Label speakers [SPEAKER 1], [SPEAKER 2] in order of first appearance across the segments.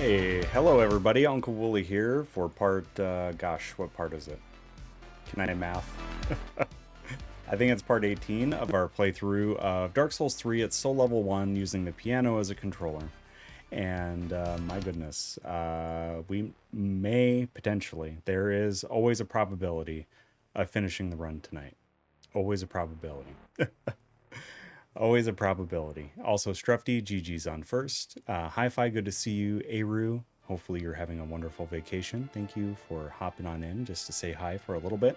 [SPEAKER 1] Hey, hello everybody, Uncle Wooly here for part, gosh, what part is it? Can I math? I think it's part 18 of our playthrough of Dark Souls 3 at Soul Level 1 using the piano as a controller. And my goodness, we may potentially, there is always a probability of finishing the run tonight. Always a probability. Always a probability. Also, Strufty, GG's on first. Hi-Fi, good to see you. Aru, hopefully you're having a wonderful vacation. Thank you for hopping on in just to say hi for a little bit.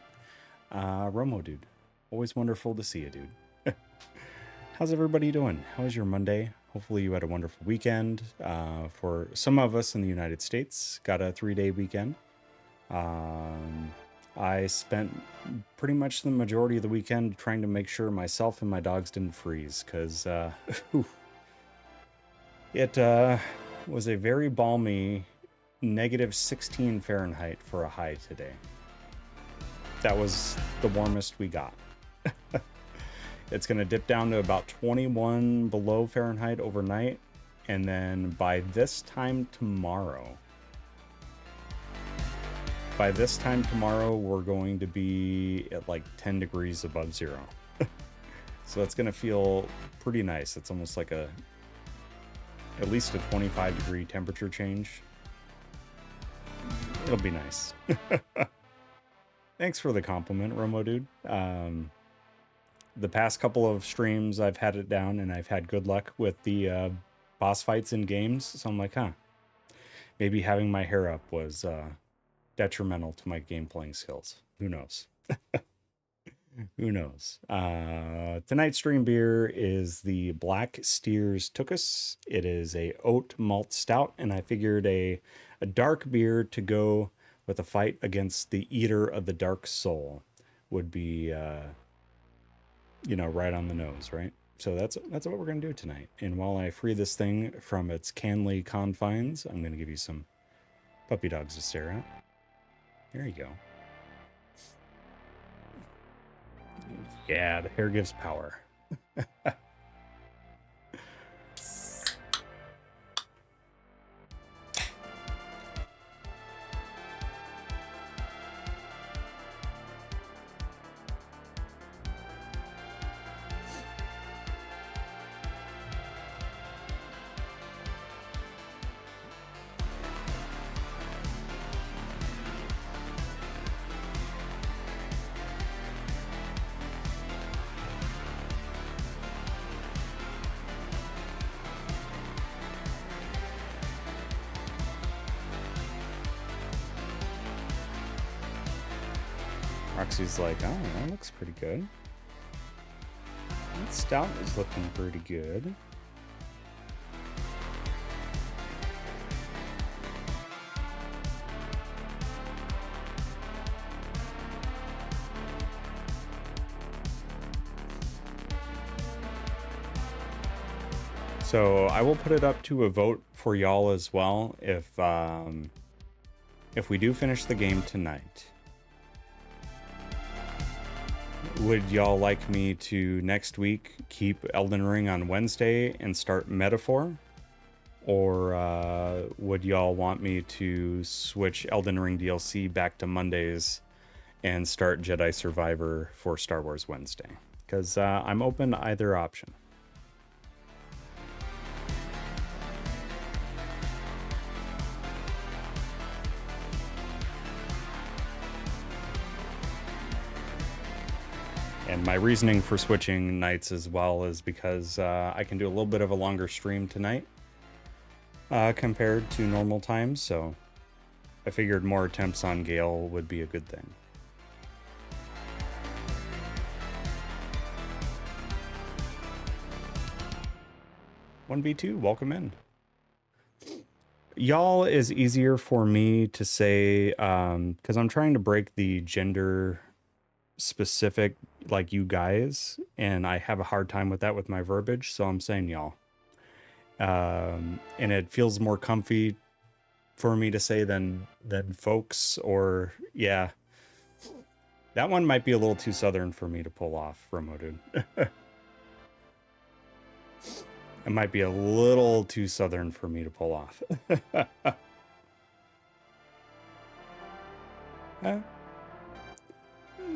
[SPEAKER 1] Romo, dude, always wonderful to see you, dude. How's everybody doing? How was your Monday? Hopefully you had a wonderful weekend. For some of us in the United States, got a 3-day weekend. I spent pretty much the majority of the weekend trying to make sure myself and my dogs didn't freeze, because it was a very balmy -16 Fahrenheit for a high today. That was the warmest we got. It's going to dip down to about 21 below Fahrenheit overnight, and then by this time tomorrow, we're going to be at like 10 degrees above zero. So that's going to feel pretty nice. It's almost like at least a 25-degree temperature change. It'll be nice. Thanks for the compliment, Romo dude. The past couple of streams, I've had it down and I've had good luck with the boss fights in games. So I'm like, maybe having my hair up was detrimental to my game playing skills. Who knows? Who knows? Tonight's stream beer is the Black Steers Tookus. It is a oat malt stout, and I figured a dark beer to go with a fight against the Eater of the Dark Soul would be, right on the nose, right? So that's what we're gonna do tonight. And while I free this thing from its canly confines, I'm gonna give you some puppy dogs to stare at. There you go. Yeah, the hair gives power. Roxy's like, oh, that looks pretty good. That stout is looking pretty good. So I will put it up to a vote for y'all as well if we do finish the game tonight. Would y'all like me to next week keep Elden Ring on Wednesday and start Metaphor? Or would y'all want me to switch Elden Ring DLC back to Mondays and start Jedi Survivor for Star Wars Wednesday? Because I'm open to either option. And my reasoning for switching nights as well is because I can do a little bit of a longer stream tonight compared to normal times, so I figured more attempts on Gael would be a good thing. 1v2, welcome in. Y'all is easier for me to say because I'm trying to break the gender specific like you guys, and I have a hard time with that with my verbiage, so I'm saying y'all. And it feels more comfy for me to say than folks, or yeah. That one might be a little too southern for me to pull off, Romo dude. It might be a little too southern for me to pull off. The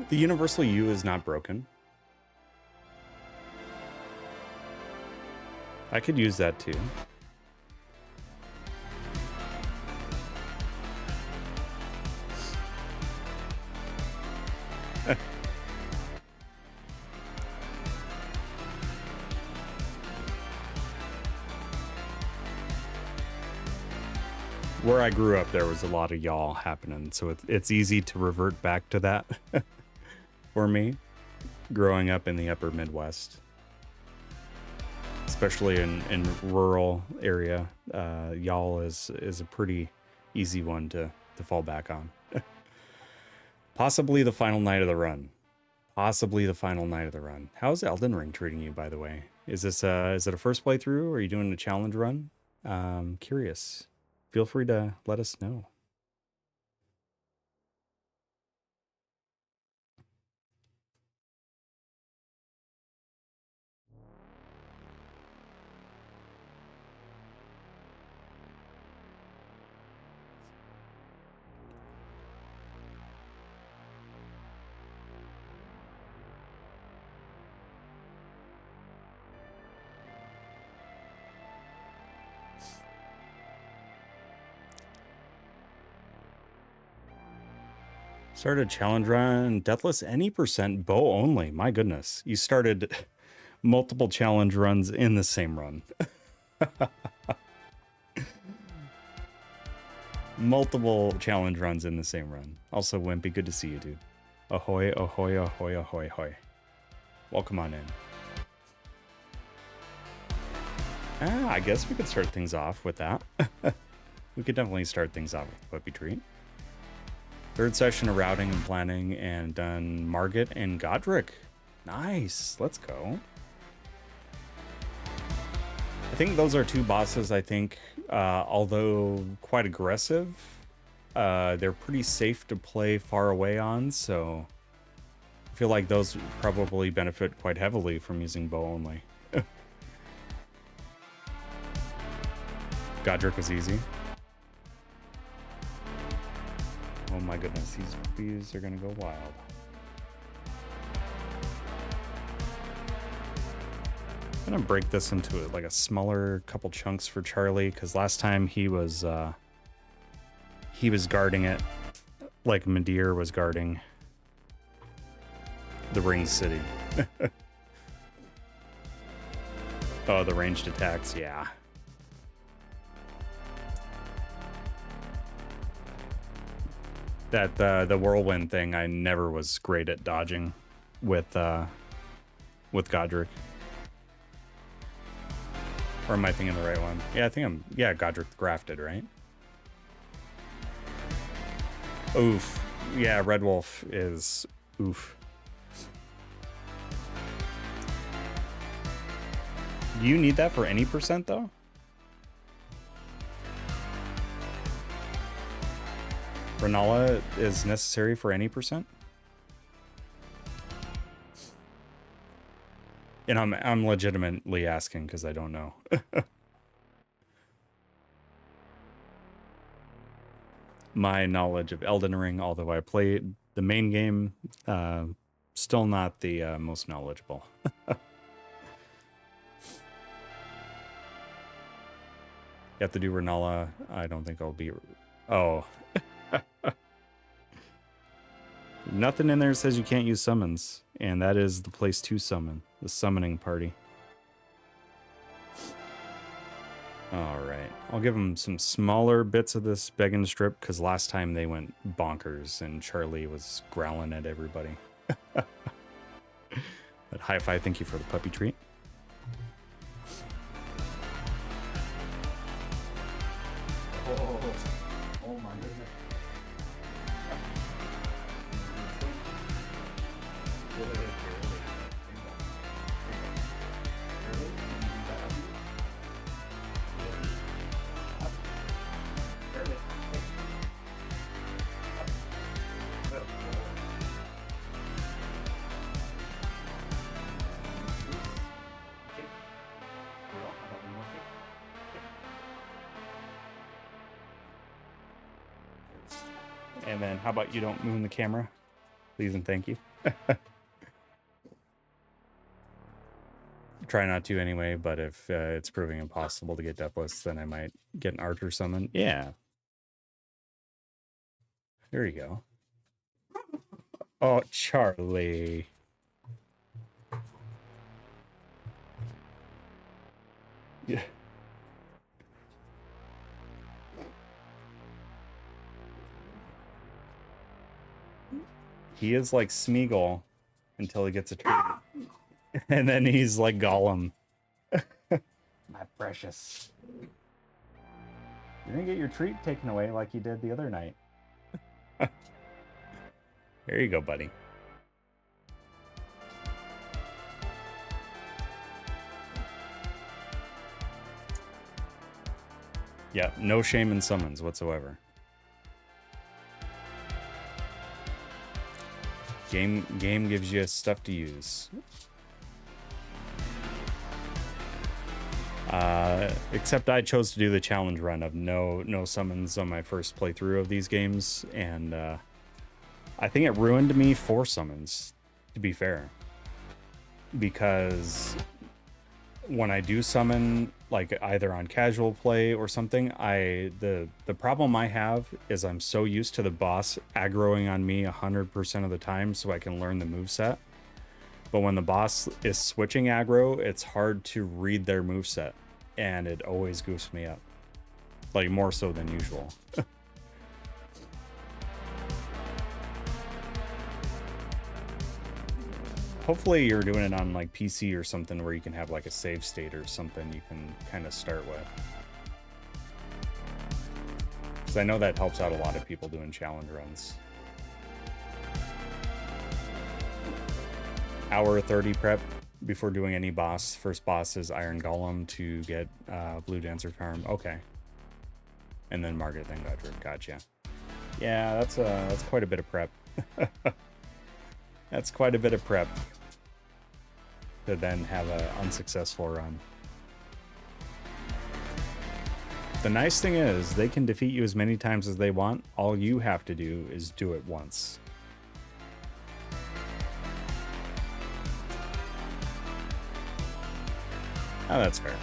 [SPEAKER 1] universal U is not broken. I could use that too. Where I grew up, there was a lot of y'all happening, so it's easy to revert back to that for me, growing up in the upper Midwest, especially in rural area. Y'all is a pretty easy one to fall back on. Possibly the final night of the run. Possibly the final night of the run. How's Elden Ring treating you, by the way? Is it a first playthrough, or are you doing a challenge run? Curious. Feel free to let us know. Started a challenge run, deathless any percent, bow only. My goodness, you started multiple challenge runs in the same run. Multiple challenge runs in the same run. Also, Wimpy, good to see you, dude. Ahoy, ahoy, ahoy, ahoy, ahoy. Welcome on in. I guess we could start things off with that. We could definitely start things off with Puppy Treat. Third session of routing and planning, and done Margit and Godric. Nice, let's go. I think those are two bosses, I think, although quite aggressive, they're pretty safe to play far away on, so I feel like those probably benefit quite heavily from using bow only. Godric was easy. Oh my goodness, these bees are gonna go wild. I'm gonna break this into like a smaller couple chunks for Charlie, because last time he was guarding it like Madeir was guarding the Ring City. Oh, the ranged attacks, yeah. That the whirlwind thing, I never was great at dodging with Godric. Or am I thinking the right one? Yeah, I think Godric grafted, right? Oof. Yeah, Red Wolf is oof. Do you need that for any percent though? Renala is necessary for any percent? And I'm legitimately asking because I don't know. My knowledge of Elden Ring, although I played the main game, still not the most knowledgeable. You have to do Renala. I don't think I'll be... Oh. Nothing in there says you can't use summons, and that is the place to summon, the summoning party. Alright, I'll give them some smaller bits of this begging strip, because last time they went bonkers and Charlie was growling at everybody. But Hi-Fi, thank you for the puppy treat.
[SPEAKER 2] Oh my goodness.
[SPEAKER 1] And then how about you don't moon the camera? Please and thank you. Try not to anyway, but if it's proving impossible to get deathless, then I might get an archer summon. Yeah. There you go. Oh, Charlie. Yeah. He is like Smeagol until he gets a treat. And then he's like Gollum. My precious. You're gonna get your treat taken away like you did the other night. There you go, buddy. Yeah, no shame in summons whatsoever. Game gives you stuff to use. Except I chose to do the challenge run of no summons on my first playthrough of these games, and I think it ruined me 4 summons, to be fair. Because when I do summon, like either on casual play or something, the problem I have is I'm so used to the boss aggroing on me 100% of the time so I can learn the moveset. But when the boss is switching aggro, it's hard to read their moveset, and it always goofs me up. Like, more so than usual. Hopefully you're doing it on like PC or something where you can have like a save state or something you can kind of start with. Because I know that helps out a lot of people doing challenge runs. Hour 30 prep before doing any boss. First boss is Iron Golem to get Blue Dancer Charm. Okay. And then Margaret then gotcha. Yeah, that's quite a bit of prep. That's quite a bit of prep to then have an unsuccessful run. The nice thing is they can defeat you as many times as they want. All you have to do is do it once. Oh, that's fair.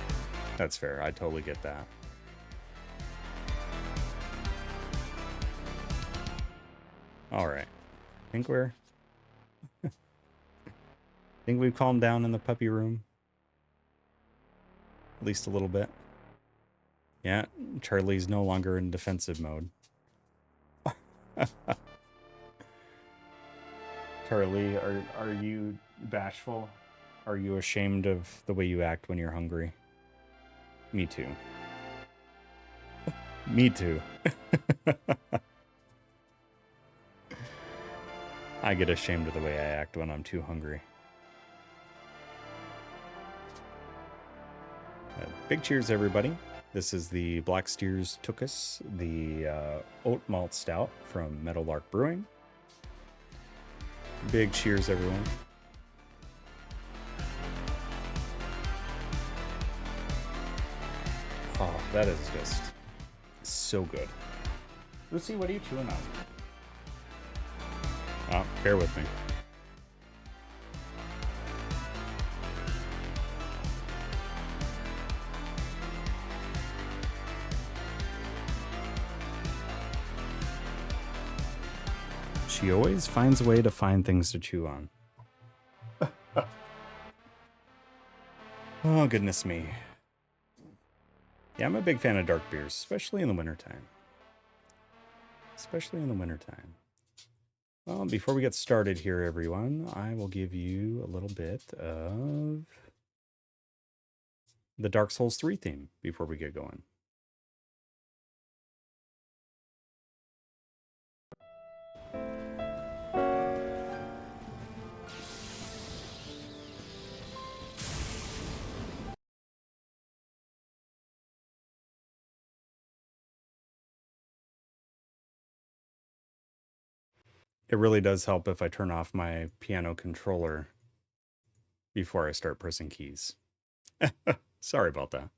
[SPEAKER 1] That's fair. I totally get that. All right. Think we've calmed down in the puppy room. At least a little bit. Yeah, Charlie's no longer in defensive mode. Charlie, are you bashful? Are you ashamed of the way you act when you're hungry? Me too. Me too. I get ashamed of the way I act when I'm too hungry. Big cheers, everybody. This is the Black Steers Tookus, the oat malt stout from Meadowlark Brewing. Big cheers, everyone. Oh, that is just so good. Lucy, what are you chewing on? Oh, bear with me. She always finds a way to find things to chew on. Oh, goodness me. Yeah, I'm a big fan of dark beers, especially in the wintertime. Especially in the wintertime. Well, before we get started here, everyone, I will give you a little bit of the Dark Souls 3 theme before we get going. It really does help if I turn off my piano controller before I start pressing keys. Sorry about that.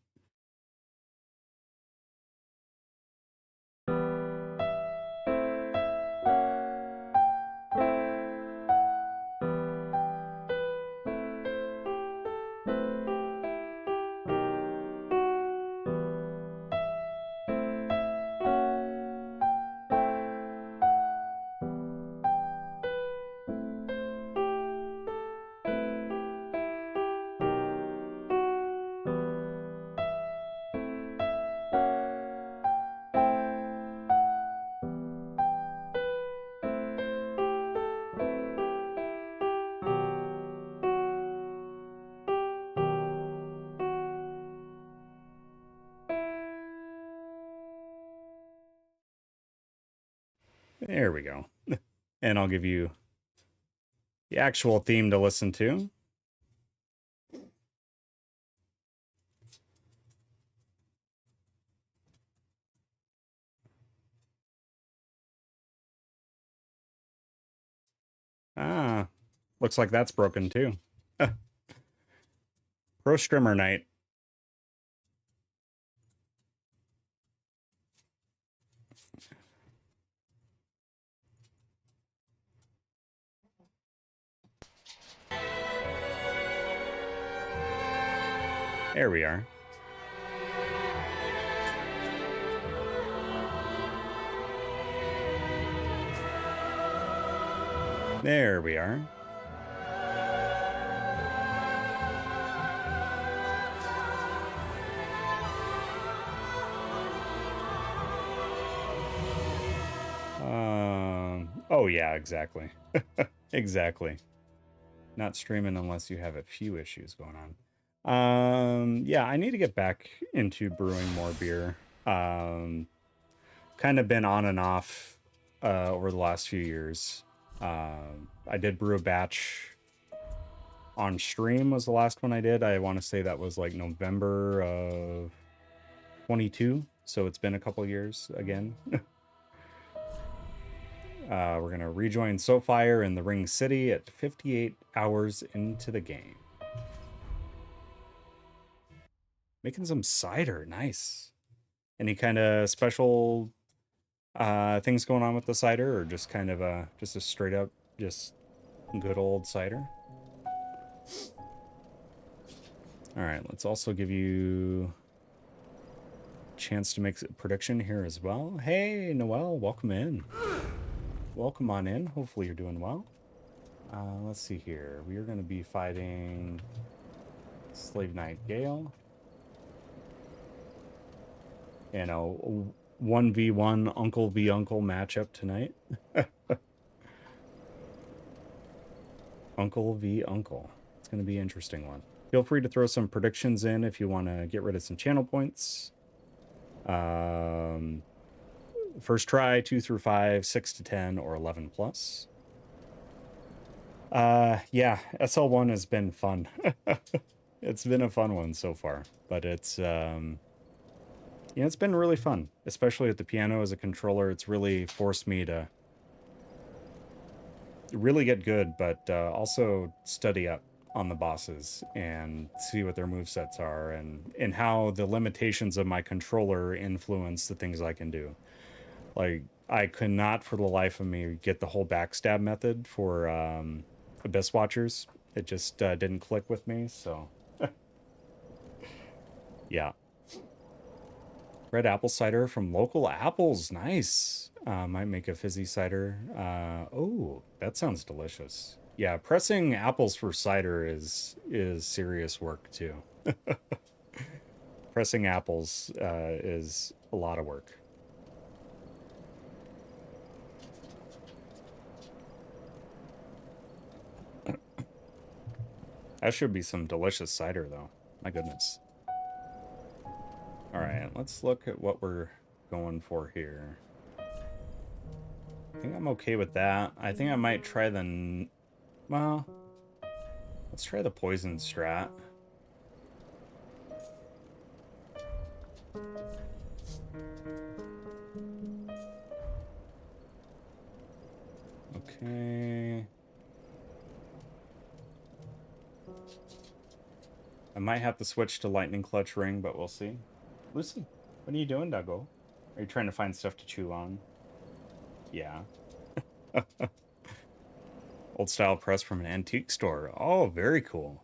[SPEAKER 1] There we go. And I'll give you the actual theme to listen to. Ah, looks like that's broken too. Pro Strimmer Night. There we are. There we are. Oh yeah, exactly. Exactly. Not streaming unless you have a few issues going on. Yeah, I need to get back into brewing more beer. Kind of been on and off over the last few years. I did brew a batch on stream was the last one I did. I want to say that was like November of 22. So it's been a couple years again. We're going to rejoin SoFire in the Ring City at 58 hours into the game. Making some cider. Nice. Any kind of special things going on with the cider, or just kind of just a straight up, just good old cider? All right, let's also give you a chance to make a prediction here as well. Hey, Noel, welcome in. Welcome on in. Hopefully you're doing well. Let's see here. We are going to be fighting Slave Knight Gael. You know, 1v1 Uncle v Uncle matchup tonight. Uncle v Uncle. It's going to be an interesting one. Feel free to throw some predictions in if you want to get rid of some channel points. First try, 2 through 5, 6 to 10, or 11 plus. Yeah, SL1 has been fun. It's been a fun one so far, but it's, yeah, it's been really fun, especially with the piano as a controller. It's really forced me to really get good, but also study up on the bosses and see what their movesets are and how the limitations of my controller influence the things I can do. Like, I could not for the life of me get the whole backstab method for Abyss Watchers. It just didn't click with me, so yeah. Red apple cider from local apples. Nice. Might make a fizzy cider. Oh, that sounds delicious. Yeah, pressing apples for cider is serious work too. Pressing apples is a lot of work. That should be some delicious cider though. My goodness. All right, let's look at what we're going for here. I think I'm okay with that. I think I might try the... Well, let's try the poison strat. Okay. I might have to switch to lightning clutch ring, but we'll see. Lucy, what are you doing, Duggo? Are you trying to find stuff to chew on? Yeah. Old style press from an antique store. Oh, very cool.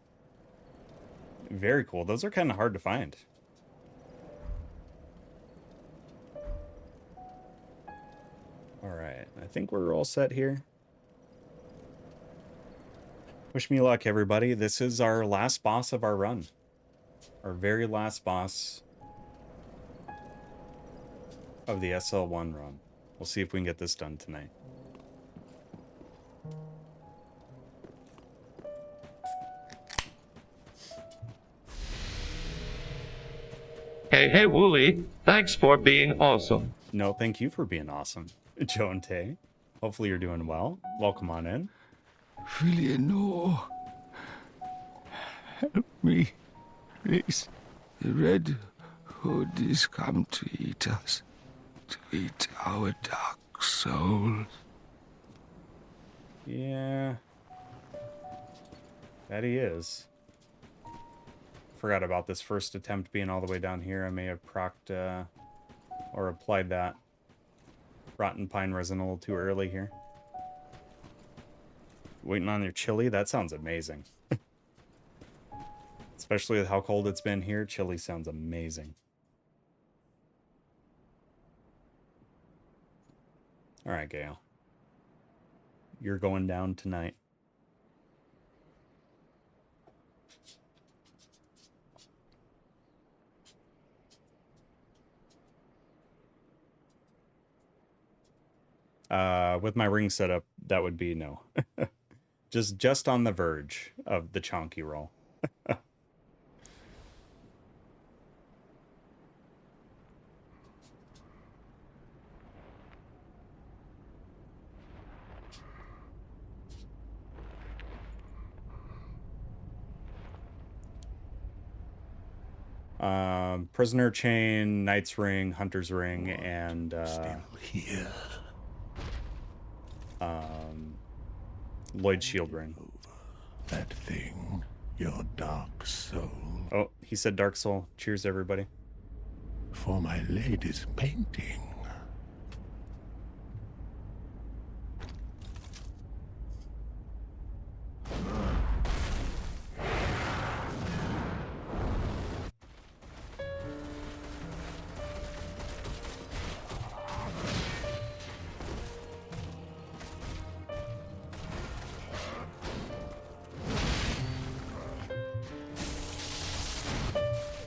[SPEAKER 1] Very cool. Those are kind of hard to find. All right. I think we're all set here. Wish me luck, everybody. This is our last boss of our run. Our very last boss of the SL1 run. We'll see if we can get this done tonight.
[SPEAKER 2] Hey, Wooly. Thanks for being awesome.
[SPEAKER 1] No, thank you for being awesome, Joan Tay. Hopefully you're doing well. Welcome on in.
[SPEAKER 3] Eleanor, help me, please. The Red Hood is come to eat us, to eat our dark souls.
[SPEAKER 1] Yeah. That he is. Forgot about this first attempt being all the way down here. I may have procced or applied that rotten pine resin a little too early here. Waiting on your chili? That sounds amazing. Especially with how cold it's been here, chili sounds amazing. All right, Gael. You're going down tonight. With my ring setup, that would be no. just on the verge of the chonky roll. Prisoner chain, knight's ring, hunter's ring, and
[SPEAKER 3] Still here.
[SPEAKER 1] Lloyd's shield ring.
[SPEAKER 3] That thing, your dark soul.
[SPEAKER 1] Oh, he said dark soul. Cheers, everybody.
[SPEAKER 3] For my lady's painting.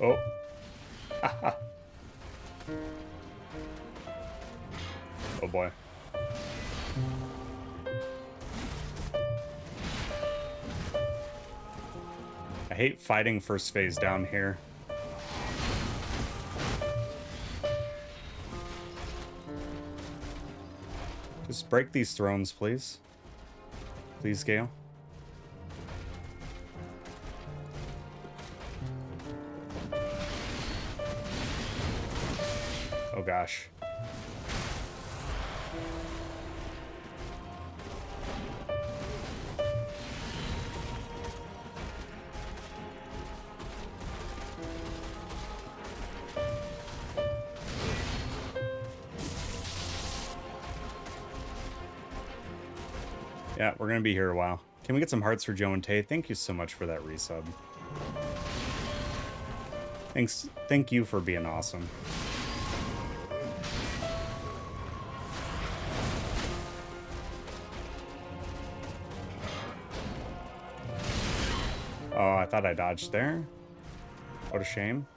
[SPEAKER 1] Oh. Oh boy. I hate fighting first phase down here. Just break these thrones, please. Please, Gael. Oh gosh. Yeah, we're gonna be here a while. Can we get some hearts for Joe and Tay? Thank you so much for that resub. Thank you for being awesome. Oh, I thought I dodged there. What a shame.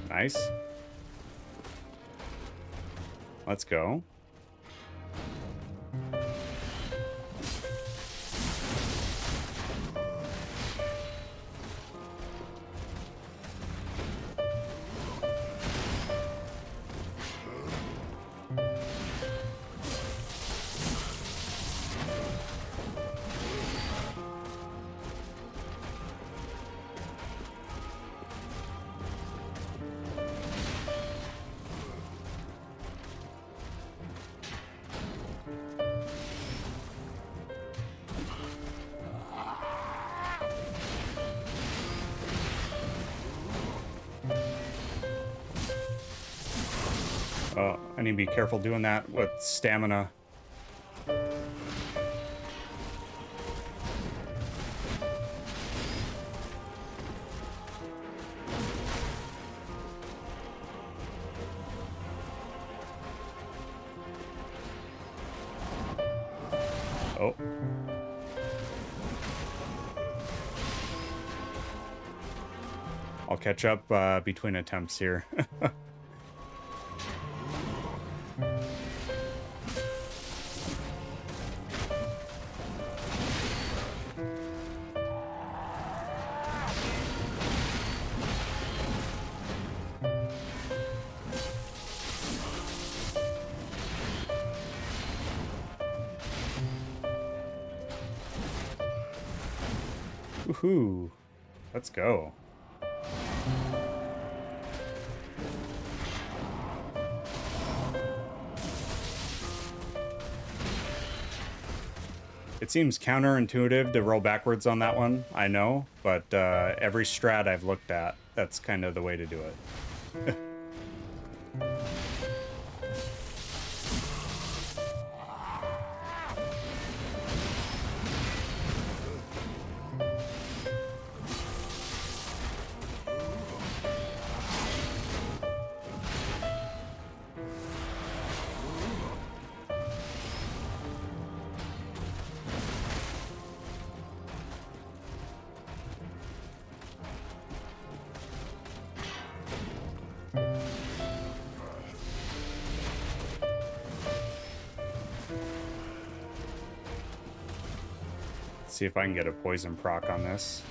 [SPEAKER 1] Nice. Let's go. Oh, I need to be careful doing that with stamina. Oh. I'll catch up between attempts here. Woohoo! Let's go. It seems counterintuitive to roll backwards on that one, I know, but every strat I've looked at, that's kind of the way to do it. See if I can get a poison proc on this.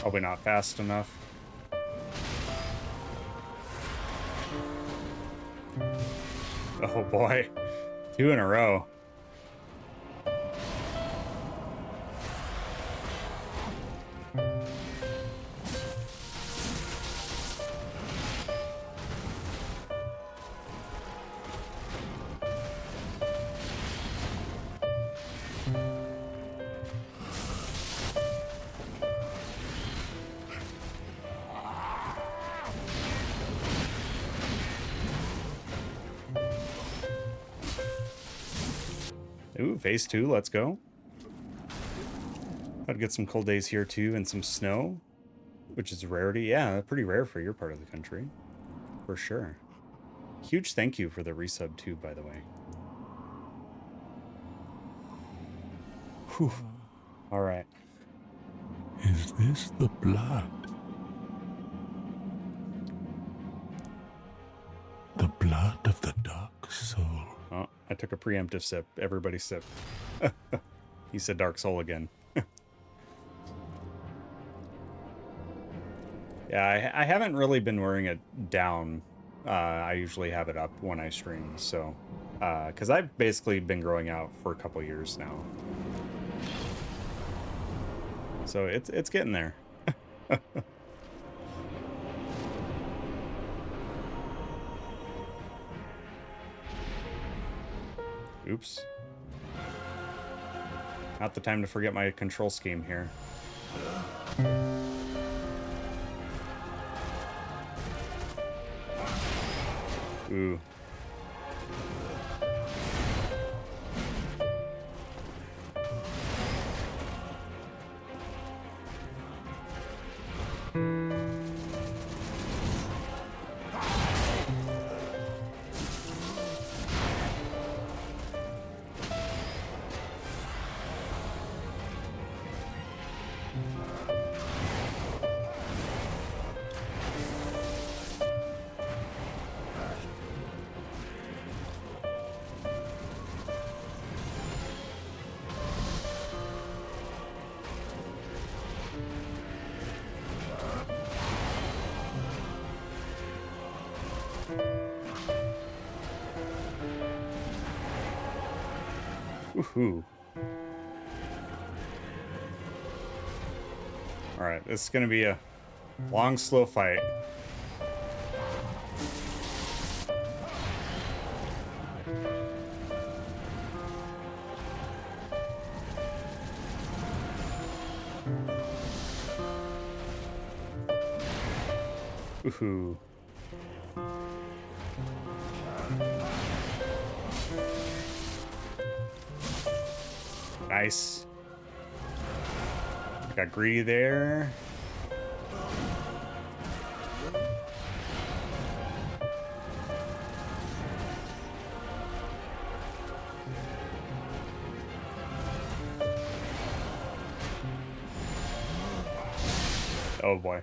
[SPEAKER 1] Probably not fast enough. Oh boy, 2 in a row. Ooh, phase 2, let's go. I'd get some cold days here too and some snow, which is a rarity. Yeah, pretty rare for your part of the country, for sure. Huge thank you for the resub too, by the way. Whew. All right.
[SPEAKER 3] Is this the blood? The blood of the dark soul.
[SPEAKER 1] Oh, I took a preemptive sip. Everybody sip. He said Dark Soul again. Yeah, I haven't really been wearing it down. I usually have it up when I stream, so... because I've basically been growing out for a couple years now. So it's getting there. Oops. Not the time to forget my control scheme here. Ooh. Woohoo. Alright, this is gonna be a long, slow fight. Woohoo. Nice. Got greedy there. Oh boy.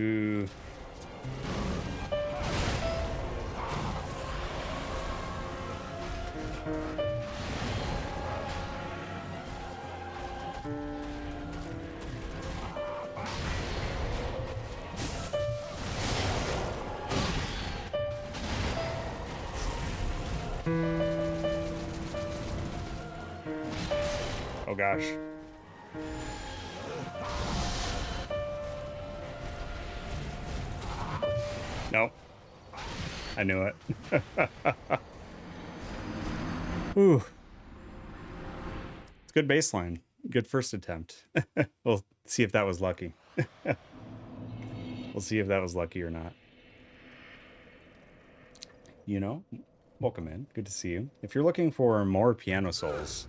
[SPEAKER 1] Ooh. Oh gosh. Nope. I knew it. Ooh. It's good baseline. Good first attempt. We'll see if that was lucky. We'll see if that was lucky or not. You know, welcome in. Good to see you. If you're looking for more Piano Souls,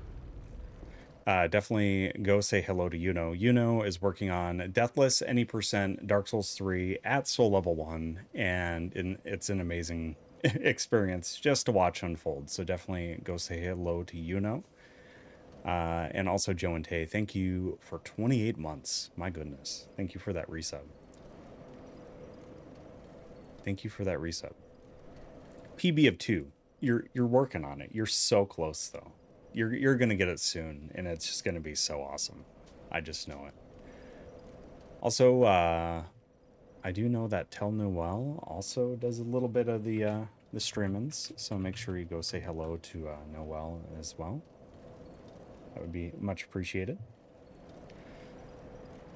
[SPEAKER 1] definitely go say hello to Yuno. Yuno is working on Deathless, Any Percent, Dark Souls 3 at Soul Level 1, and it's an amazing experience just to watch unfold. So definitely go say hello to Yuno. And also Joe and Tay, thank you for 28 months. My goodness. Thank you for that resub. Thank you for that resub. PB of 2. You're working on it. You're so close though. You're gonna get it soon, and it's just gonna be so awesome. I just know it. Also, I do know that Tel Noel also does a little bit of the streamings, so make sure you go say hello to Noel as well. That would be much appreciated.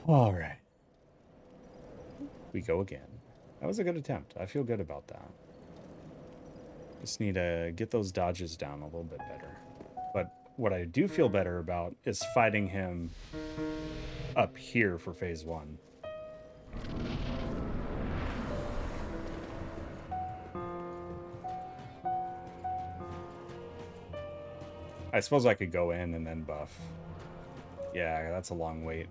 [SPEAKER 1] All right, we go again. That was a good attempt. I feel good about that. Just need to get those dodges down a little bit better. But what I do feel better about is fighting him up here for phase 1. I suppose I could go in and then buff. Yeah, that's a long wait.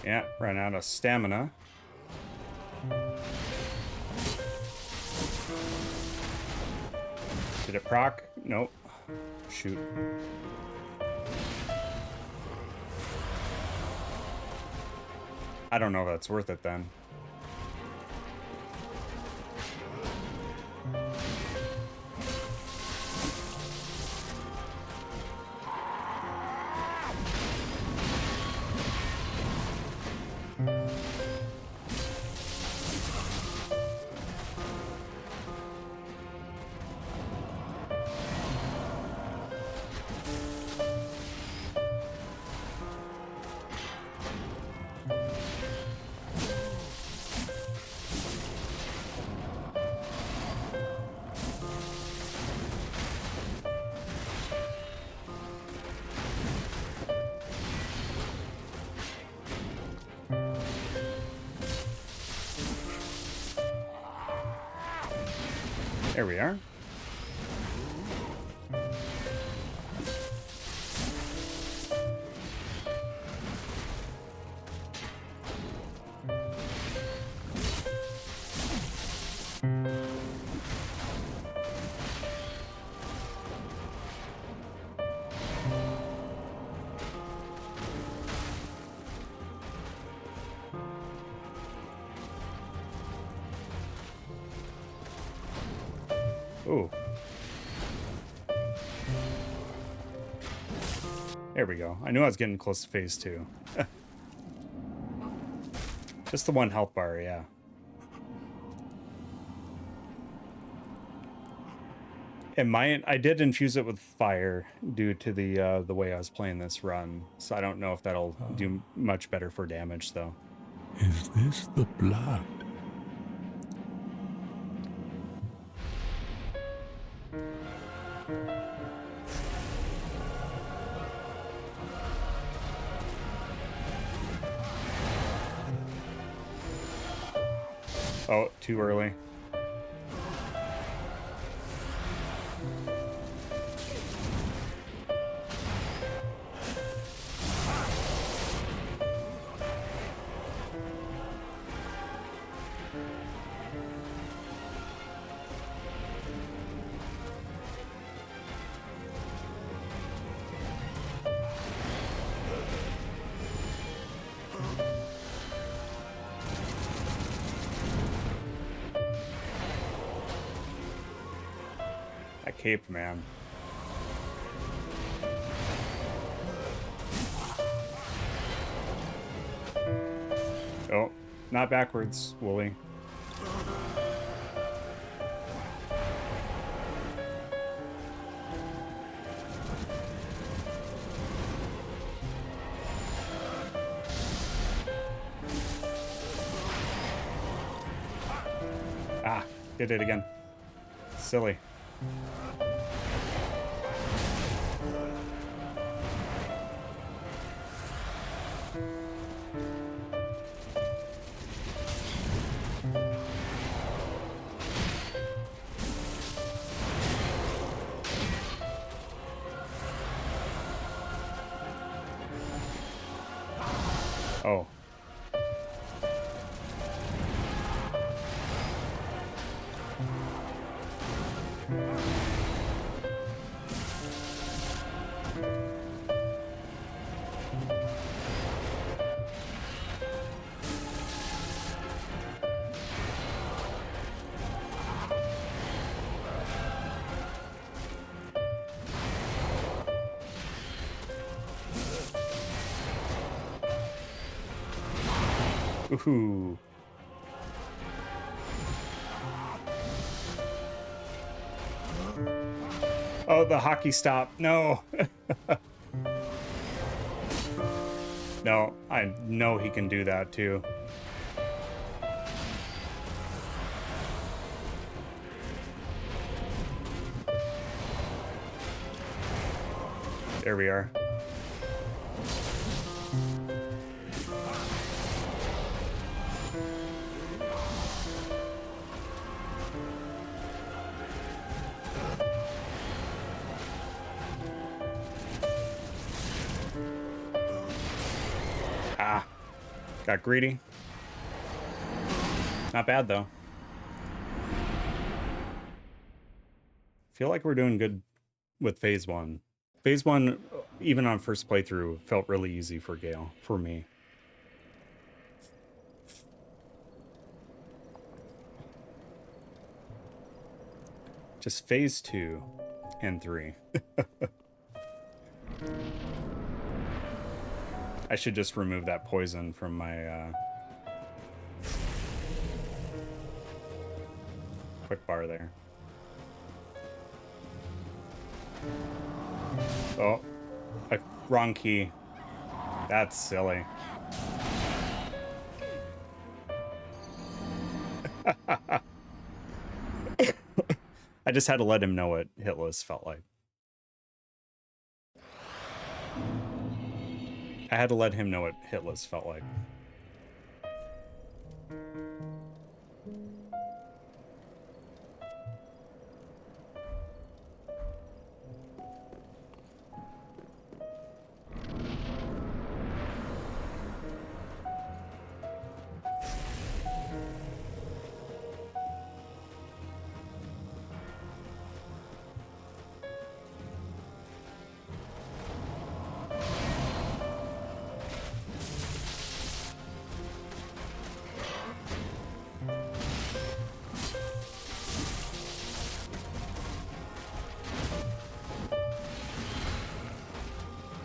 [SPEAKER 1] Yeah, ran out of stamina. Did it proc? Nope. Shoot. I don't know if that's worth it then. There we are. Ooh. There we go. I knew I was getting close to phase 2. Just the one health bar, yeah. I did infuse it with fire due to the way I was playing this run, so I don't know if that'll do much better for damage, though.
[SPEAKER 3] Is this the blood?
[SPEAKER 1] Oh, too early. That cape, man. Oh, not backwards, Wooly. Ah, did it again. Silly. Oh. Ooh. Oh, the hockey stop. No. No, I know he can do that too. There we are. Ah, got greedy. Not bad though. Feel like we're doing good with phase 1. Phase 1, even on first playthrough, felt really easy for Gael, for me. Just phase 2 and 3. I should just remove that poison from my quick bar there. Oh, wrong key. That's silly. I just had to let him know what hitless felt like. I had to let him know what hitless felt like.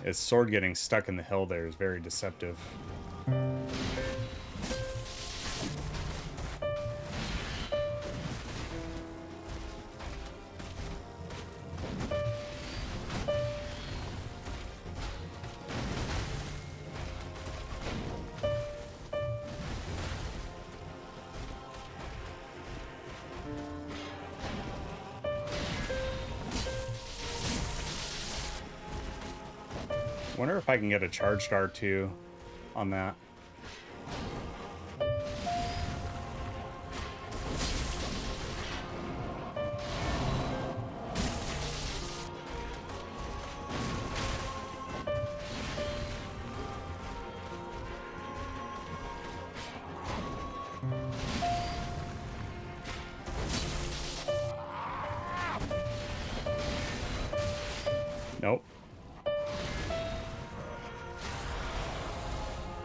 [SPEAKER 1] His sword getting stuck in the hill there is very deceptive. Wonder if I can get a charged R2 on that. Nope.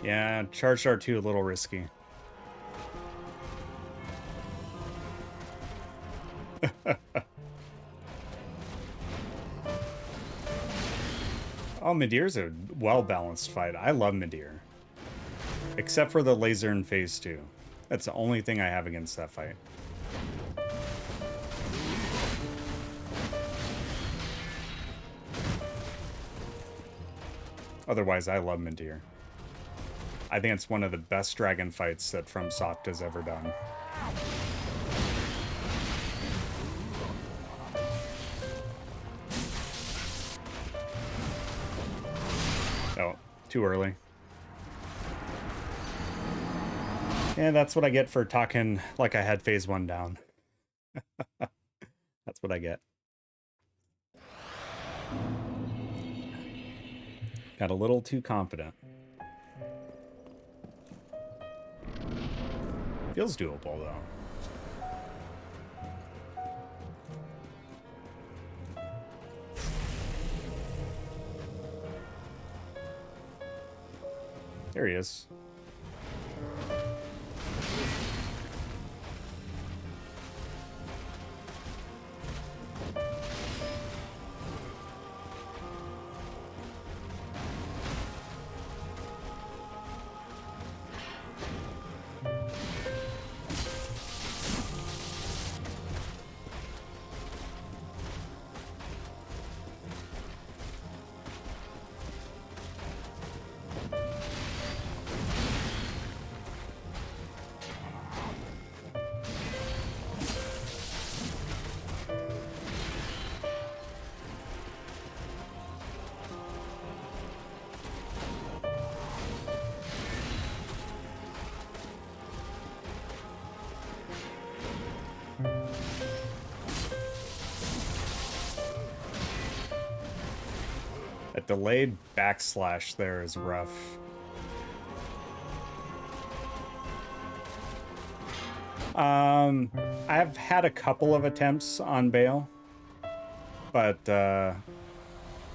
[SPEAKER 1] Yeah, charged R2 a little risky. Oh, Midir's a well-balanced fight. I love Midir. Except for the laser in phase 2. That's the only thing I have against that fight. Otherwise, I love Midir. I think it's one of the best dragon fights that FromSoft has ever done. Oh, too early. And that's what I get for talking like I had phase 1 down. That's what I get. Got a little too confident. Feels doable, though. There he is. That delayed backslash there is rough. I've had a couple of attempts on Baal, but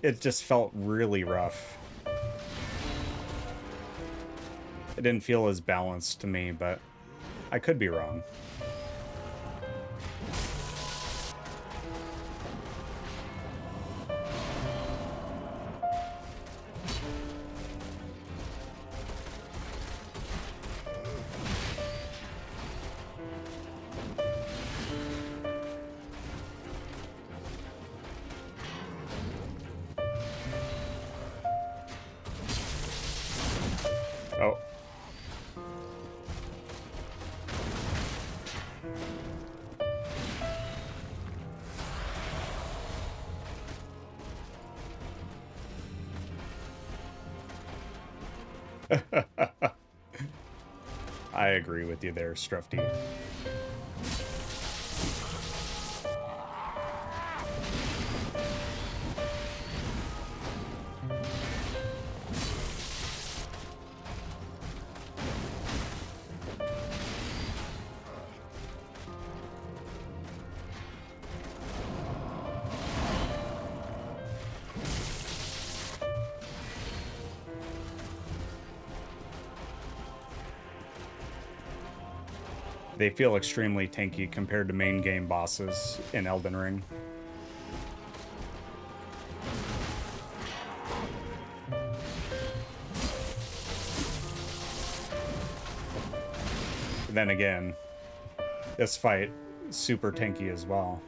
[SPEAKER 1] it just felt really rough. It didn't feel as balanced to me, but I could be wrong. Oh. I agree with you there, Strufty. They feel extremely tanky compared to main game bosses in Elden Ring. Then again, this fight super tanky as well.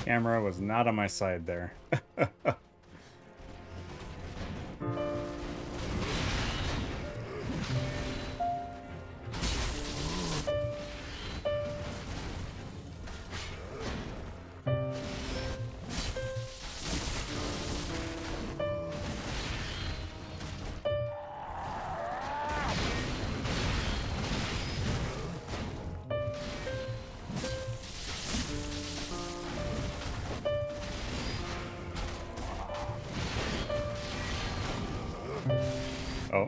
[SPEAKER 1] Camera was not on my side there. Oh.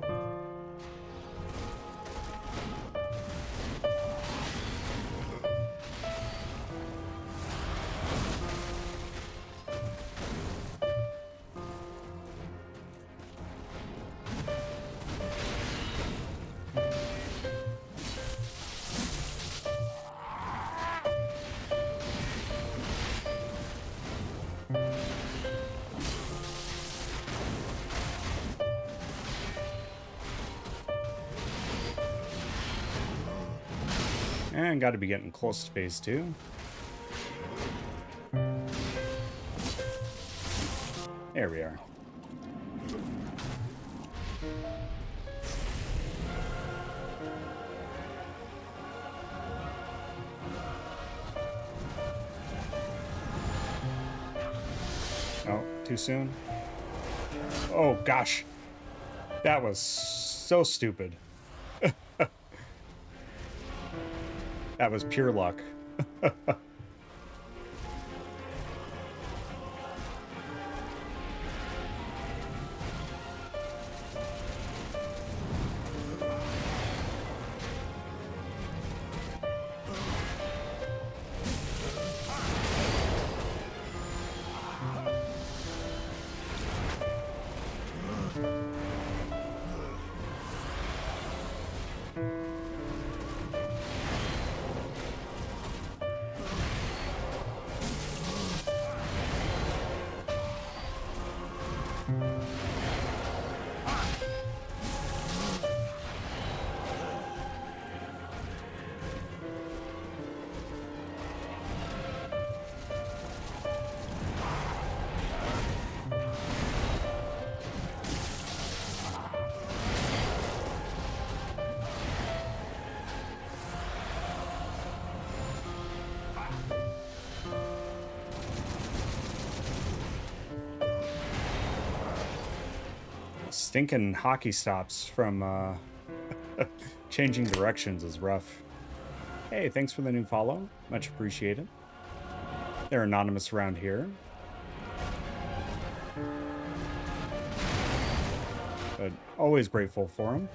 [SPEAKER 1] And got to be getting close to phase 2. There we are. Oh, too soon? Oh, gosh. That was so stupid. That was pure luck. Stinking hockey stops from changing directions is rough. Hey, thanks for the new follow. Much appreciated. They're anonymous around here. But always grateful for them.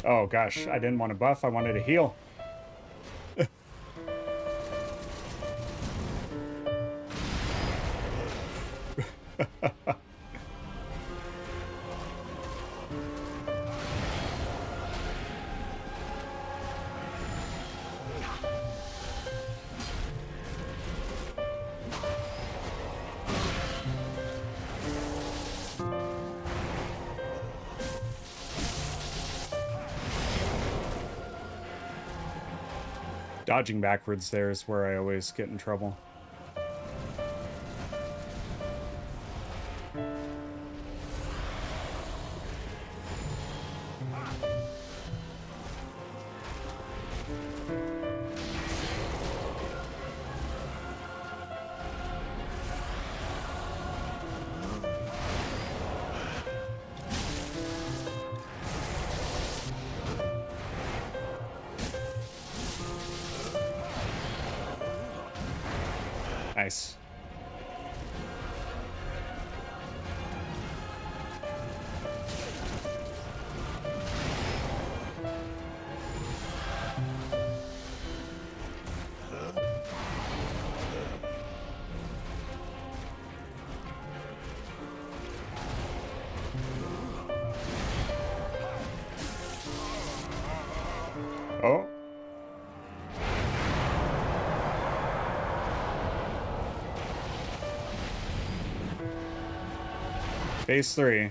[SPEAKER 1] Oh gosh, I didn't want to buff, I wanted to heal. Dodging backwards there is where I always get in trouble. Nice. Oh. Phase 3.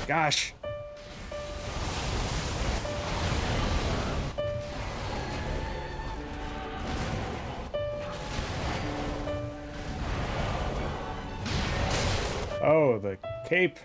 [SPEAKER 1] Gosh. Oh, the cape.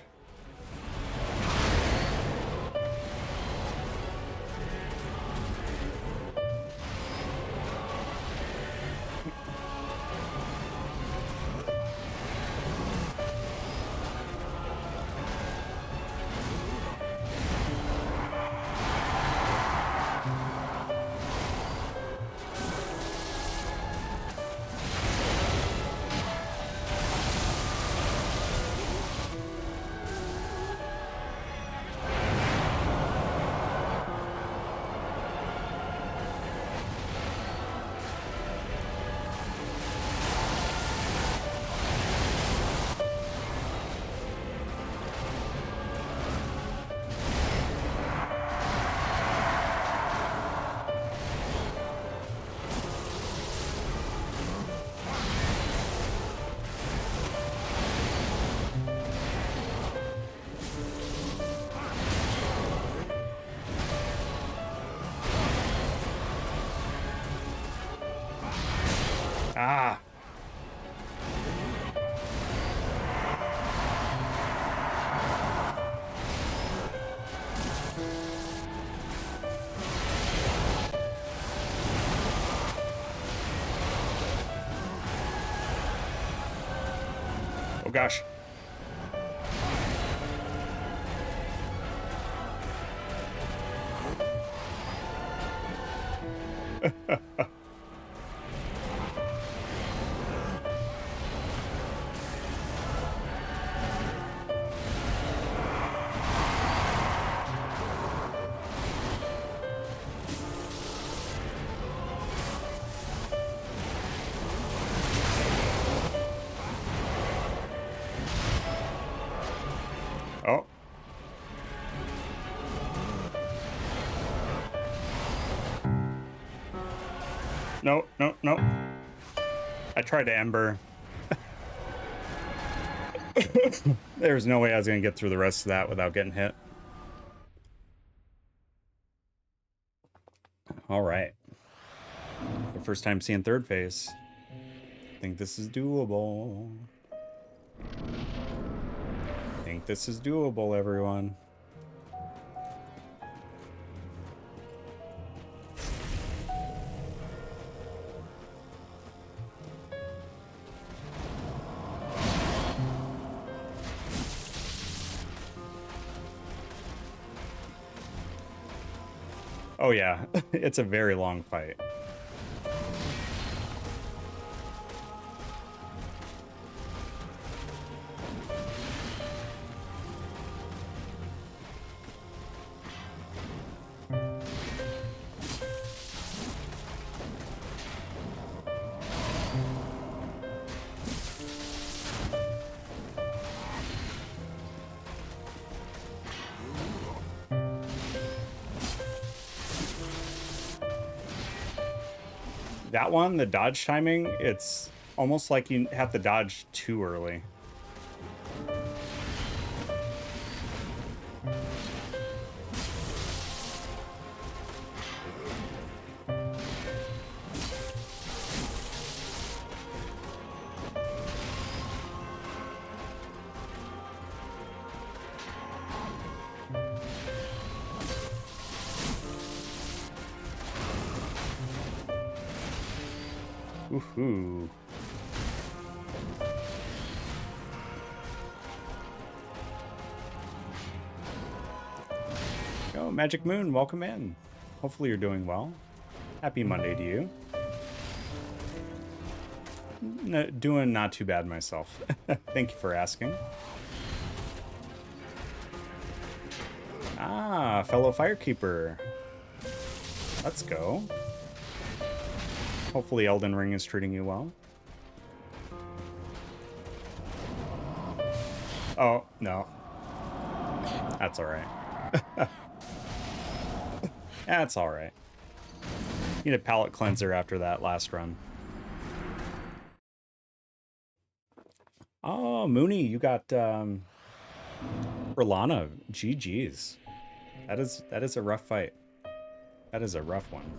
[SPEAKER 1] Ah. Oh gosh. Oh. No, no, no. I tried to ember. There's no way I was going to get through the rest of that without getting hit. All right. The first time seeing third phase. I think this is doable. I think this is doable, everyone. Oh yeah, it's a very long fight. That one, the dodge timing, it's almost like you have to dodge too early. Woohoo. Oh, Magic Moon, welcome in. Hopefully you're doing well. Happy Monday to you. No, doing not too bad myself. Thank you for asking. Ah, fellow Firekeeper. Let's go. Hopefully Elden Ring is treating you well. Oh, no. That's alright. That's alright. Need a palate cleanser after that last run. Oh, Mooney, you got R'Lana. GG's. That is a rough fight. That is a rough one.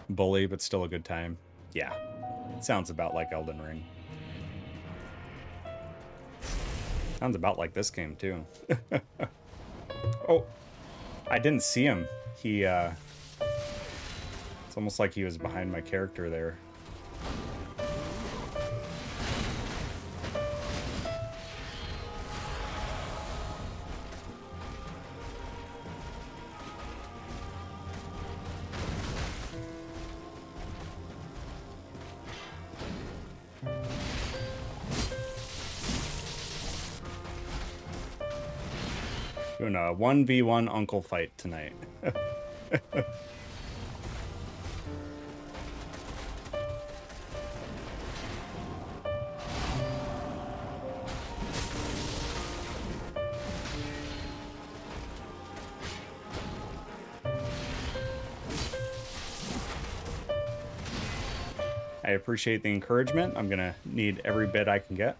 [SPEAKER 1] Bully, but still a good time. Yeah. Sounds about like Elden Ring. Sounds about like this game, too. Oh, I didn't see him. He, it's almost like he was behind my character there. Doing a 1v1 uncle fight tonight. I appreciate the encouragement. I'm gonna need every bit I can get.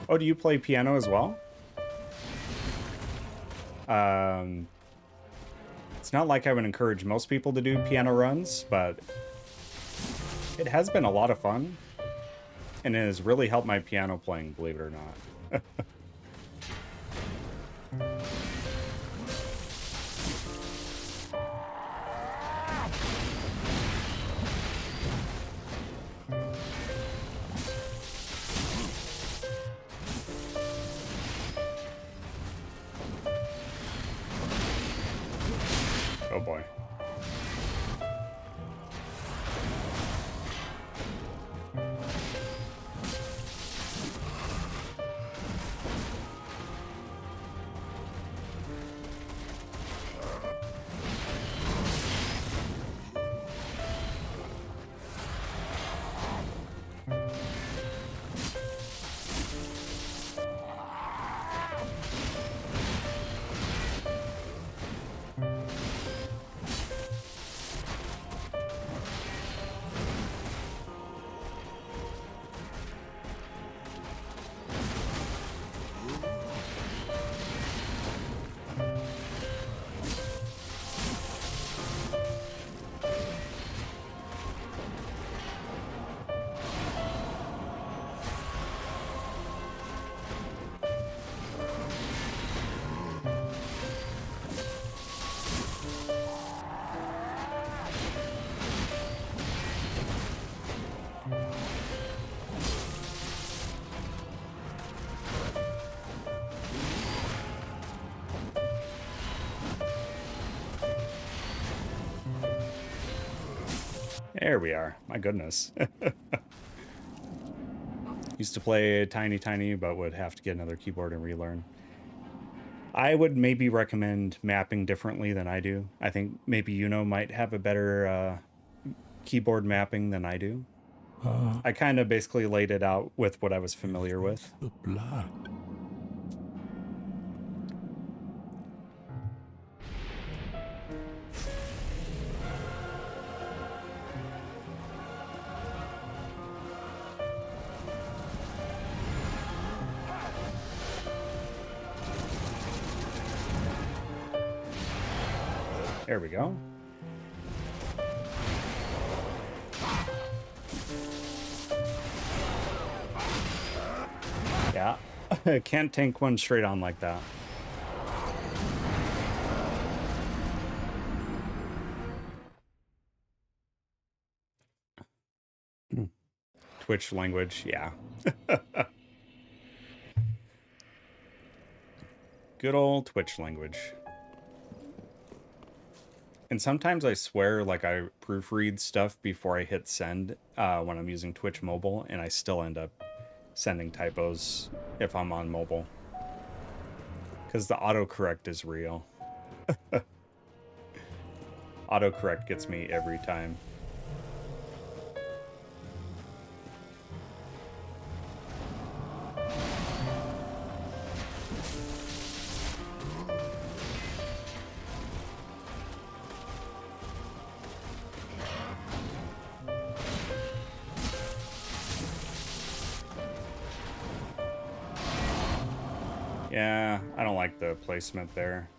[SPEAKER 1] Oh, do you play piano as well? It's not like I would encourage most people to do piano runs, but it has been a lot of fun. And it has really helped my piano playing, believe it or not. Oh boy. There we are. My goodness. Used to play tiny, but would have to get another keyboard and relearn. I would maybe recommend mapping differently than I do. I think maybe Yuno might have a better keyboard mapping than I do. I kind of basically laid it out with what I was familiar with.
[SPEAKER 3] The blood.
[SPEAKER 1] There we go. Yeah, can't tank one straight on like that. Twitch language, yeah. Good old Twitch language. And sometimes I swear, like, I proofread stuff before I hit send when I'm using Twitch mobile, and I still end up sending typos if I'm on mobile. Because the autocorrect is real. Autocorrect gets me every time. Yeah, I don't like the placement there.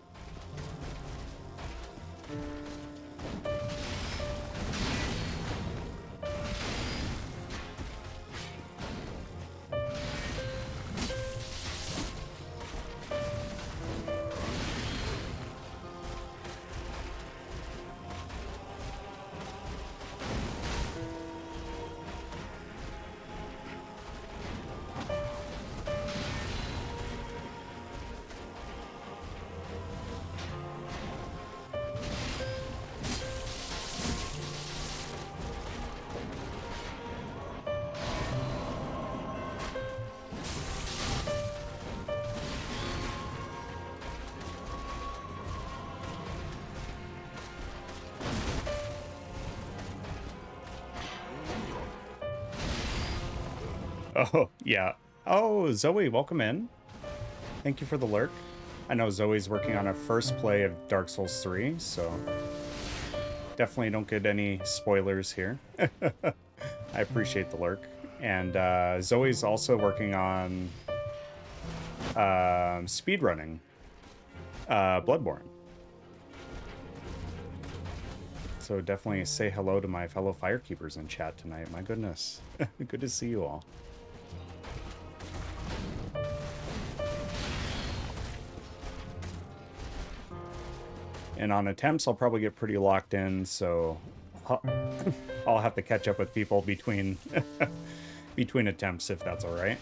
[SPEAKER 1] Oh, yeah. Oh, Zoe, welcome in. Thank you for the lurk. I know Zoe's working on a first play of Dark Souls 3, so definitely don't get any spoilers here. I appreciate the lurk. And Zoe's also working on speedrunning Bloodborne. So definitely say hello to my fellow Firekeepers in chat tonight. My goodness. Good to see you all. And on attempts, I'll probably get pretty locked in, so I'll have to catch up with people between between attempts, if that's all right.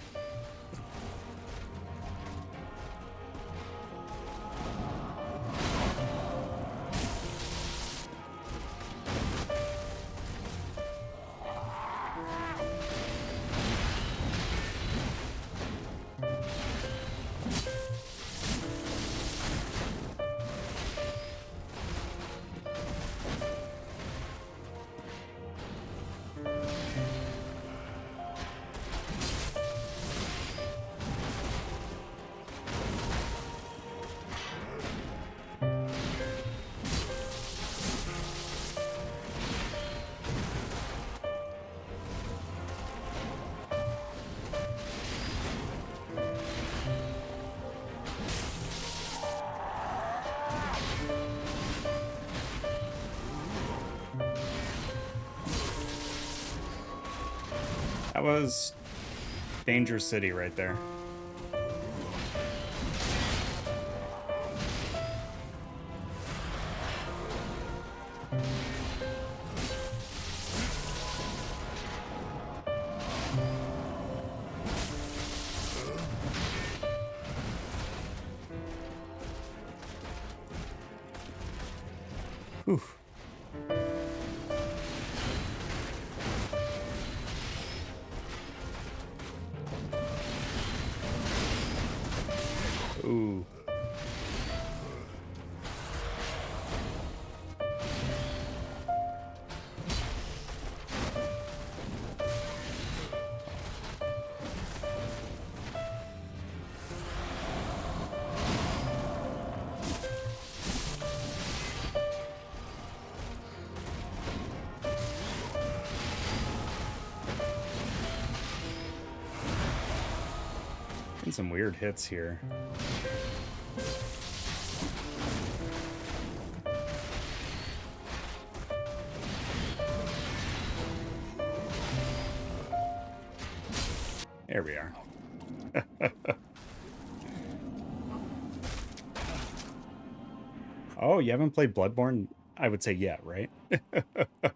[SPEAKER 1] That was Danger City right there. Oof. Ooh. And some weird hits here. There we are. Oh, you haven't played Bloodborne? I would say yet, right? The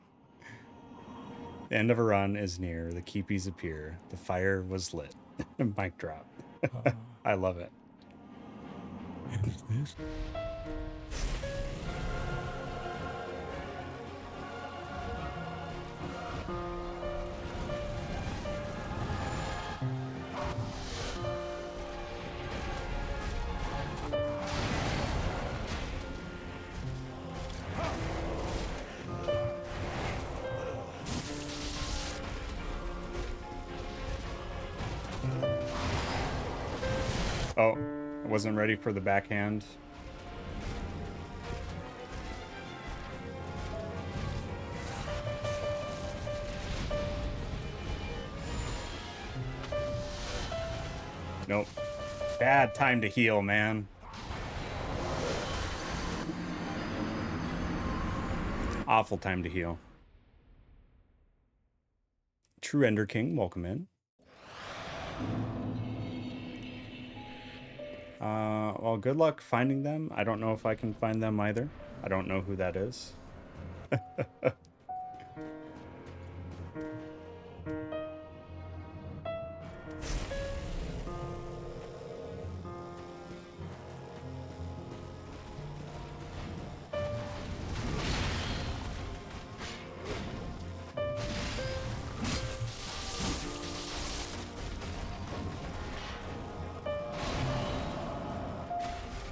[SPEAKER 1] end of a run is near. The keepies appear. The fire was lit. Mic drop. I love it.
[SPEAKER 3] And this?
[SPEAKER 1] Oh, I wasn't ready for the backhand. Nope. Bad time to heal, man. Awful time to heal. True Ender King, welcome in. Well, good luck finding them. I don't know if I can find them either. I don't know who that is.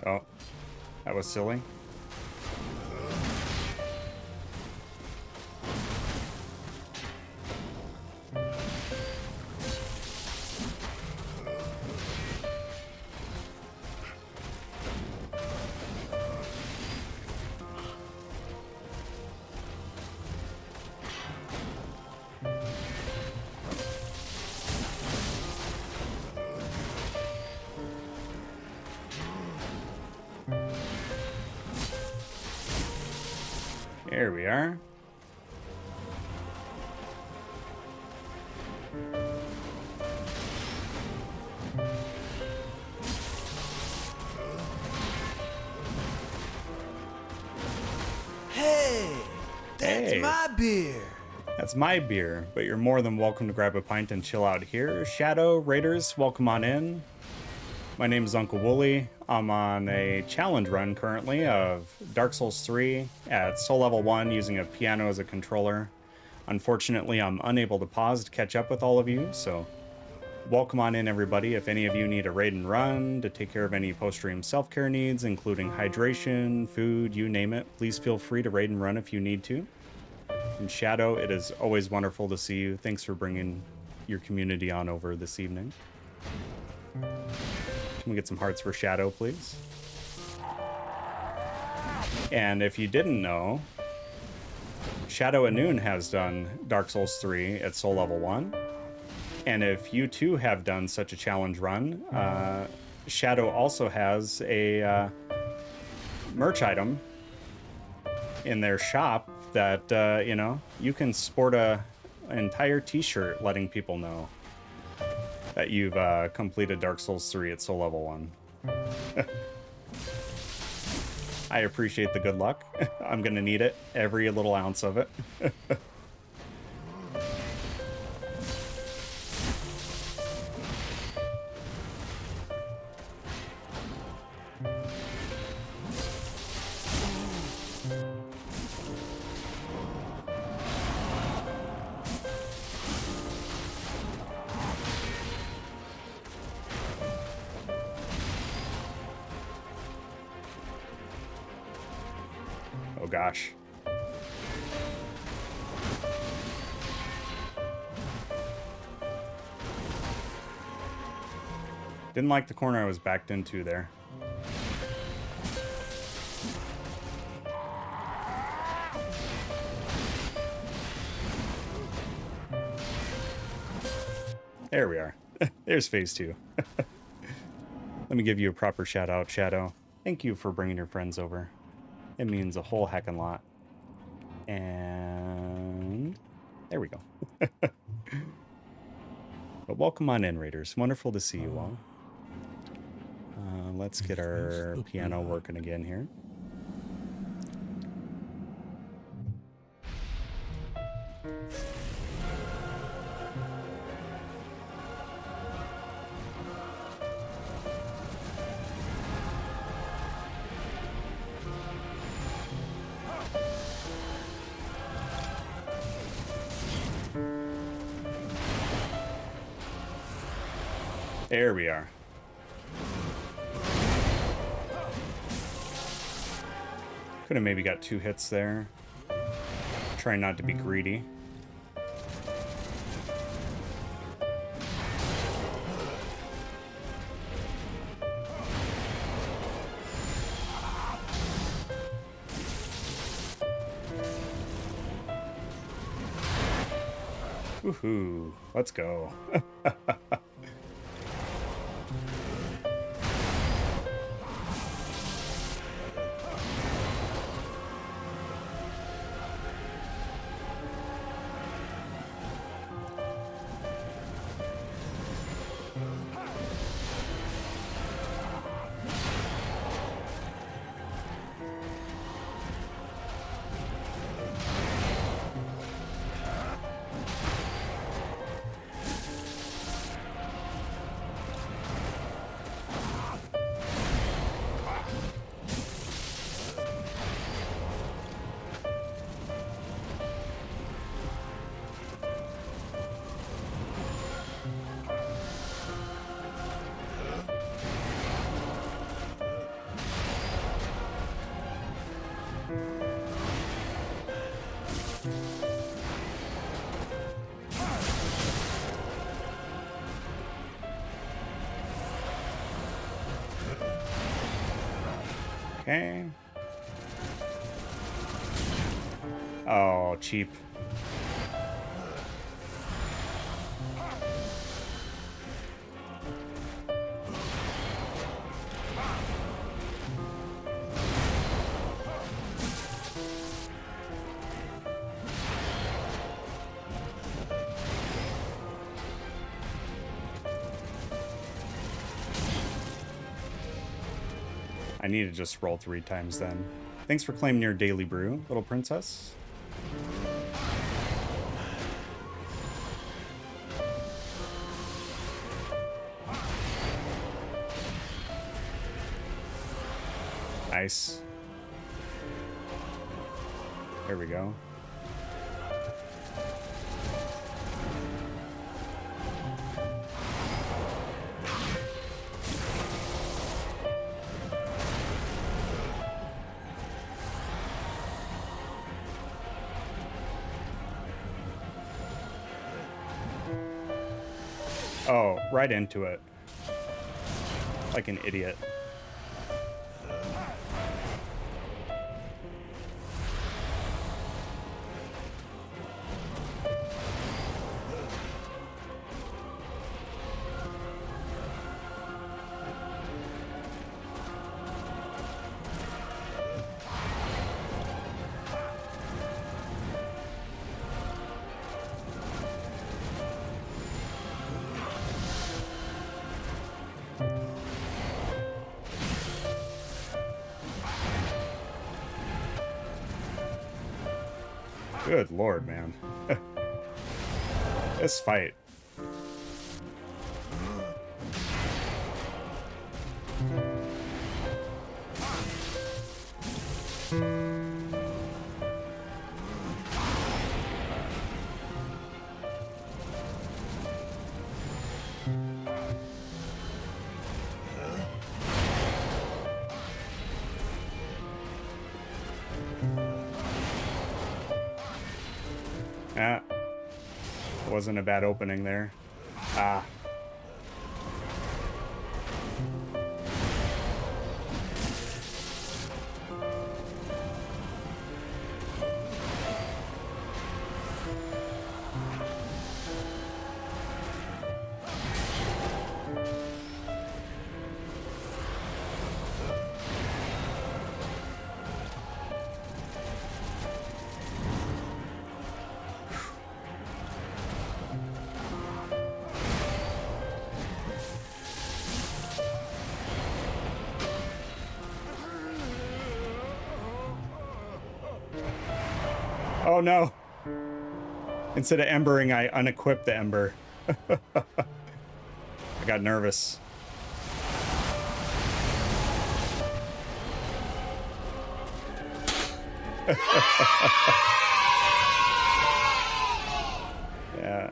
[SPEAKER 1] Oh, that was silly. There we are.
[SPEAKER 4] Hey, that's
[SPEAKER 1] Hey.
[SPEAKER 4] my beer.
[SPEAKER 1] That's my beer, but you're more than welcome to grab a pint and chill out here. Shadow, Raiders, welcome on in. My name is Uncle Wooly. I'm on a challenge run currently of Dark Souls 3 at Soul Level 1 using a piano as a controller. Unfortunately, I'm unable to pause to catch up with all of you, so welcome on in, everybody. If any of you need a raid and run to take care of any post-stream self-care needs, including hydration, food, you name it, please feel free to raid and run if you need to. And Shadow, it is always wonderful to see you. Thanks for bringing your community on over this evening. Can we get some hearts for Shadow, please? And if you didn't know, Shadow at Noon has done Dark Souls 3 at Soul Level 1. And if you too have done such a challenge run, Shadow also has a merch item in their shop that, you know, you can sport an entire t-shirt letting people know that you've completed Dark Souls 3 at Soul Level 1. I appreciate the good luck. I'm gonna need it, every little ounce of it. Oh gosh. Didn't like the corner I was backed into there. There we are. There's phase 2. Let me give you a proper shout out, Shadow. Thank you for bringing your friends over. It means a whole heckin' lot. And there we go. But welcome on in, Raiders. Wonderful to see you all. Let's get our piano working again here. There we are. Could have maybe got 2 hits there. Try not to be greedy. Woohoo! Let's go. Okay. Oh, cheap. I need to just roll 3 times then. Thanks for claiming your daily brew, little princess. Nice. There we go. Oh, right into it. Like an idiot. Good lord, man. This fight. Ah, wasn't a bad opening there. Ah. Oh no. Instead of embering, I unequipped the ember. I got nervous. Yeah.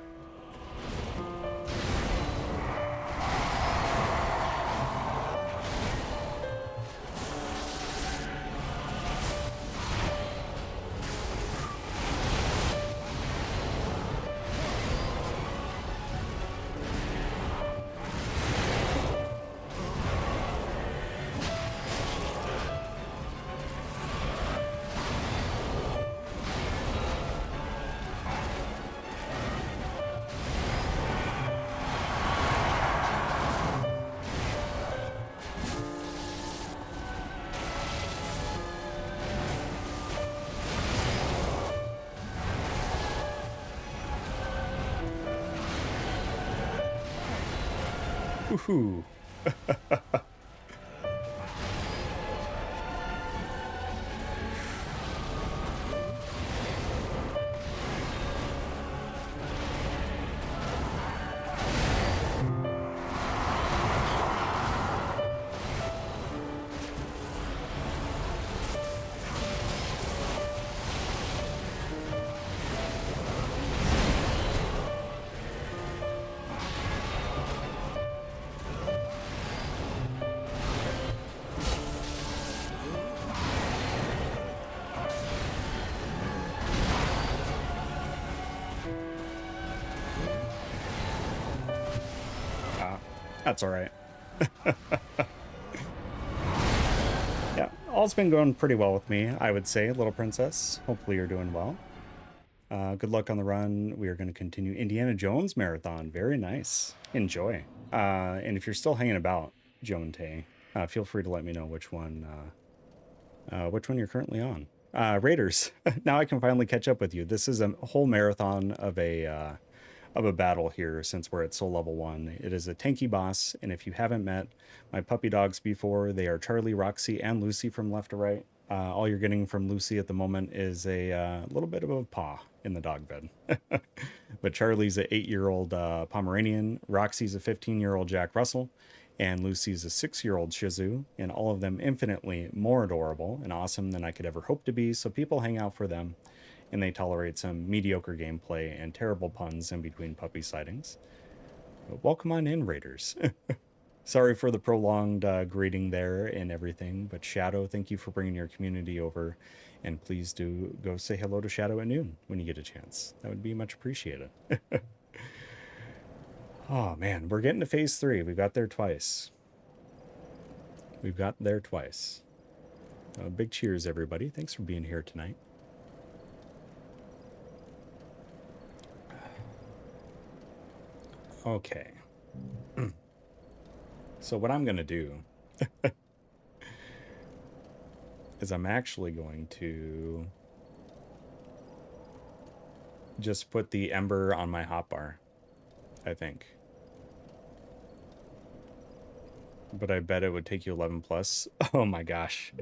[SPEAKER 1] Woohoo. That's all right. Yeah, all's been going pretty well with me, I would say, little princess. Hopefully you're doing well. Good luck on the run. We are going to continue Indiana Jones marathon. Very nice. Enjoy. And if you're still hanging about, Joan Tay, feel free to let me know which one you're currently on. Raiders, now I can finally catch up with you. This is a whole marathon of a battle here since we're at Soul Level 1. It is a tanky boss, and if you haven't met my puppy dogs before, they are Charlie, Roxy, and Lucy from left to right. All you're getting from Lucy at the moment is a little bit of a paw in the dog bed. But Charlie's an 8-year-old Pomeranian, Roxy's a 15-year-old Jack Russell, and Lucy's a 6-year-old Shih Tzu, and all of them infinitely more adorable and awesome than I could ever hope to be, so people hang out for them. And they tolerate some mediocre gameplay and terrible puns in between puppy sightings. But welcome on in, Raiders. Sorry for the prolonged greeting there and everything, but Shadow, thank you for bringing your community over, and please do go say hello to Shadow at noon when you get a chance. That would be much appreciated. Oh man, we're getting to phase 3. We got there twice. We've got there twice. Big cheers, everybody. Thanks for being here tonight. Okay. So what I'm going to do is I'm actually going to just put the ember on my hotbar, I think. But I bet it would take you 11 plus. Oh my gosh.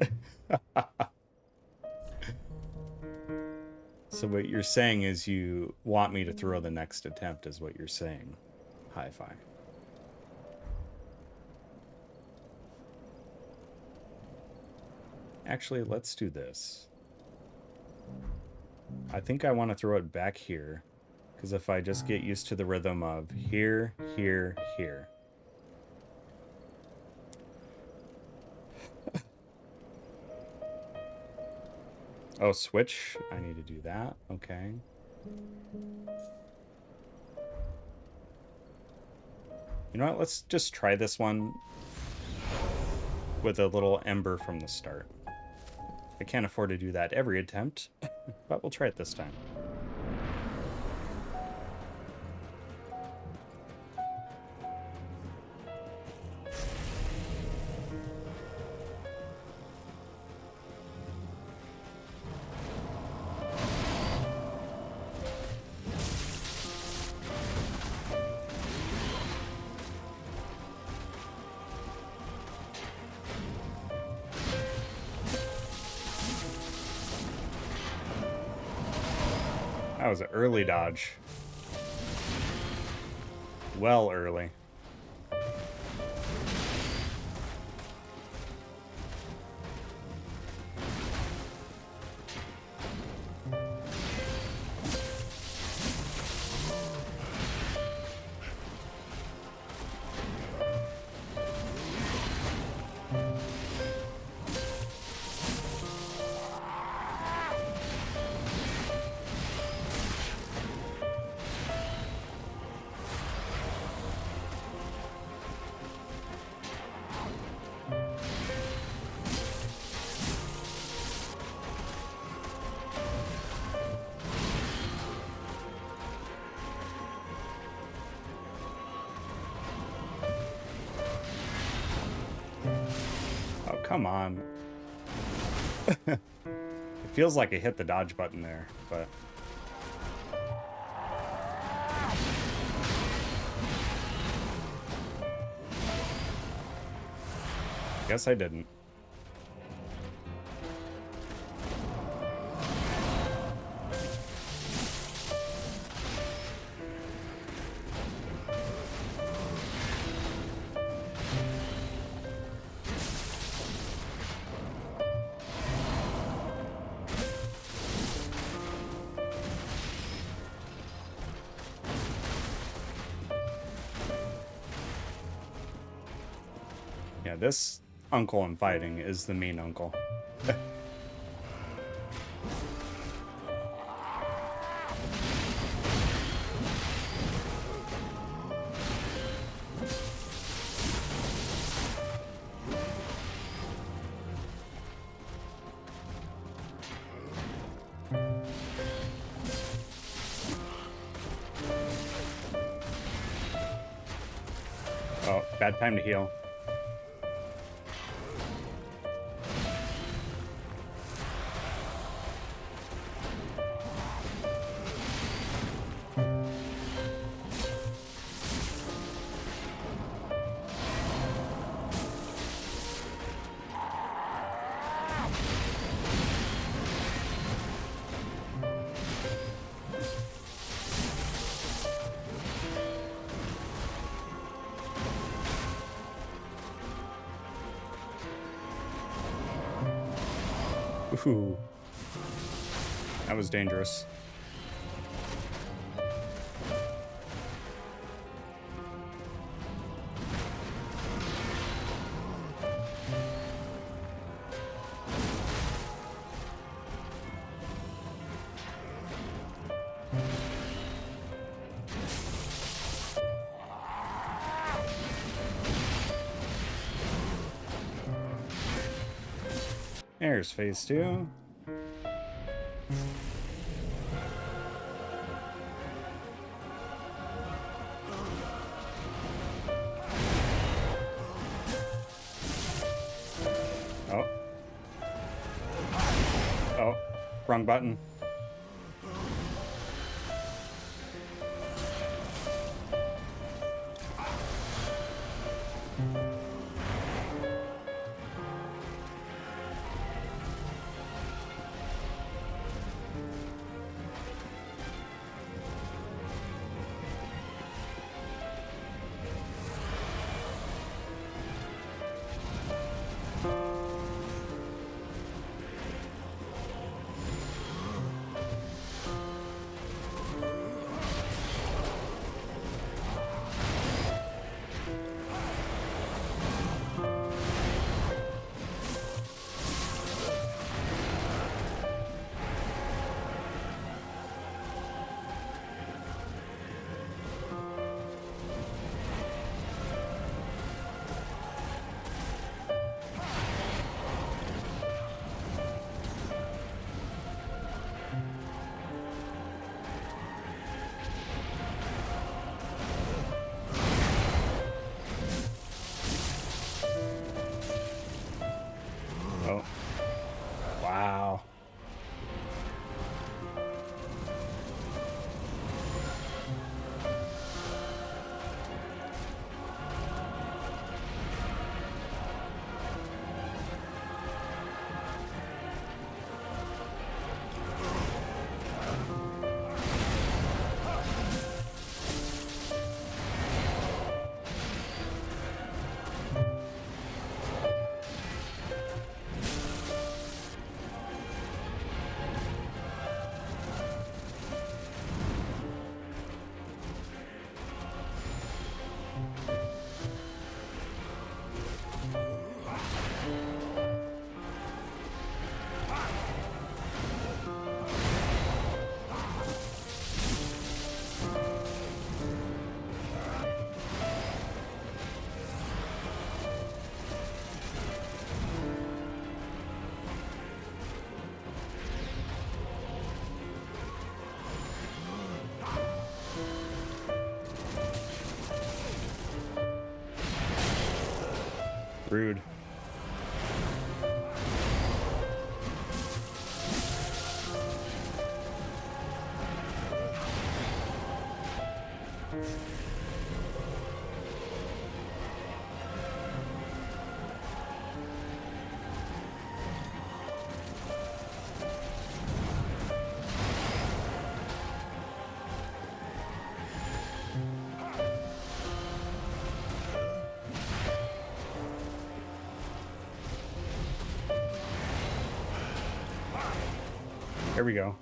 [SPEAKER 1] So what you're saying is you want me to throw the next attempt is what you're saying. Hi-fi. Actually, let's do this. I think I want to throw it back here, because if I just get used to the rhythm of here, here, here. Oh, switch. I need to do that. Okay. You know what? Let's just try this one with a little ember from the start. I can't afford to do that every attempt, but we'll try it this time. That was an early dodge. Well early. Oh, come on. It feels like I hit the dodge button there, but... Guess I didn't. Yeah, this uncle in fighting is the mean uncle. Oh, bad time to heal. Ooh. That was dangerous. There's phase 2. Oh. Oh, wrong button. Rude. Here we go.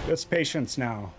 [SPEAKER 1] Just patience now.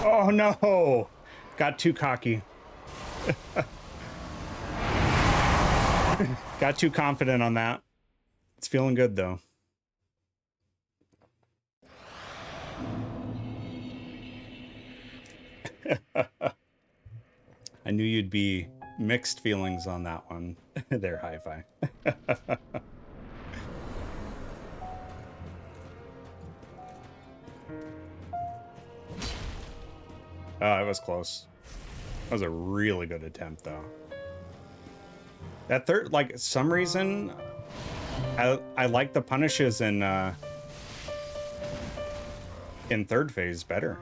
[SPEAKER 1] Oh no! Got too cocky. Got too confident on that. It's feeling good though. I knew you'd be mixed feelings on that one. There, hi-fi. Oh, it was close. That was a really good attempt, though. That third, like, some reason, I like the punishes in third phase better.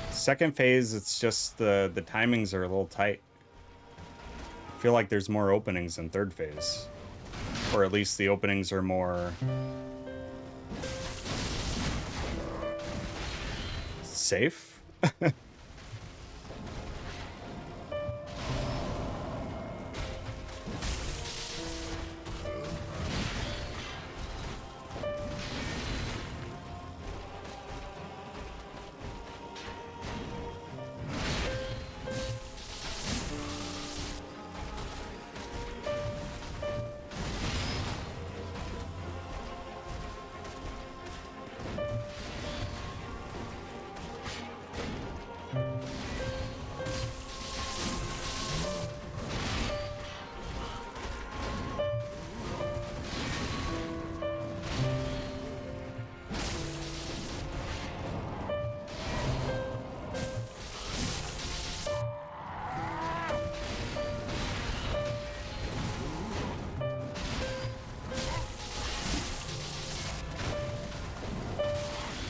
[SPEAKER 1] Second phase, it's just the timings are a little tight. I feel like there's more openings in third phase. Or at least the openings are more safe.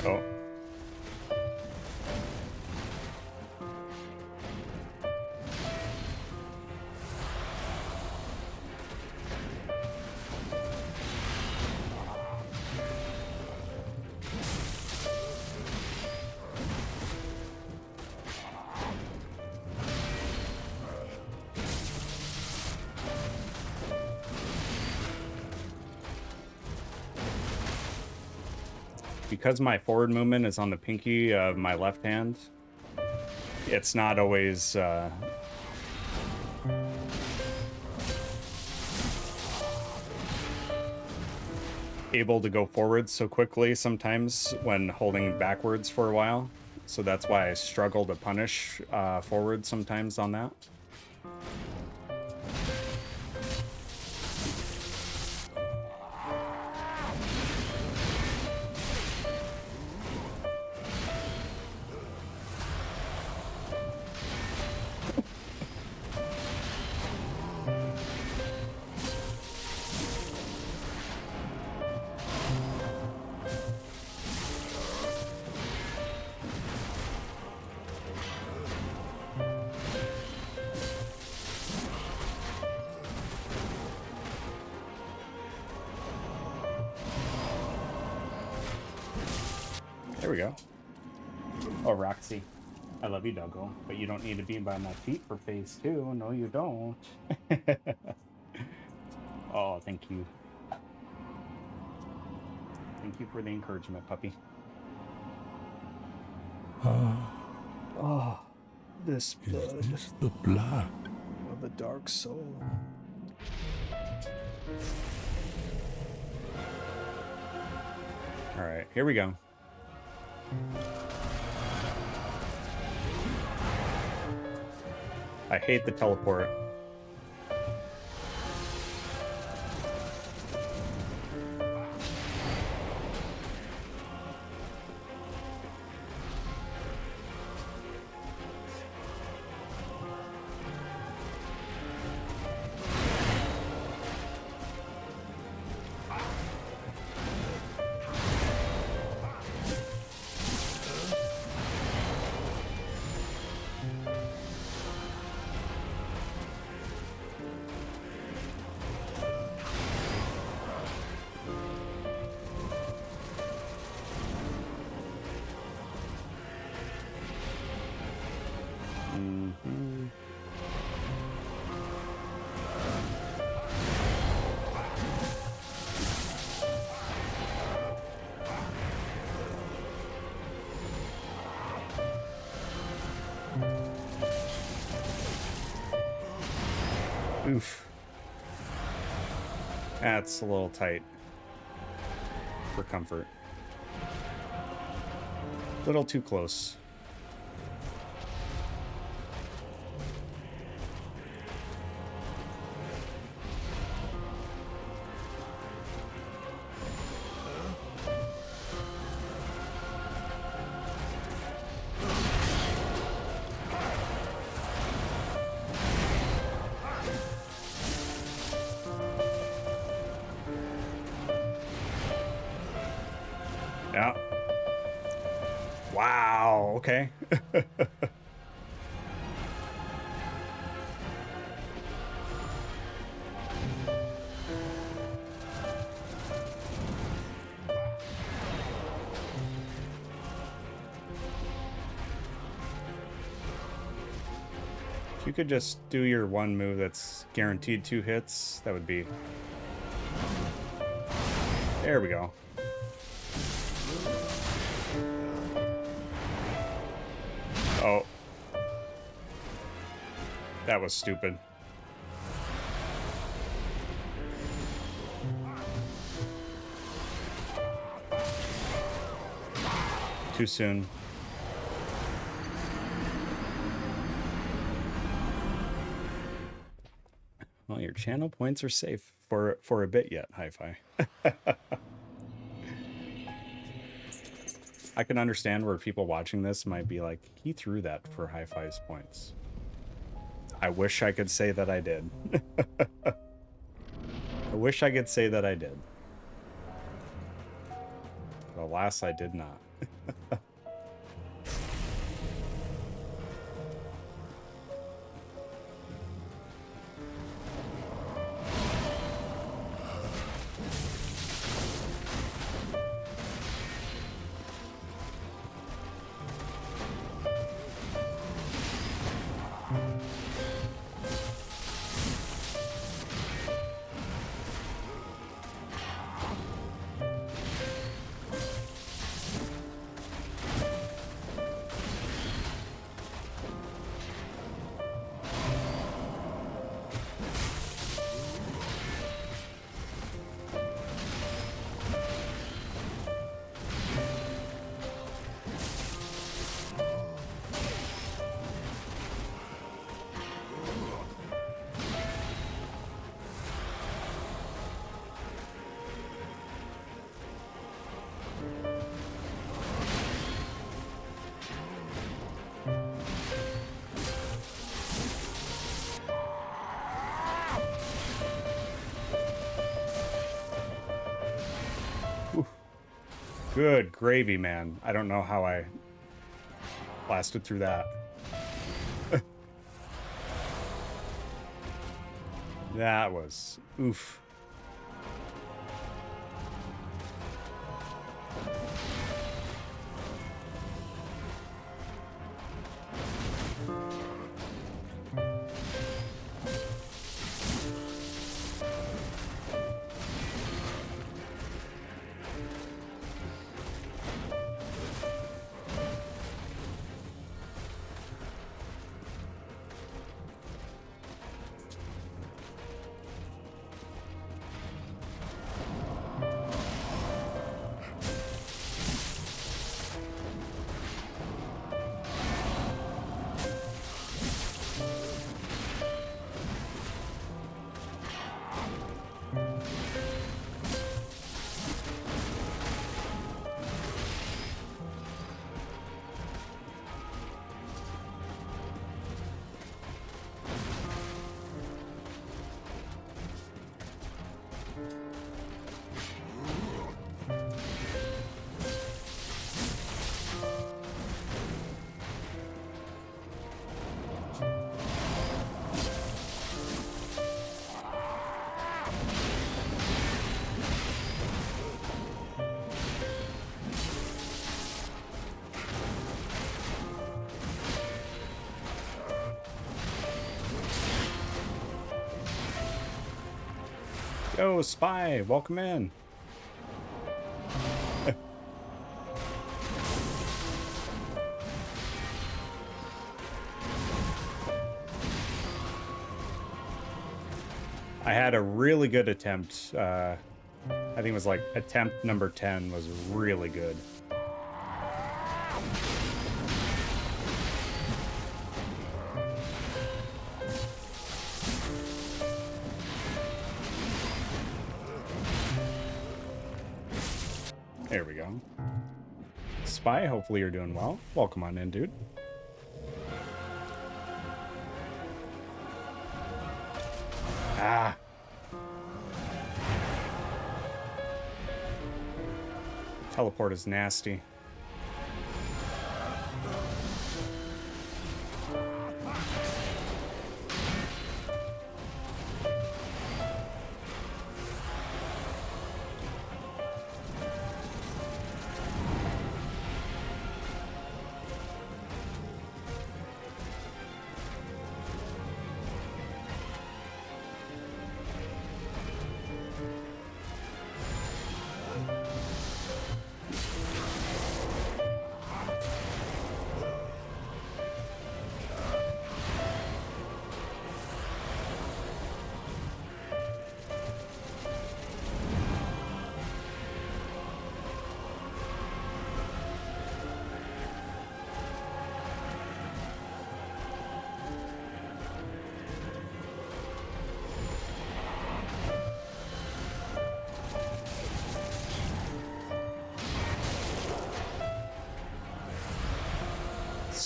[SPEAKER 1] Oh. Because my forward movement is on the pinky of my left hand, it's not always able to go forward so quickly sometimes when holding backwards for a while. So that's why I struggle to punish forward sometimes on that. There we go. Oh, Roxy. I love you, Doggo, but you don't need to be by my feet for phase 2. No, you don't. Oh, thank you. Thank you for the encouragement, puppy. Oh, this blood.
[SPEAKER 3] Is this the blood
[SPEAKER 1] Of a dark soul. All right, here we go. I hate the teleport. Oof. That's a little tight for comfort. A little too close. Okay. If you could just do your one move that's guaranteed 2 hits, that would be... There we go. Oh. That was stupid. Too soon. Well, your channel points are safe for a bit yet, Hi-Fi. I can understand where people watching this might be like, he threw that for Hi-Fi's points. I wish I could say that I did. I wish I could say that I did. But alas, I did not. Good gravy, man. I don't know how I blasted through that. That was oof. Yo, Spy, welcome in. I had a really good attempt. I think it was like attempt number 10 was really good. There we go. Spy, hopefully you're doing well. Welcome on in, dude. Ah. Teleport is nasty.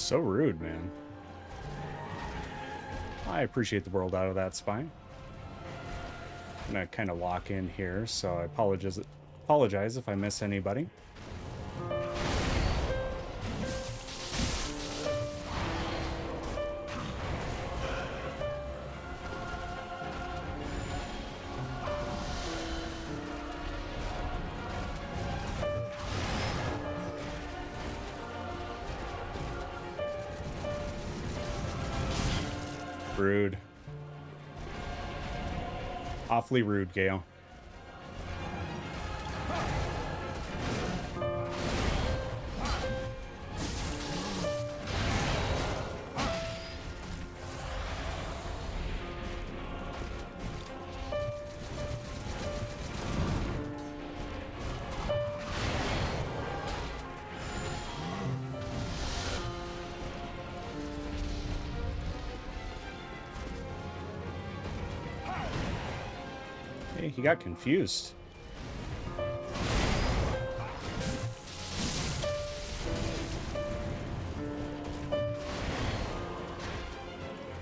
[SPEAKER 1] So rude, man. I appreciate the world out of that, Spy. I'm gonna kind of lock in here, so I apologize if I miss anybody. Rude. Awfully rude, Gael. He got confused.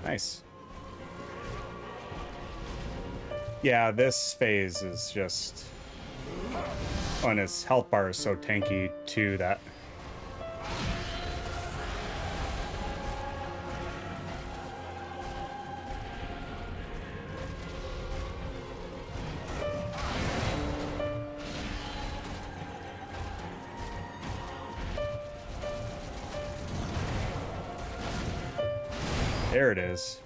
[SPEAKER 1] Nice. Yeah, this phase is just... Oh, and his health bar is so tanky, too, that... There it is.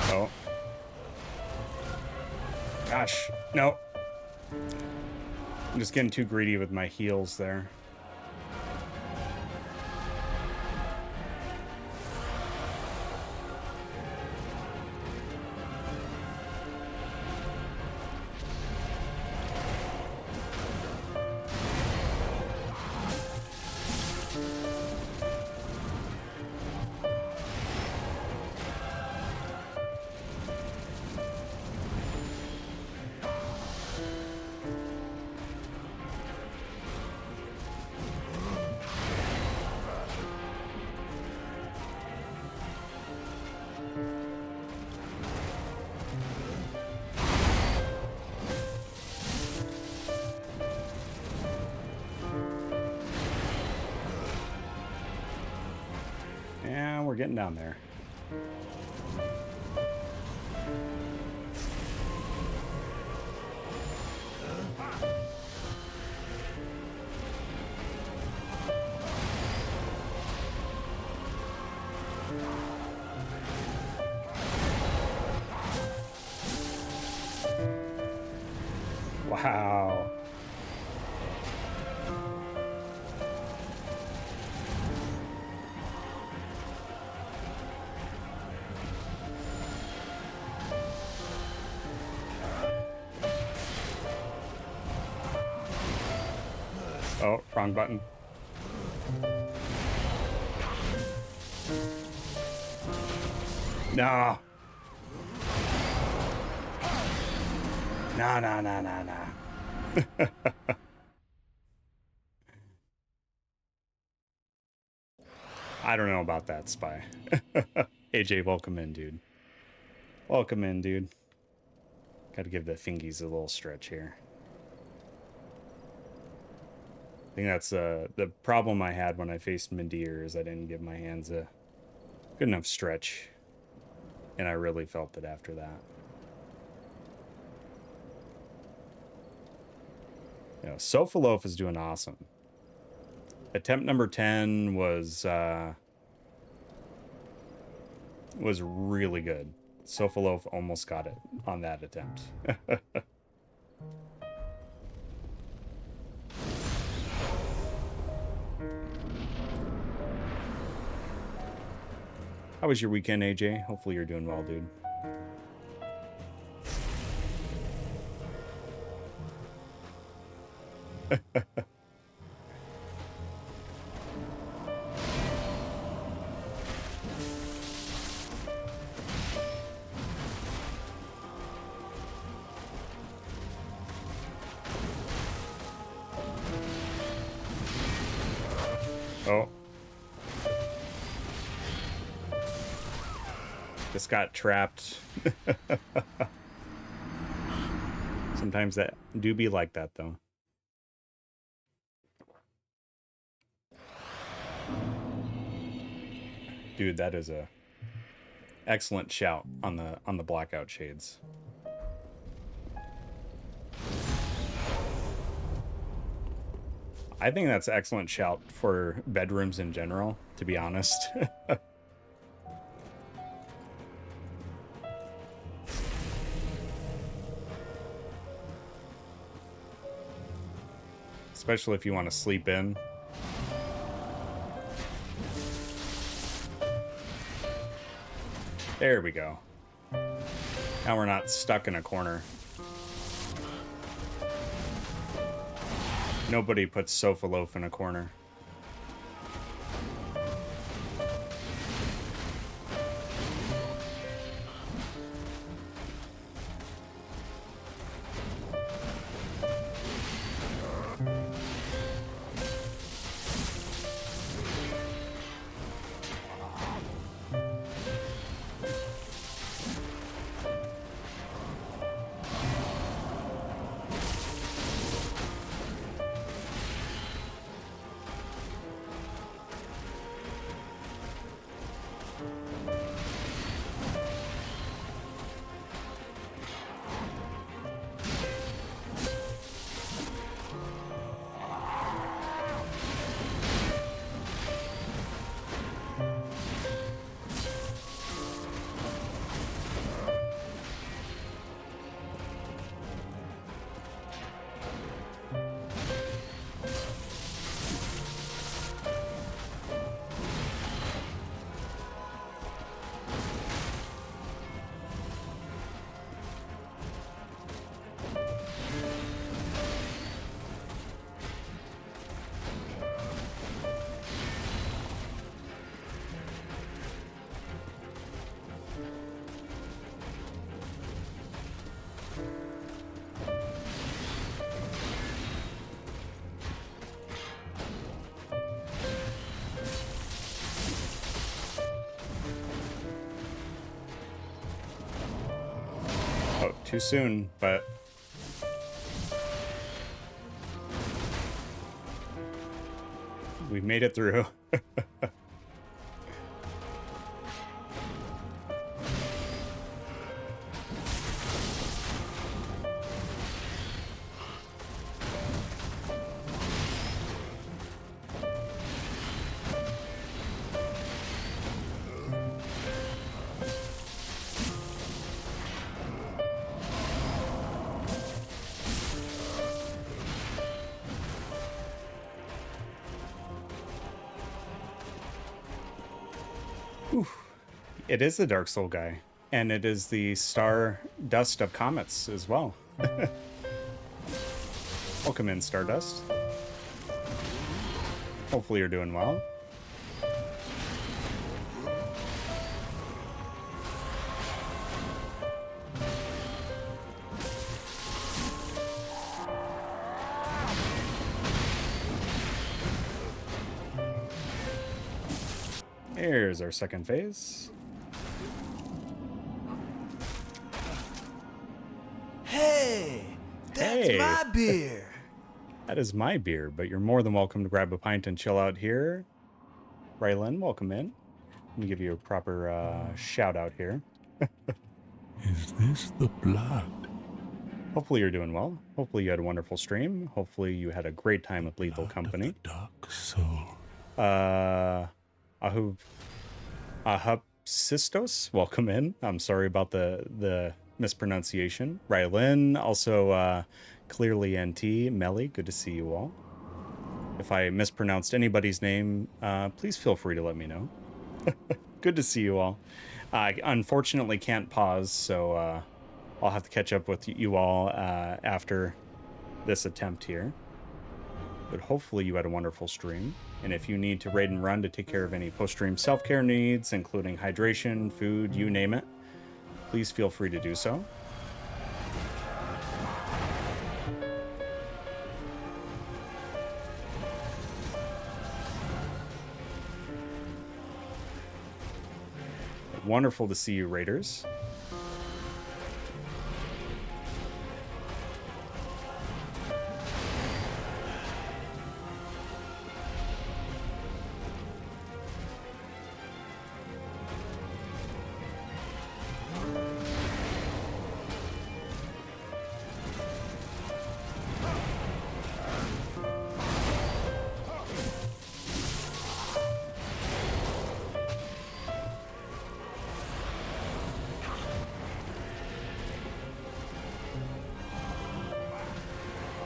[SPEAKER 1] Oh. Gosh, no. I'm just getting too greedy with my heals there. Yeah, we're getting down there. Wow. Oh, wrong button. No. No, no, no, no, no. I don't know about that, Spy. AJ, welcome in, dude. Welcome in, dude. Gotta give the fingies a little stretch here. I think that's the problem I had when I faced Mindir is I didn't give my hands a good enough stretch. And I really felt it after that. You know, Sofaloaf is doing awesome. Attempt number 10 was really good. Sofaloaf almost got it on that attempt. How was your weekend, AJ? Hopefully you're doing well, dude. This got trapped. Sometimes that do be like that, though. Dude, that is a excellent shout on the blackout shades. I think that's an excellent shout for bedrooms in general, to be honest. Especially if you want to sleep in. There we go. Now we're not stuck in a corner. Nobody puts sofa loaf in a corner. Too soon, but we made it through. It is the Dark Soul guy, and it is the star dust of comets as well. Welcome in, Stardust. Hopefully you're doing well. Here's our second phase.
[SPEAKER 4] Hey, that's my beer.
[SPEAKER 1] That is my beer, but you're more than welcome to grab a pint and chill out here. Rylan, welcome in. Let me give you a proper shout out here.
[SPEAKER 3] Is this the blood?
[SPEAKER 1] Hopefully you're doing well. Hopefully you had a wonderful stream. Hopefully you had a great time with Lethal Company.
[SPEAKER 3] Dark soul.
[SPEAKER 1] Ahupsistos, welcome in. I'm sorry about the mispronunciation. Rylan, also clearly NT, Melly, good to see you all. If I mispronounced anybody's name, please feel free to let me know. Good to see you all. I unfortunately can't pause, so I'll have to catch up with you all after this attempt here. But hopefully you had a wonderful stream. And if you need to raid and run to take care of any post-stream self-care needs, including hydration, food, you name it, please feel free to do so. Wonderful to see you, Raiders.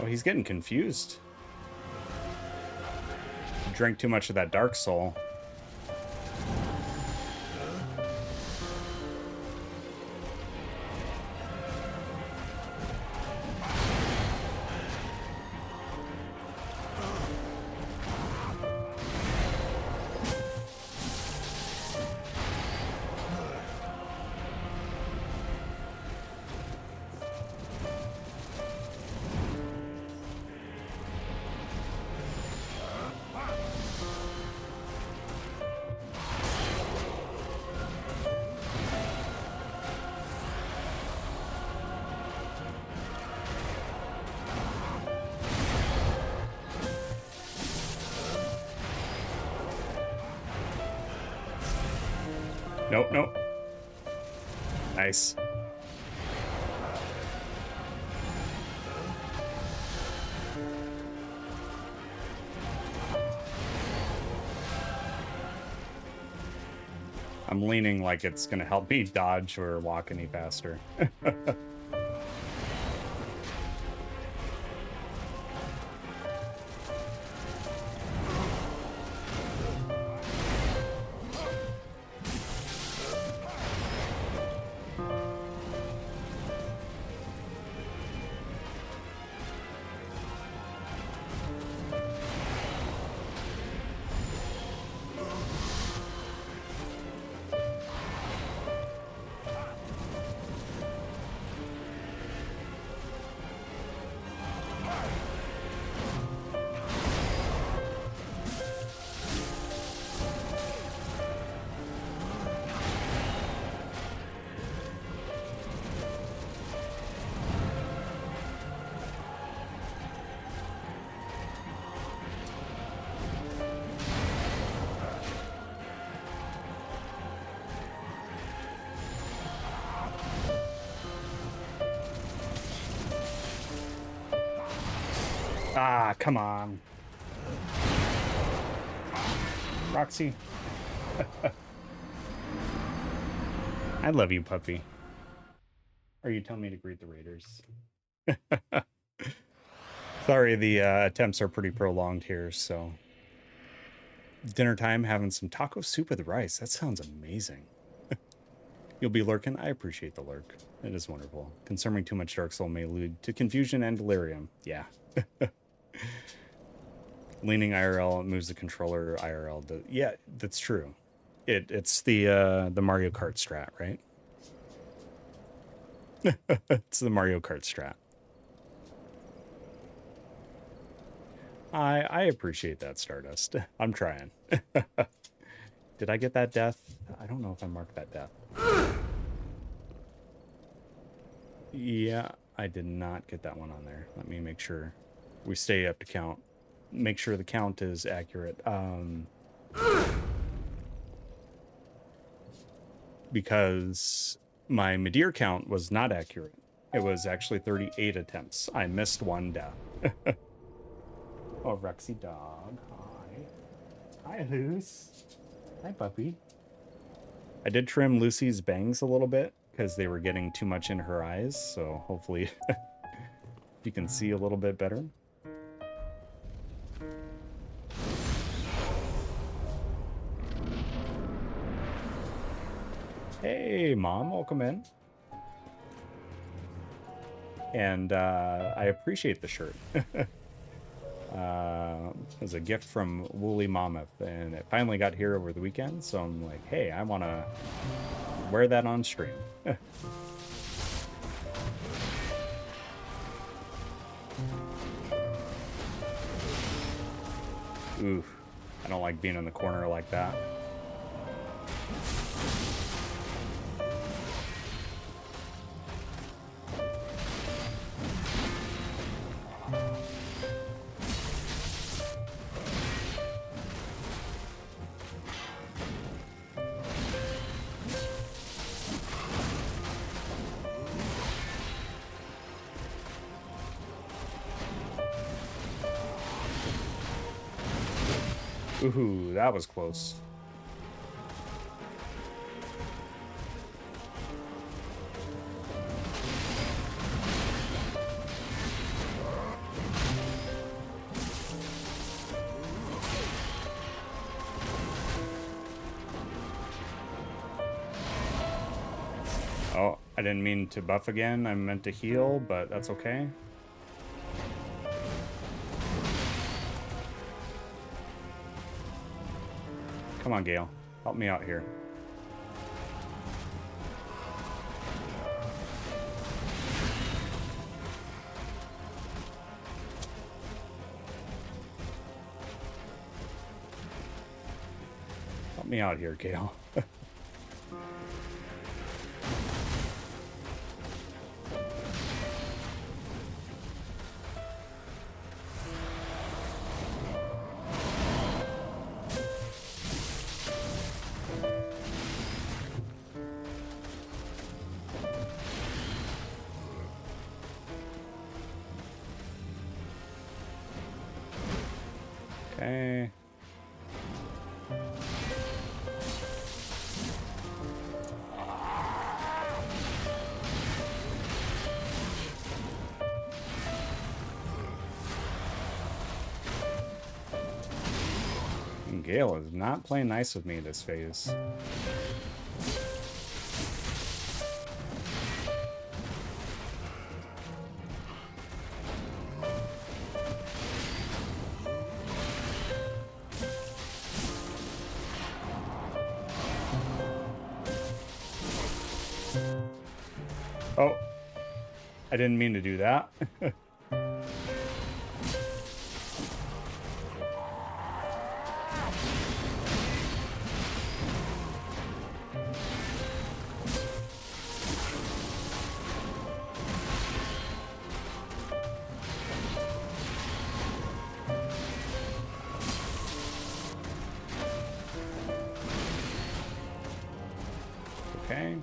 [SPEAKER 1] Oh, he's getting confused. He drank too much of that Dark Soul. Nope, nope. Nice. I'm leaning like it's gonna help me dodge or walk any faster. Ah, come on. Roxy. I love you, puppy. Are you telling me to greet the Raiders? Sorry, the attempts are pretty prolonged here, so... Dinner time, having some taco soup with rice. That sounds amazing. You'll be lurking? I appreciate the lurk. It is wonderful. Consuming too much Dark Soul may lead to confusion and delirium. Yeah. Leaning IRL moves the controller IRL. Yeah, that's true. It's the Mario Kart strat, right? It's the Mario Kart strat. I appreciate that, Stardust. I'm trying. Did I get that death? I don't know if I marked that death. Yeah, I did not get that one on there. Let me make sure we stay up to count. Make sure the count is accurate. Because my Midir count was not accurate. It was actually 38 attempts. I missed one death. Oh, Rexy dog. Hi. Hi, Luce. Hi, puppy. I did trim Lucy's bangs a little bit because they were getting too much in her eyes. So hopefully you can see a little bit better. Hey, Mom, welcome in. And I appreciate the shirt. It was a gift from Woolly Mammoth, and it finally got here over the weekend, so I'm like, hey, I want to wear that on stream. Oof, I don't like being in the corner like that. Ooh, that was close. Oh, I didn't mean to buff again. I meant to heal, but that's okay. Come on, Gael. Help me out here. Help me out here, Gael. Okay. And Gael is not playing nice with me this phase. Oh, I didn't mean to do that. Okay.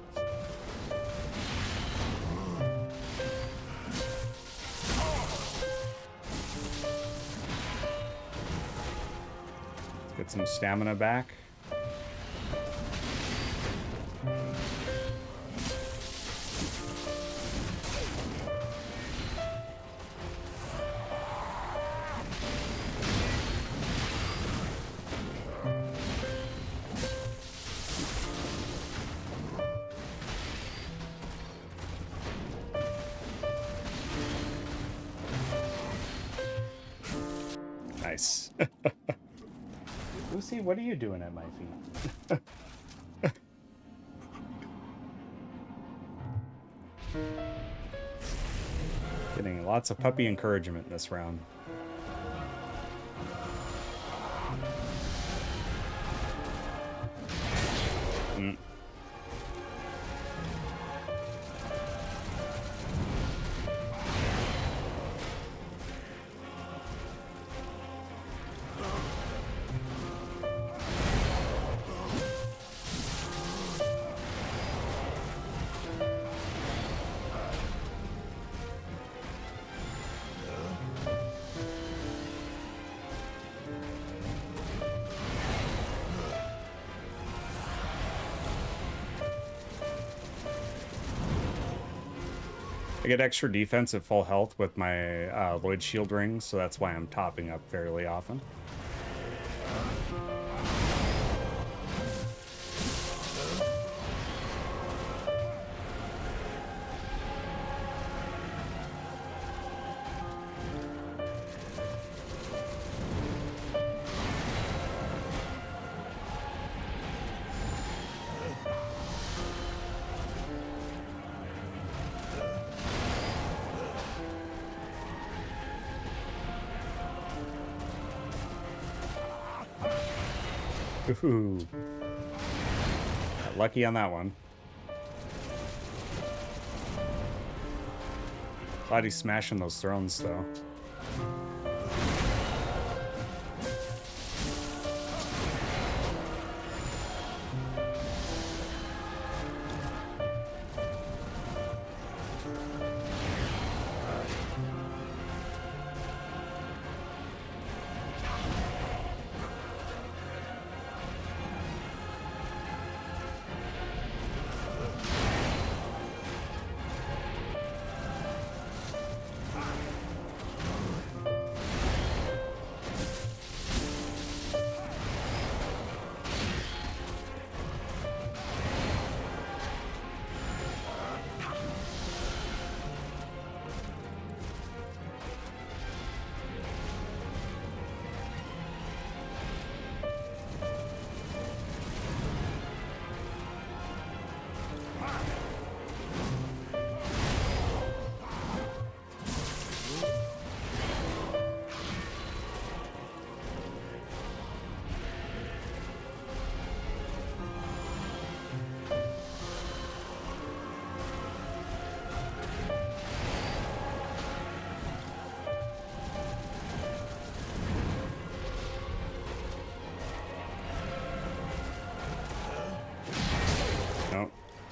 [SPEAKER 1] Get some stamina back. Nice. Lucy, what are you doing at my feet? Getting lots of puppy encouragement this round. Mm. I get extra defense at full health with my Lloyd shield ring, so that's why I'm topping up fairly often. Ooh. Got lucky on that one. Glad he's smashing those thrones, though.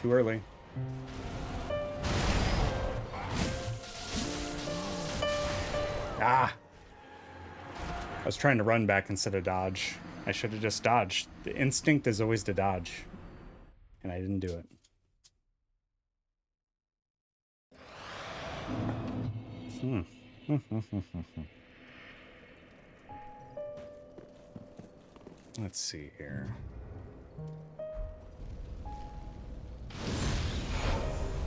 [SPEAKER 1] Too early. Ah! I was trying to run back instead of dodge. I should have just dodged. The instinct is always to dodge. And I didn't do it. Let's see here.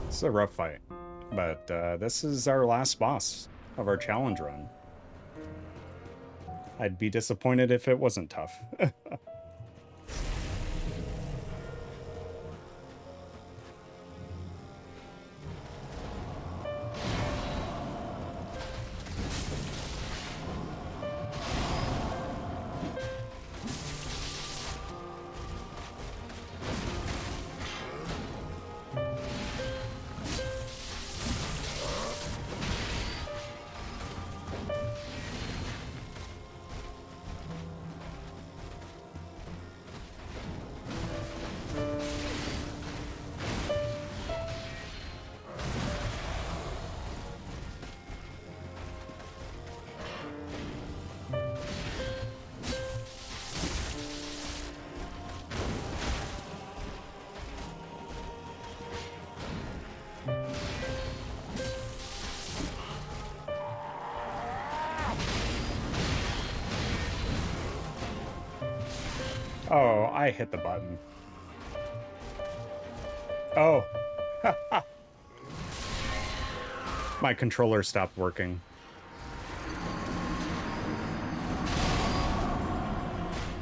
[SPEAKER 1] This is a rough fight, but this is our last boss of our challenge run. I'd be disappointed if it wasn't tough. Oh, I hit the button. Oh. My controller stopped working.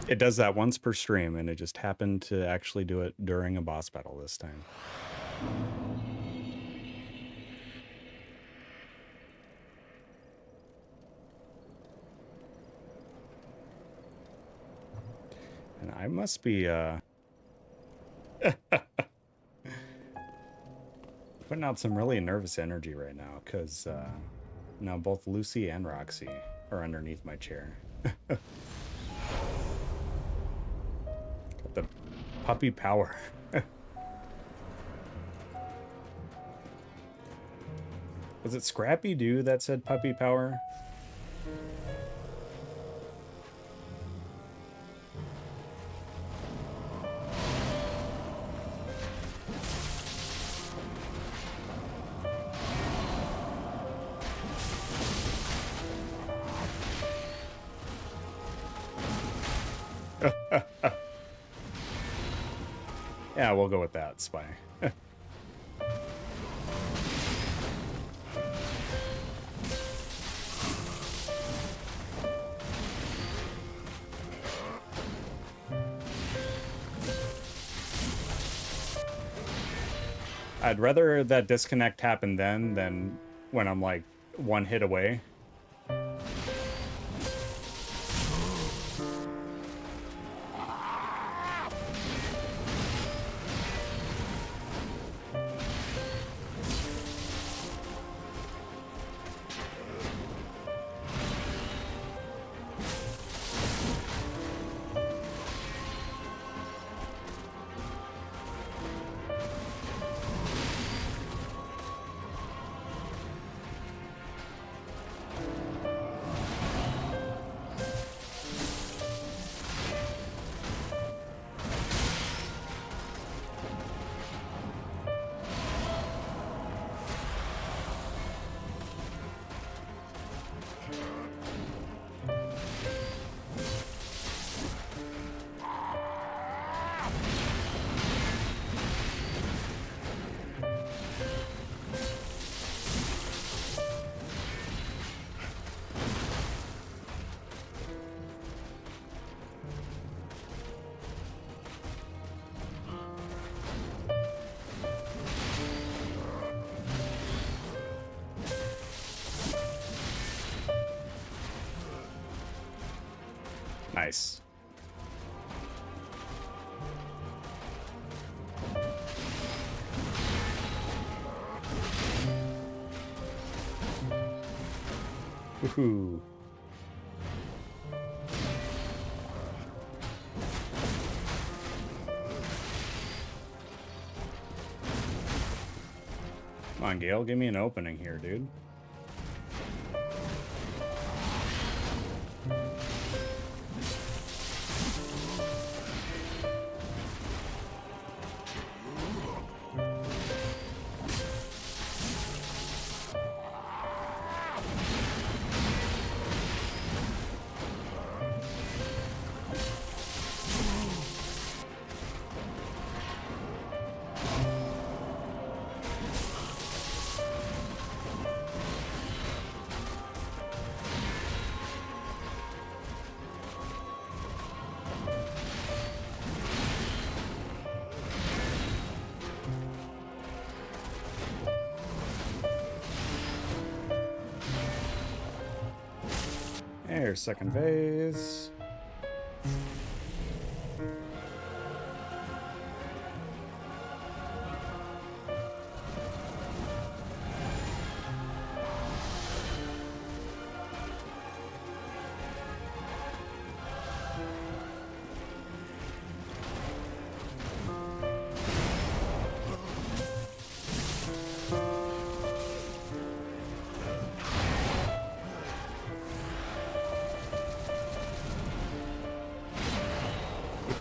[SPEAKER 1] It does that once per stream, and it just happened to actually do it during a boss battle this time. And I must be, putting out some really nervous energy right now, because, now both Lucy and Roxy are underneath my chair. Got the puppy power. Was it Scrappy Doo that said puppy power? Yeah, we'll go with that, Spy. I'd rather that disconnect happen then than when I'm like one hit away. Nice. Woohoo. Come on, Gael, give me an opening here, dude. There's second phase.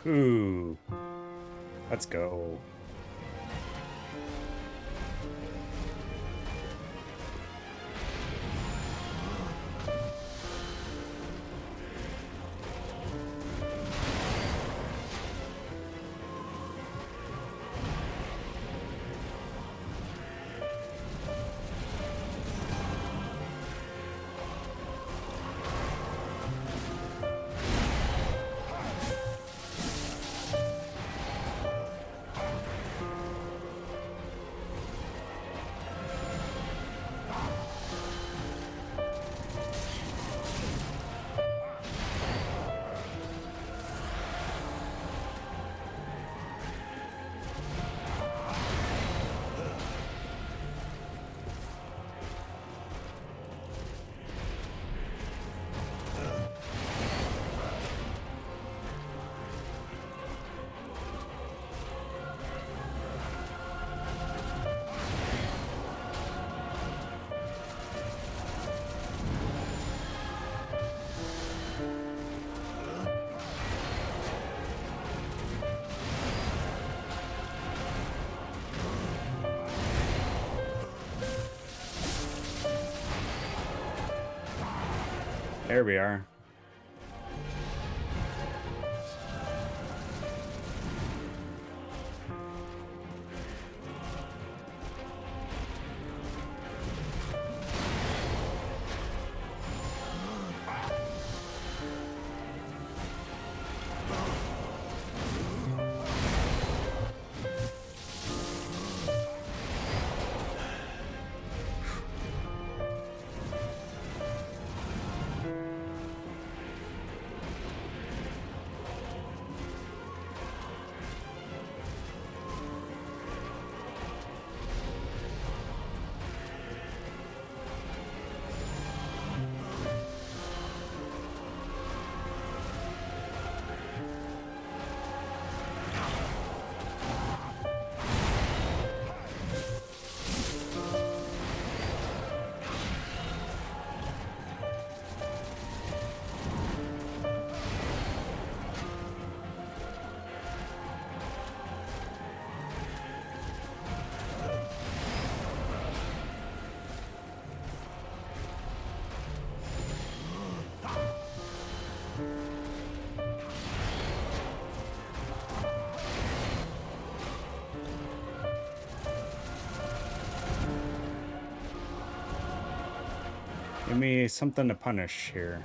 [SPEAKER 1] Ooh, let's go. There we are. Give me something to punish here.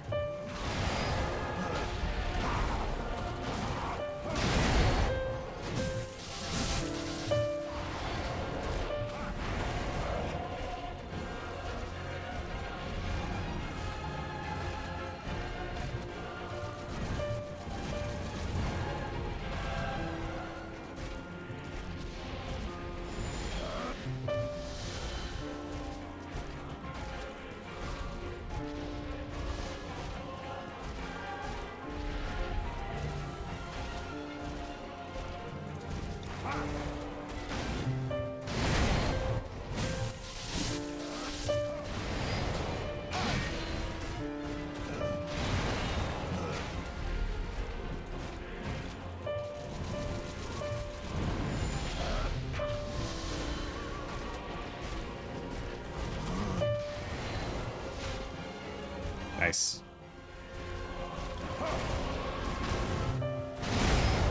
[SPEAKER 1] Nice.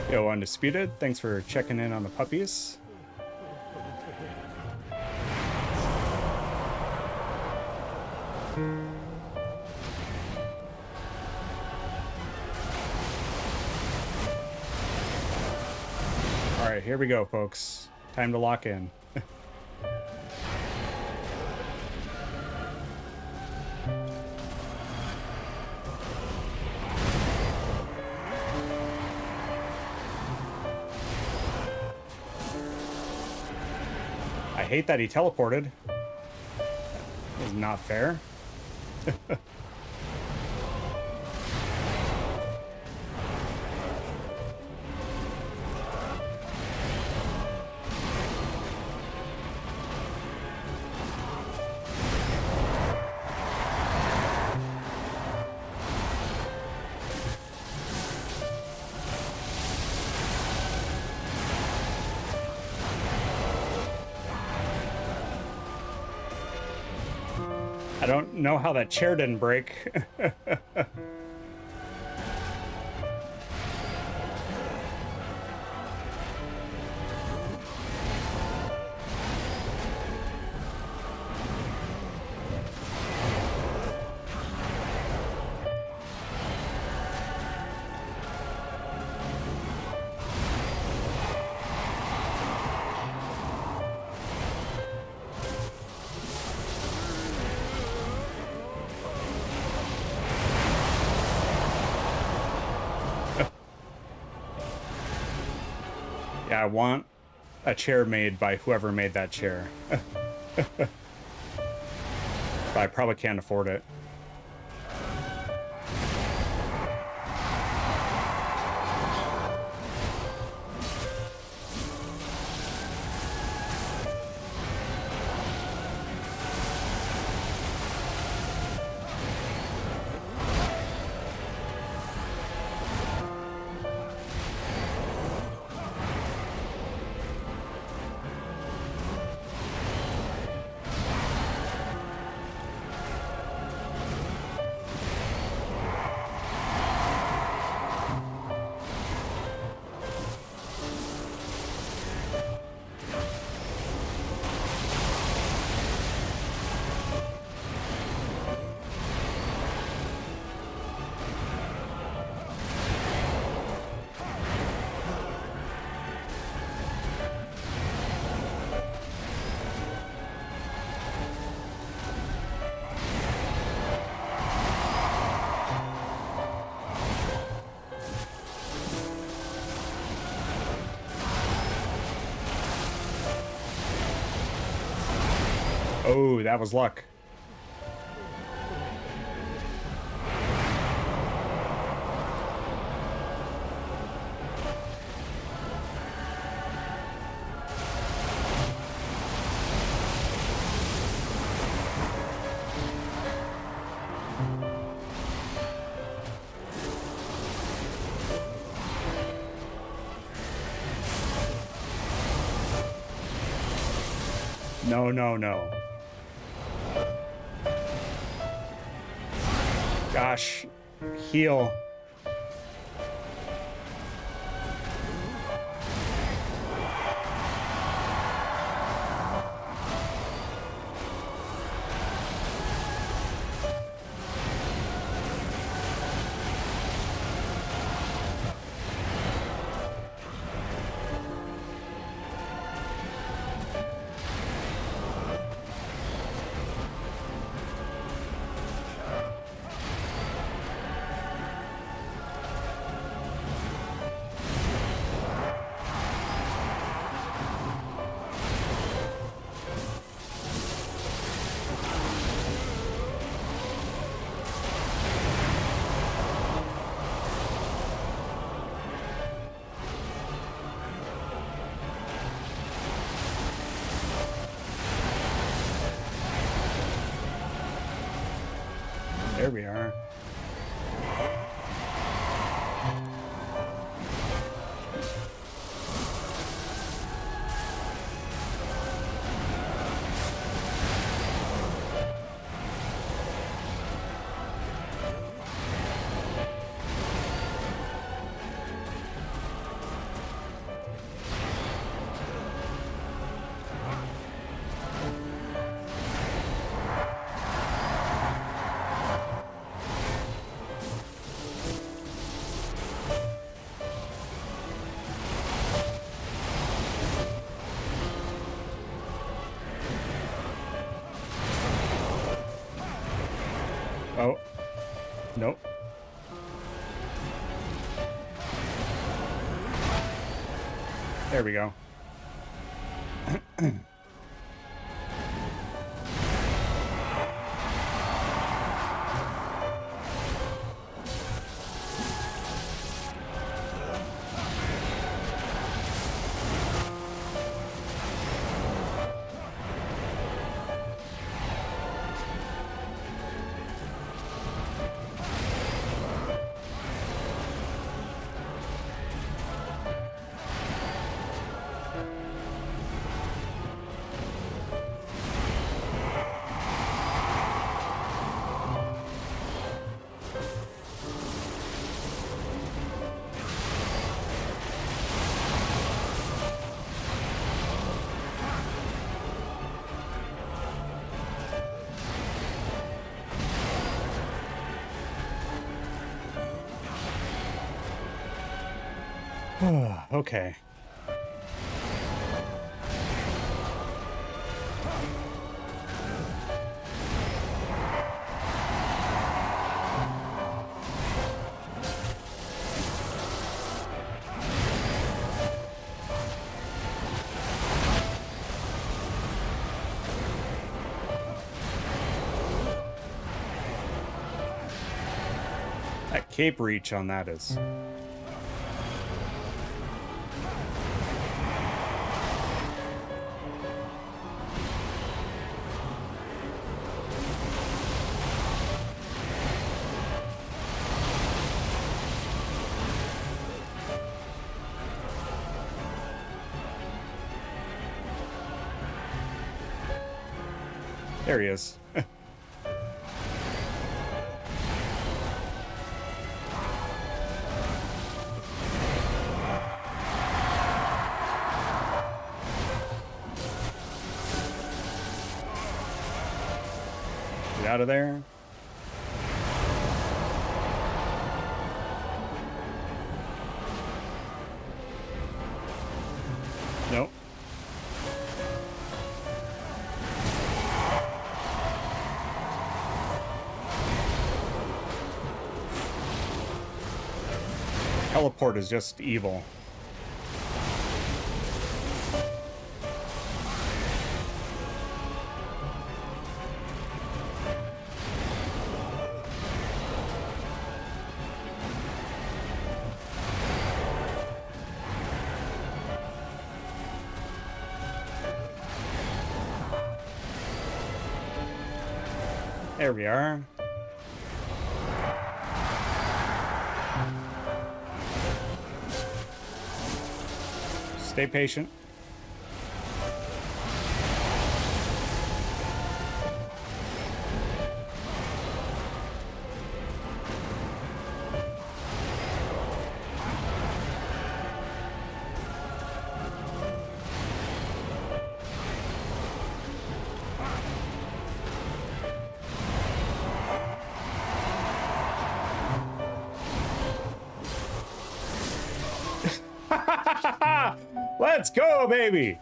[SPEAKER 1] Yo, Undisputed, thanks for checking in on the puppies. All right, here we go, folks. Time to lock in. I hate that he teleported. That was not fair. I don't know how that chair didn't break. Yeah, I want a chair made by whoever made that chair. But I probably can't afford it. Oh, that was luck. No, no, no. Gosh, heal. There we are. Oh. Nope. There we go. Okay. That cape reach on that is... There he is. Get out of there. Nope. Teleport is just evil. There we are. Stay patient. Let's go, baby.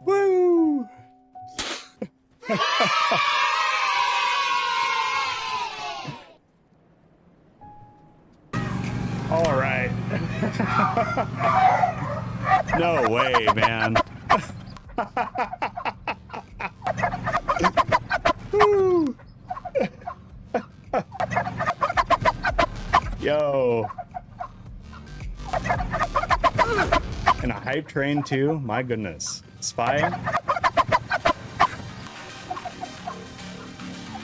[SPEAKER 1] Woo! All right. No way, man. Yo. And a hype train too? My goodness. Spy.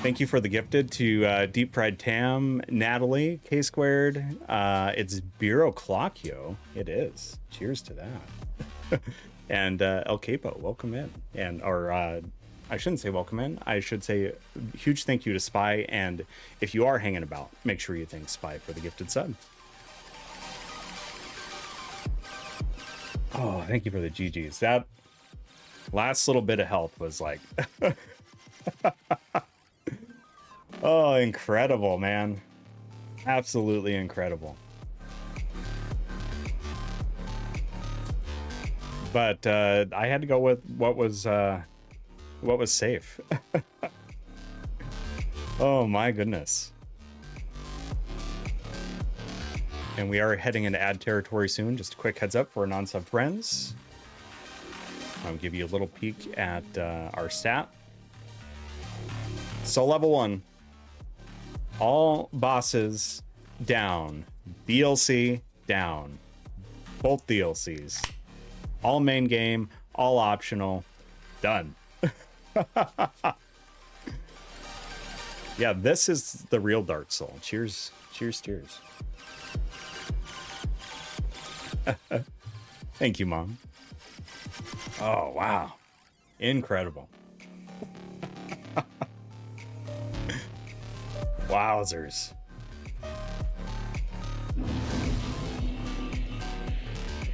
[SPEAKER 1] Thank you for the gifted to Deep Fried Tam, Natalie, K Squared. It's Bureau Clock, yo. It is. Cheers to that. And El Capo, welcome in. And I shouldn't say welcome in. I should say huge thank you to Spy. And if you are hanging about, make sure you thank Spy for the gifted sub. Oh, thank you for the GGs. That last little bit of help was like, oh, incredible, man. Absolutely incredible. But I had to go with what was safe. Oh my goodness. And we are heading into ad territory soon. Just a quick heads up for our non-sub friends. I'll give you a little peek at our stat. So level 1. All bosses down. DLC down. Both DLCs. All main game, all optional. Done. Yeah, this is the real Dark Soul. Cheers, cheers, cheers. Thank you, Mom. Oh, wow. Incredible. Wowzers.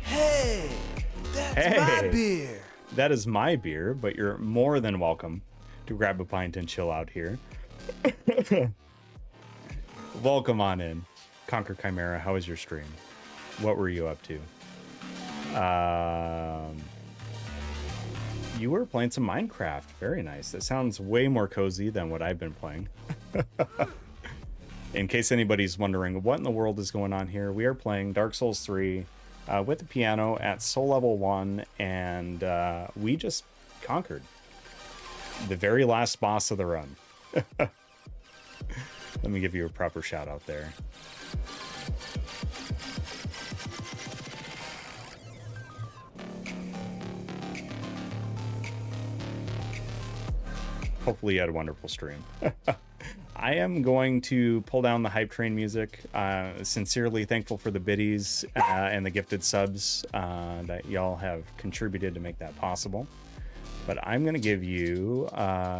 [SPEAKER 4] Hey, that's my beer.
[SPEAKER 1] That is my beer, but you're more than welcome to grab a pint and chill out here. Welcome on in. Conquer Chimera, how was your stream? What were you up to? You were playing some Minecraft. Very nice. That sounds way more cozy than what I've been playing. In case anybody's wondering what in the world is going on here, we are playing Dark Souls 3 with the piano at Soul Level 1, and we just conquered the very last boss of the run. Let me give you a proper shout out there. Hopefully you had a wonderful stream. I am going to pull down the hype train music. Sincerely thankful for the biddies and the gifted subs that y'all have contributed to make that possible. But I'm going to give you,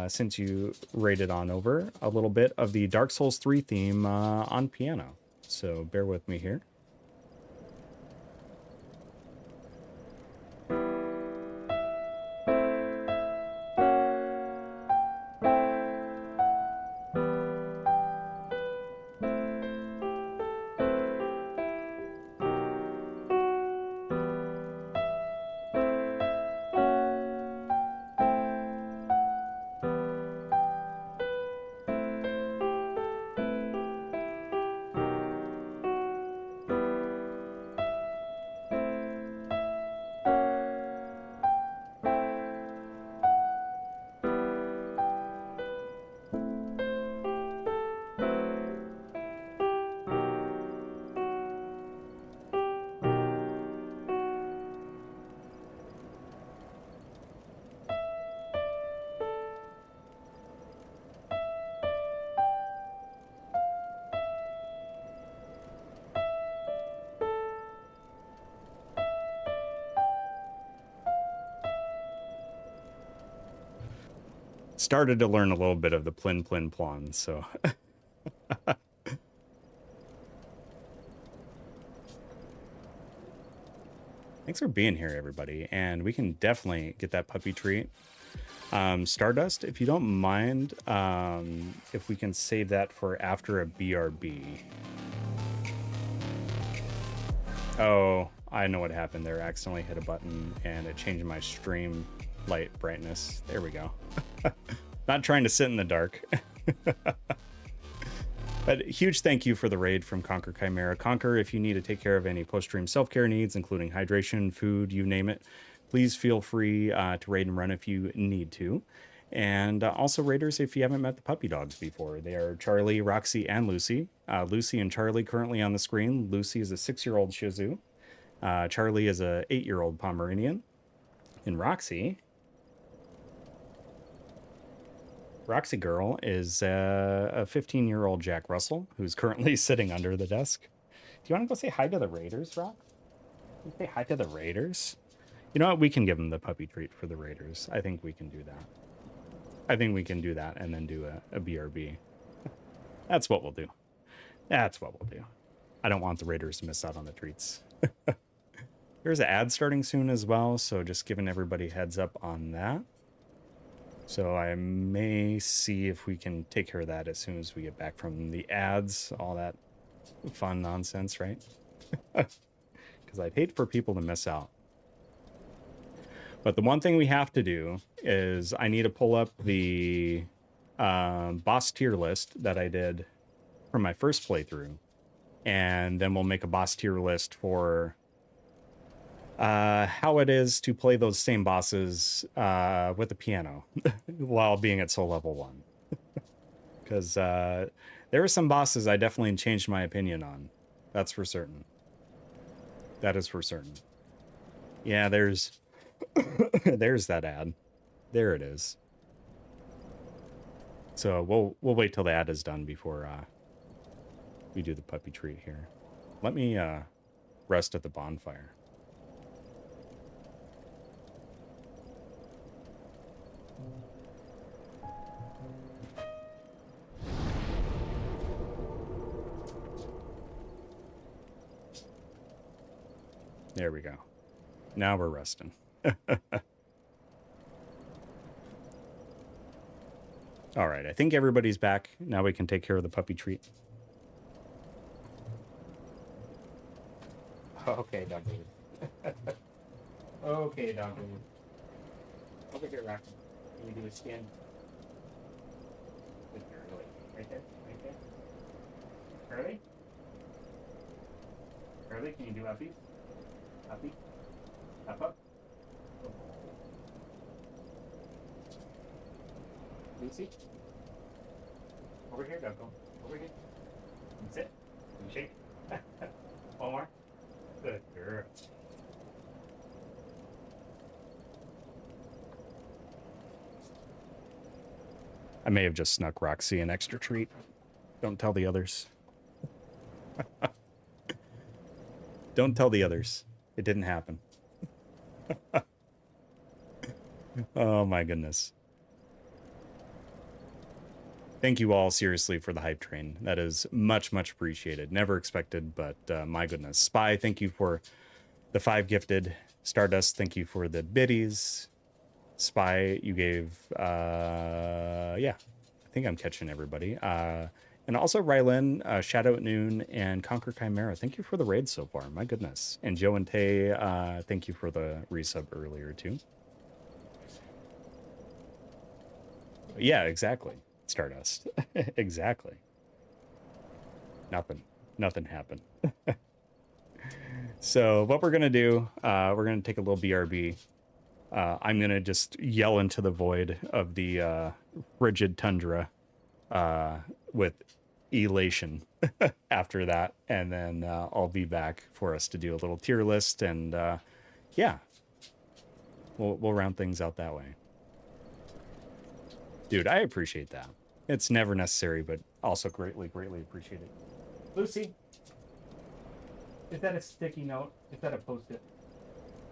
[SPEAKER 1] since you rated on over, a little bit of the Dark Souls 3 theme on piano. So bear with me here. Started to learn a little bit of the plin plin plon, so thanks for being here, everybody, and we can definitely get that puppy treat. Stardust, if you don't mind, if we can save that for after a BRB. Oh, I know what happened there. I accidentally hit a button and it changed my stream light brightness. There we go. Not trying to sit in the dark. But huge thank you for the raid from Conquer Chimera. Conquer, if you need to take care of any post-stream self-care needs, including hydration, food, you name it, please feel free to raid and run if you need to. And also, raiders, if you haven't met the puppy dogs before, they are Charlie, Roxy, and Lucy. Lucy and Charlie currently on the screen. Lucy is a 6-year-old Shih Tzu. Charlie is a 8-year-old Pomeranian. And Roxy girl is a 15-year-old Jack Russell, who's currently sitting under the desk. Do you want to go say hi to the raiders, Rox? Can you say hi to the raiders? You know what? We can give them the puppy treat for the raiders. I think we can do that. I think we can do that and then do a BRB. That's what we'll do. That's what we'll do. I don't want the raiders to miss out on the treats. There's an ad starting soon as well, so just giving everybody heads up on that. So I may see if we can take care of that as soon as we get back from the ads, all that fun nonsense, right? Because I'd hate for people to miss out. But the one thing we have to do is I need to pull up the boss tier list that I did from my first playthrough. And then we'll make a boss tier list for how it is to play those same bosses with the piano while being at soul level 1. Because there are some bosses I definitely changed my opinion on. That's for certain. That is for certain. Yeah, there's there's that ad. There it is. So we'll wait till the ad is done before we do the puppy treat here. Let me rest at the bonfire. There we go. Now we're resting. All right, I think everybody's back. Now we can take care of the puppy treat. Okay, Dog David. Okay, Dog David. Over here, Rock. Can you do a skin? Right there, right there. Curly? Curly, can you do uppy? Uppy? Up, up? Lucy? Over here, Duckle. Over here. And sit. And shake. One more. Good girl. I may have just snuck Roxy an extra treat. Don't tell the others. Don't tell the others. It didn't happen. Oh my goodness. Thank you all seriously for the hype train. That is much, much appreciated. Never expected, but my goodness. Spy, thank you for the 5 gifted. Stardust, thank you for the biddies. Spy, you gave, yeah, I think I'm catching everybody. And also Rylan, Shadow at Noon, and Conquer Chimera. Thank you for the raid so far. My goodness. And Joe and Tay, thank you for the resub earlier too. Yeah, exactly. Stardust. Exactly. Nothing happened. So what we're gonna do, we're gonna take a little BRB. I'm gonna just yell into the void of the frigid tundra with elation after that, and then I'll be back for us to do a little tier list, and yeah, we'll round things out that way. Dude, I appreciate that. It's never necessary, but also greatly appreciated. Lucy, is that a sticky note? Is that a post-it?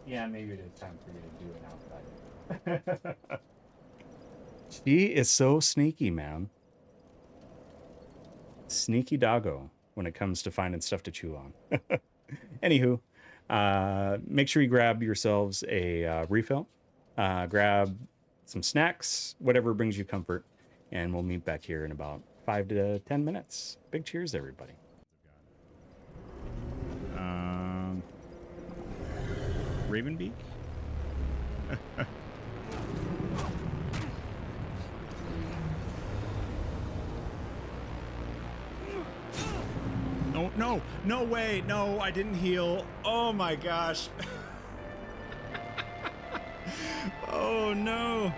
[SPEAKER 1] Yeah, maybe it is time for you to do it outside. She is so sneaky, man. Sneaky doggo when it comes to finding stuff to chew on. Anywho, make sure you grab yourselves a refill. Grab some snacks, whatever brings you comfort, and we'll meet back here in about 5 to 10 minutes. Big cheers, everybody. Ravenbeak?
[SPEAKER 5] No, no way. No, I didn't heal. Oh my gosh. Oh no.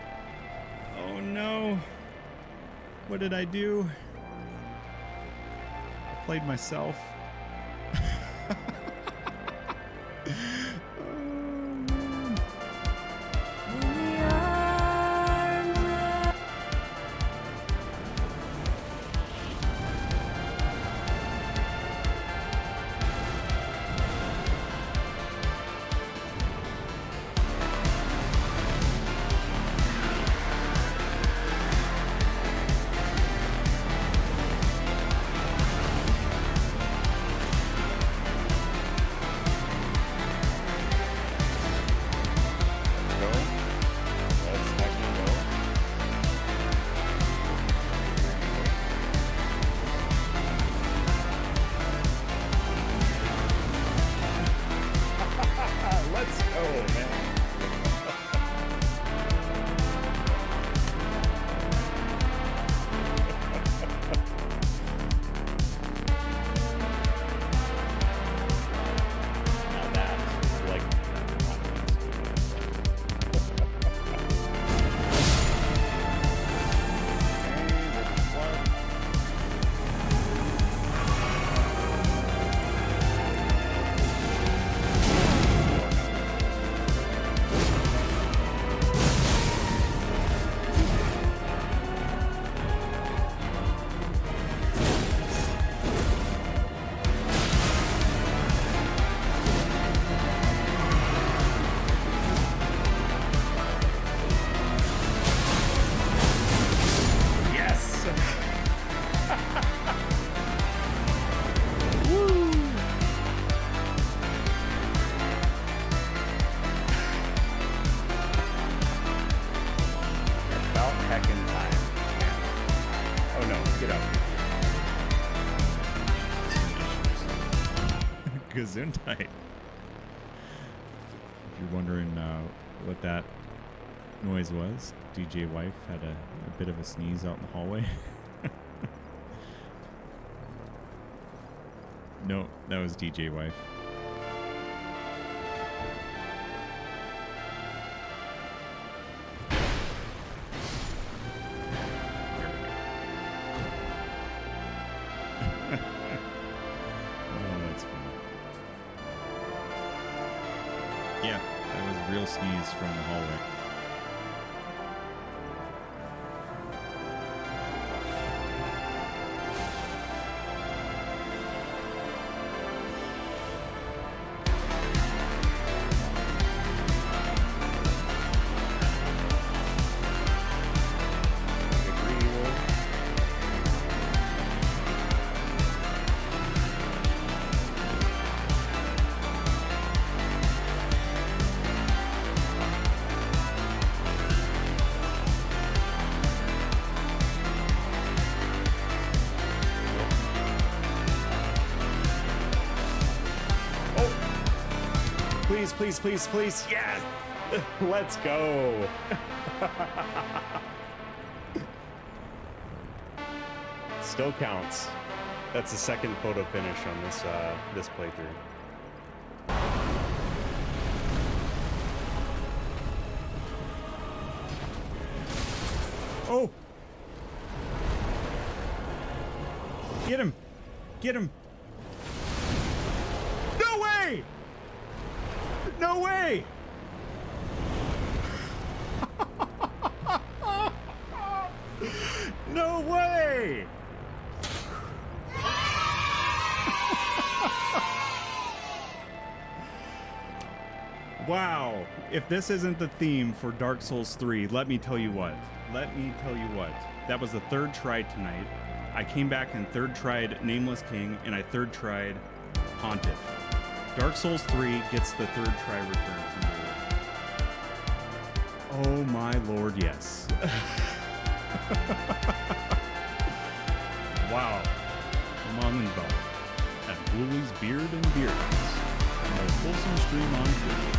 [SPEAKER 5] Oh no. What did I do? I played myself.
[SPEAKER 1] no, get out. Gesundheit. If you're wondering what that noise was, DJ Wife had a bit of a sneeze out in the hallway. No, that was DJ Wife. Yeah, that was a real sneeze from the hallway. Please, please, please. Yes! Let's go. Still counts. That's the second photo finish on this playthrough. Oh! Get him! Get him! No way! No way! No way! Wow. If this isn't the theme for Dark Souls 3, let me tell you what. Let me tell you what. That was the third try tonight. I came back and third tried Nameless King, and I third tried Haunted. Dark Souls 3 gets the third try return from me. Oh my lord, yes. Wow. Come on and vote. At Woolly's Beard and Beards. The most wholesome stream on Twitch.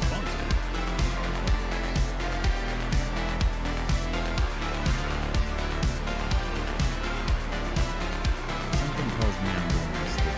[SPEAKER 1] Sponsored. Something tells me I'm going to stay.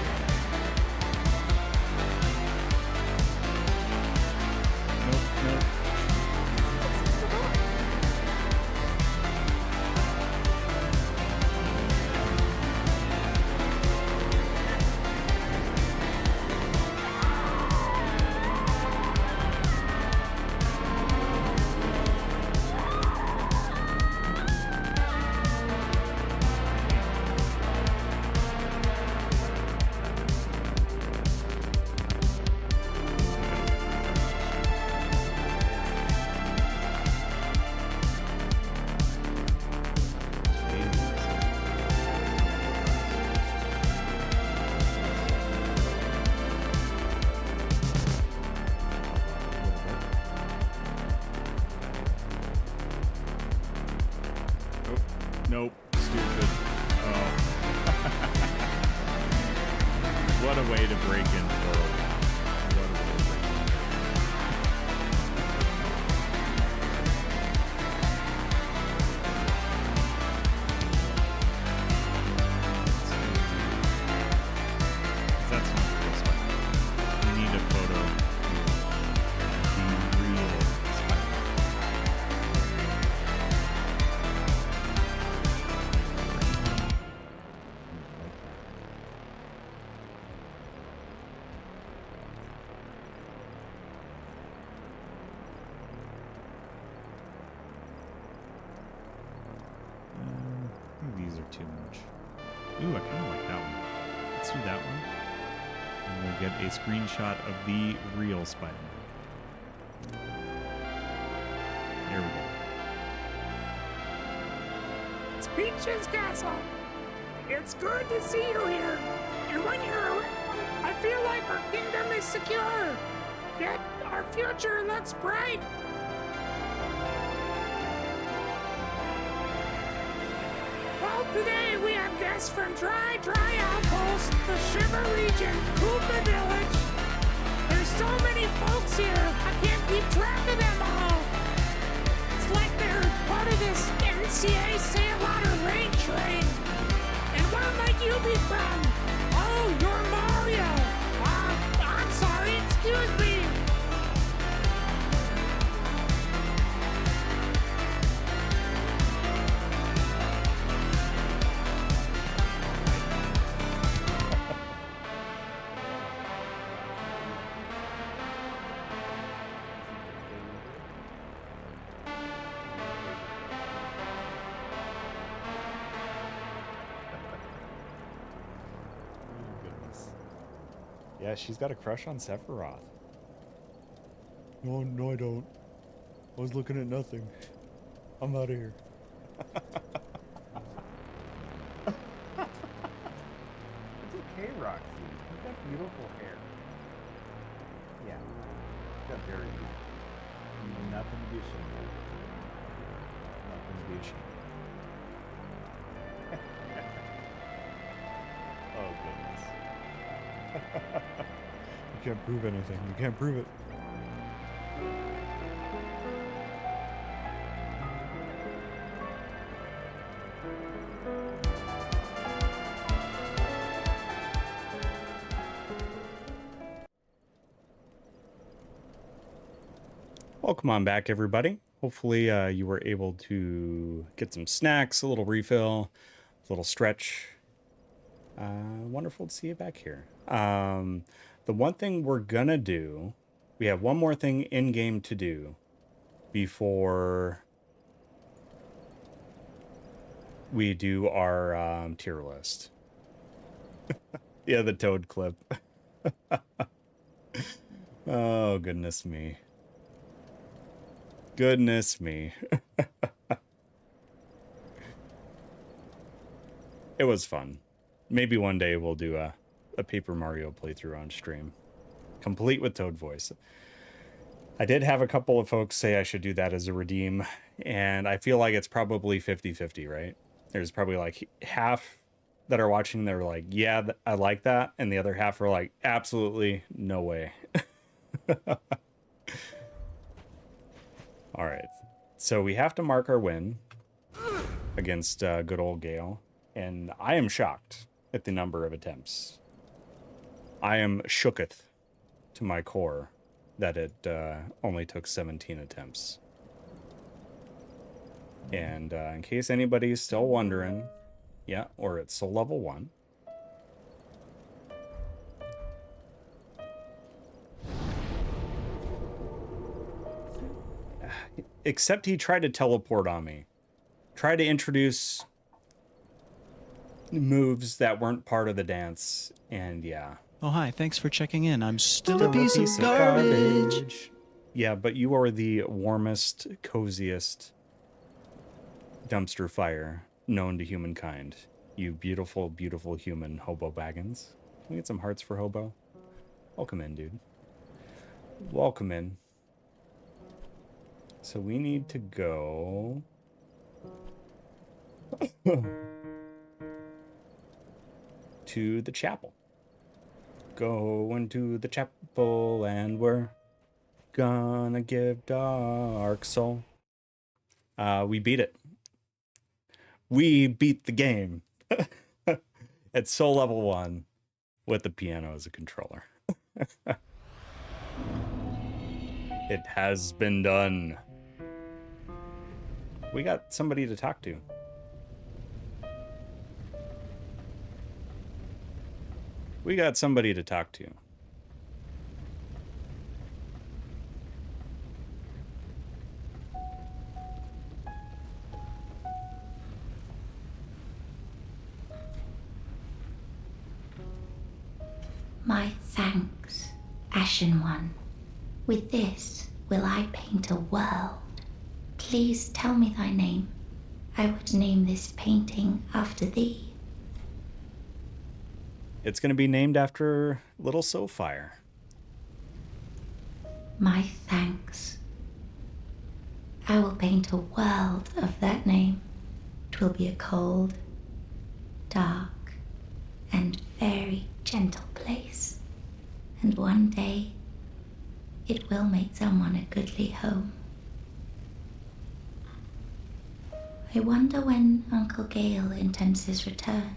[SPEAKER 1] Nope. Nope. Stupid. Oh. What a way to break in, world. What a way to break in. That's not the real spider. We need a photo. The real spider. I think these are too much. Ooh, I kind of like that one. Let's do that one. And we'll get a screenshot of the real Spider-Man. There we go.
[SPEAKER 6] It's Peach's Castle. It's good to see you here. And when you're around, I feel like our kingdom is secure. Yet our future looks bright. Well, Today we have guests from Dry Outpost, the Shiver region, Koopa Village. There's so many folks here, I can't keep track of them all. It's like they're part of this NCA Sail Water Rain Train. And where might you be from? Oh, you're Mario. I'm sorry, excuse me.
[SPEAKER 1] Yeah, she's got a crush on Sephiroth. No, I don't. I was looking at nothing. I'm out of here. It's okay, Roxy. You've got beautiful hair. Yeah. You've got very beautiful. Nothing to be ashamed of. Nothing to be ashamed of. Oh, goodness. You can't prove anything. You can't prove it. Welcome on back, everybody. Hopefully you were able to get some snacks, a little refill, a little stretch. Wonderful to see you back here. The one thing we're gonna do, we have one more thing in game to do before we do our tier list. Yeah, the Toad clip. Oh, goodness me. Goodness me. It was fun. Maybe one day we'll do a Paper Mario playthrough on stream, complete with Toad voice. I did have a couple of folks say I should do that as a redeem, and I feel like it's probably 50-50, right? There's probably like half that are watching that are like, yeah, I like that, and the other half are like, absolutely no way. All right, so we have to mark our win against good old Gael, and I am shocked at the number of attempts. I am shooketh to my core that it only took 17 attempts. And in case anybody's still wondering, yeah, or it's soul level 1. Except he tried to teleport on me. Tried to introduce moves that weren't part of the dance, and yeah.
[SPEAKER 7] Oh, hi. Thanks for checking in. I'm still a piece of garbage.
[SPEAKER 1] Yeah, but you are the warmest, coziest dumpster fire known to humankind. You beautiful, beautiful human, Hobo Baggins. Can we get some hearts for Hobo? Welcome in, dude. Welcome in. So we need to go... to the chapel. Going to the chapel and we're gonna give Dark Soul. We beat it. We beat the game at soul level 1 with the piano as a controller. It has been done. We got somebody to talk to. We got somebody to talk to.
[SPEAKER 8] My thanks, Ashen One. With this will I paint a world. Please tell me thy name. I would name this painting after thee.
[SPEAKER 1] It's going to be named after Little Soulfire.
[SPEAKER 8] My thanks. I will paint a world of that name. 'Twill be a cold, dark, and very gentle place. And one day, it will make someone a goodly home. I wonder when Uncle Gael intends his return.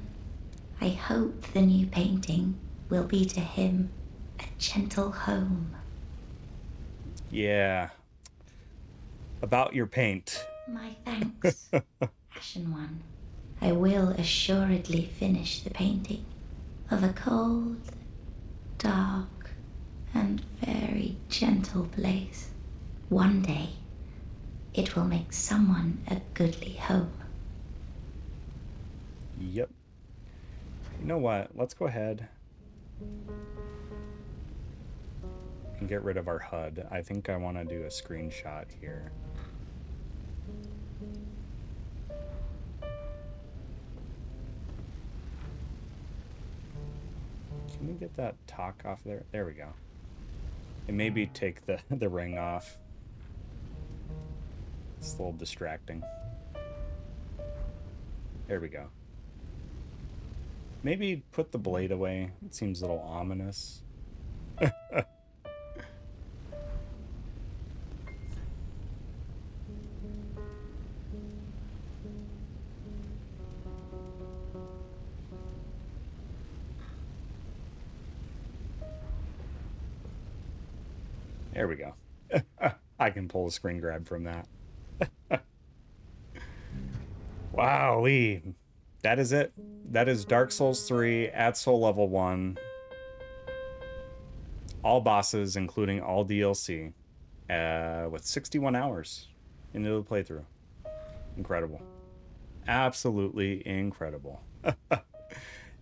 [SPEAKER 8] I hope the new painting will be to him a gentle home.
[SPEAKER 1] Yeah. About your paint.
[SPEAKER 8] My thanks, Ashen One. I will assuredly finish the painting of a cold, dark, and very gentle place. One day, it will make someone a goodly home.
[SPEAKER 1] Yep. You know what? Let's go ahead and get rid of our HUD. I think I want to do a screenshot here. Can we get that talk off there? There we go. And maybe take the ring off. It's a little distracting. There we go. Maybe put the blade away. It seems a little ominous. There we go. I can pull a screen grab from that. Wowee. That is it. That is Dark Souls 3 at Soul Level 1. All bosses, including all DLC, with 61 hours into the playthrough. Incredible. Absolutely incredible.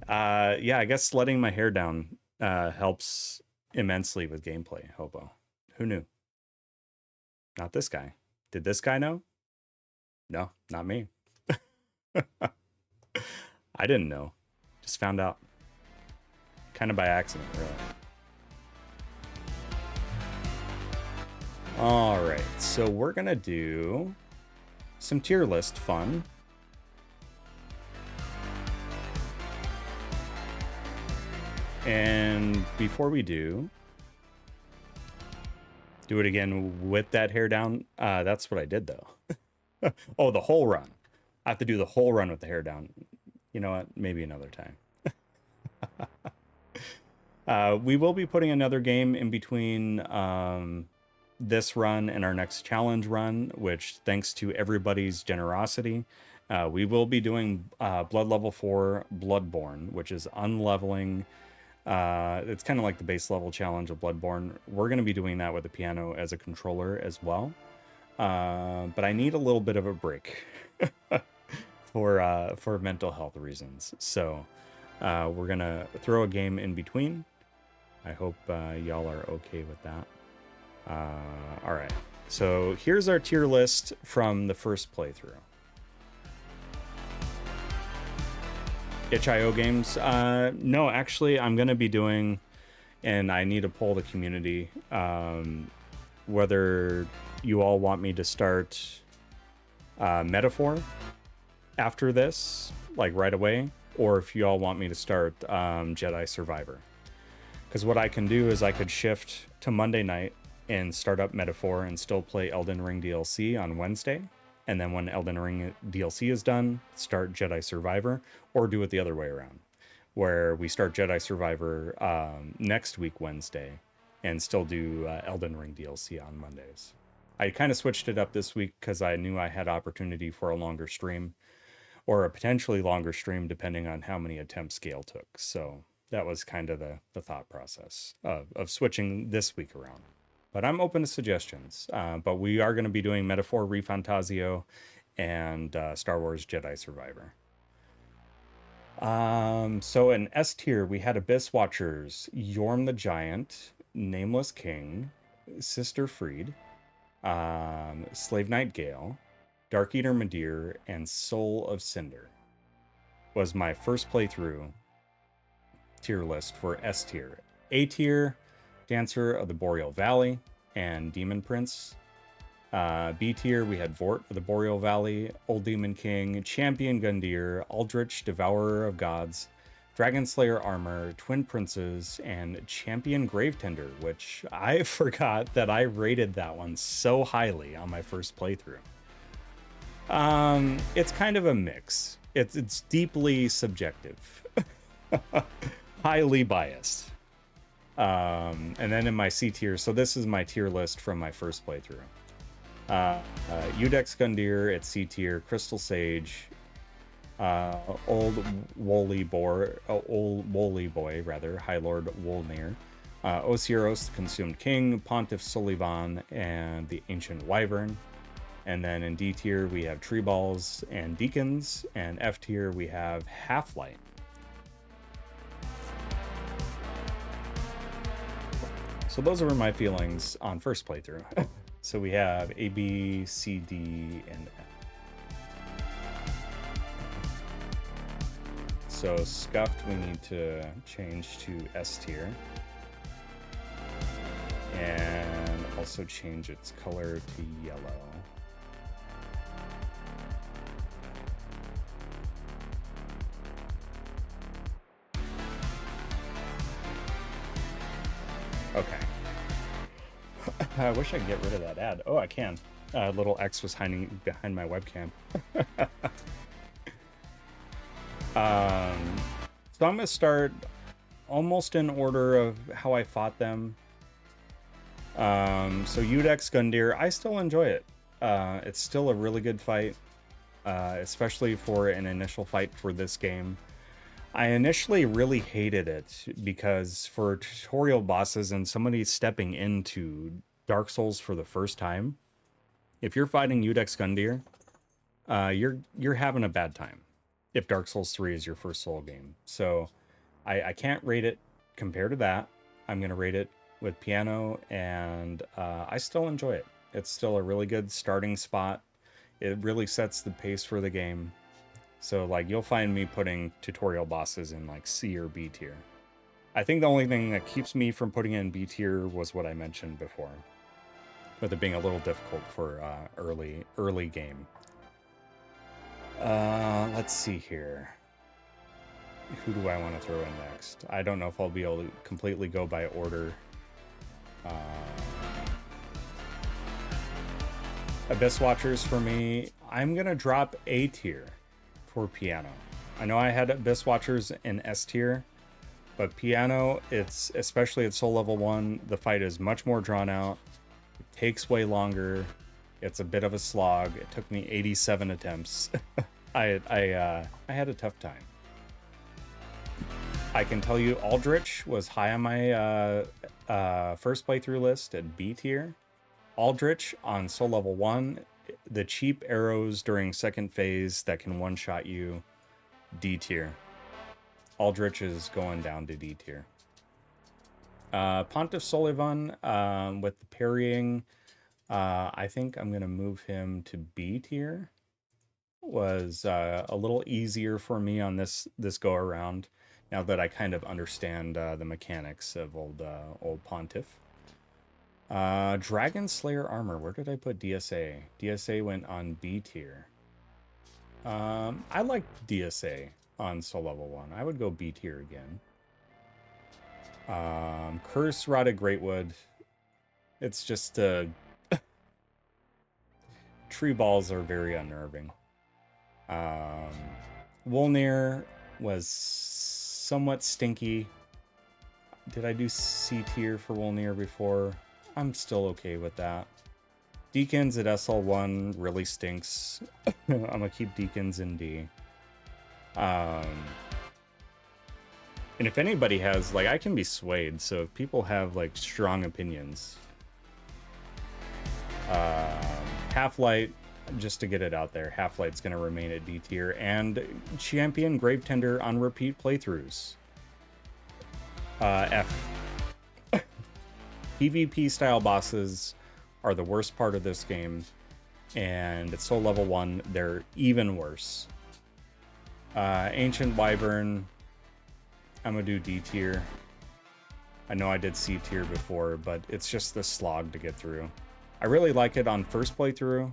[SPEAKER 1] Yeah, I guess letting my hair down helps immensely with gameplay, Hobo. Who knew? Not this guy. Did this guy know? No, not me. I didn't know. Just found out. Kind of by accident, really. Alright, so we're gonna do some tier list fun. And before we do it again with that hair down. That's what I did, though. Oh, the whole run. I have to do the whole run with the hair down. You know what? Maybe another time. We will be putting another game in between this run and our next challenge run, which, thanks to everybody's generosity, we will be doing Blood Level 4 Bloodborne, which is unleveling. It's kind of like the base level challenge of Bloodborne. We're going to be doing that with the piano as a controller as well. But I need a little bit of a break for mental health reasons. So we're going to throw a game in between. I hope y'all are okay with that. All right. So here's our tier list from the first playthrough. itch.io games. No, actually, I'm going to be doing, and I need to poll the community, whether you all want me to start Metaphor after this, like right away, or if you all want me to start Jedi Survivor. Because what I can do is I could shift to Monday night and start up Metaphor and still play Elden Ring DLC on Wednesday. And then when Elden Ring DLC is done, start Jedi Survivor, or do it the other way around, where we start Jedi Survivor next week, Wednesday, and still do Elden Ring DLC on Mondays. I kind of switched it up this week because I knew I had opportunity for a longer stream, or a potentially longer stream, depending on how many attempts Gael took. So that was kind of the thought process of switching this week around. But I'm open to suggestions. But we are going to be doing Metaphor Refantasio and Star Wars Jedi Survivor. So in S tier, we had Abyss Watchers, Yorm the Giant, Nameless King, Sister Freed, Slave Knight Gael, Dark Eater Madir, and Soul of Cinder. Was my first playthrough tier list for S tier. A tier, Dancer of the Boreal Valley and Demon Prince. B tier, we had Vort of the Boreal Valley, Old Demon King, Champion Gundyr, Aldrich, Devourer of Gods, Dragon Slayer Armor, Twin Princes, and Champion Gravetender, which I forgot that I rated that one so highly on my first playthrough. It's kind of a mix. It's deeply subjective, highly biased. And then in my C tier, so this is my tier list from my first playthrough. Udex Gundyr at C tier, Crystal Sage, Old Woolly Boy, High Lord Wolnir, Osieros, the Consumed King, Pontiff Sullivan, and the Ancient Wyvern. And then in D tier, we have Tree Balls and Deacons, and F tier, we have Half-Light. So those were my feelings on first playthrough. So we have A, B, C, D, and F. So Scuffed, we need to change to S tier. And also change its color to yellow. Okay. I wish I could get rid of that ad. Oh, I can. Little X was hiding behind my webcam. So I'm going to start almost in order of how I fought them. So Udex Gundyr, I still enjoy it. It's still a really good fight, especially for an initial fight for this game. I initially really hated it because for tutorial bosses and somebody stepping into Dark Souls for the first time, if you're fighting Udex Gundyr, you're having a bad time if Dark Souls 3 is your first Soul game. So I can't rate it compared to that. I'm going to rate it with piano, and I still enjoy it. It's still a really good starting spot. It really sets the pace for the game. So, like, you'll find me putting tutorial bosses in, like, C or B tier. I think the only thing that keeps me from putting it in B tier was what I mentioned before, with it being a little difficult for early game. Let's see here. Who do I want to throw in next? I don't know if I'll be able to completely go by order. Abyss Watchers for me, I'm going to drop A tier. For piano. I know I had Abyss Watchers in S tier, but piano, it's especially at Soul Level 1, the fight is much more drawn out. It takes way longer. It's a bit of a slog. It took me 87 attempts. I had a tough time. I can tell you Aldrich was high on my first playthrough list at B tier. Aldrich on Soul Level 1, the cheap arrows during second phase that can one-shot you, D tier. Aldrich is going down to D tier. Pontiff Sullivan, with the parrying, I think I'm going to move him to B tier. Was a little easier for me on this go-around, now that I kind of understand the mechanics of old Pontiff. Dragon Slayer Armor, where did I put DSA? DSA went on B tier. I like DSA on Soul Level 1. I would go B tier again. Curse Rotted Greatwood. It's just tree balls are very unnerving. Wolnir was somewhat stinky. Did I do C tier for Wolnir before? I'm still okay with that. Deacons at SL1 really stinks. I'm gonna keep Deacons in D. And if anybody has, like, I can be swayed, so if people have, like, strong opinions. Half-Light, just to get it out there, Half-Light's gonna remain at D tier, and Champion Gravetender on repeat playthroughs. F. PvP style bosses are the worst part of this game, and at Soul Level 1, they're even worse. Ancient Wyvern, I'm gonna do D tier. I know I did C tier before, but it's just the slog to get through. I really like it on first playthrough,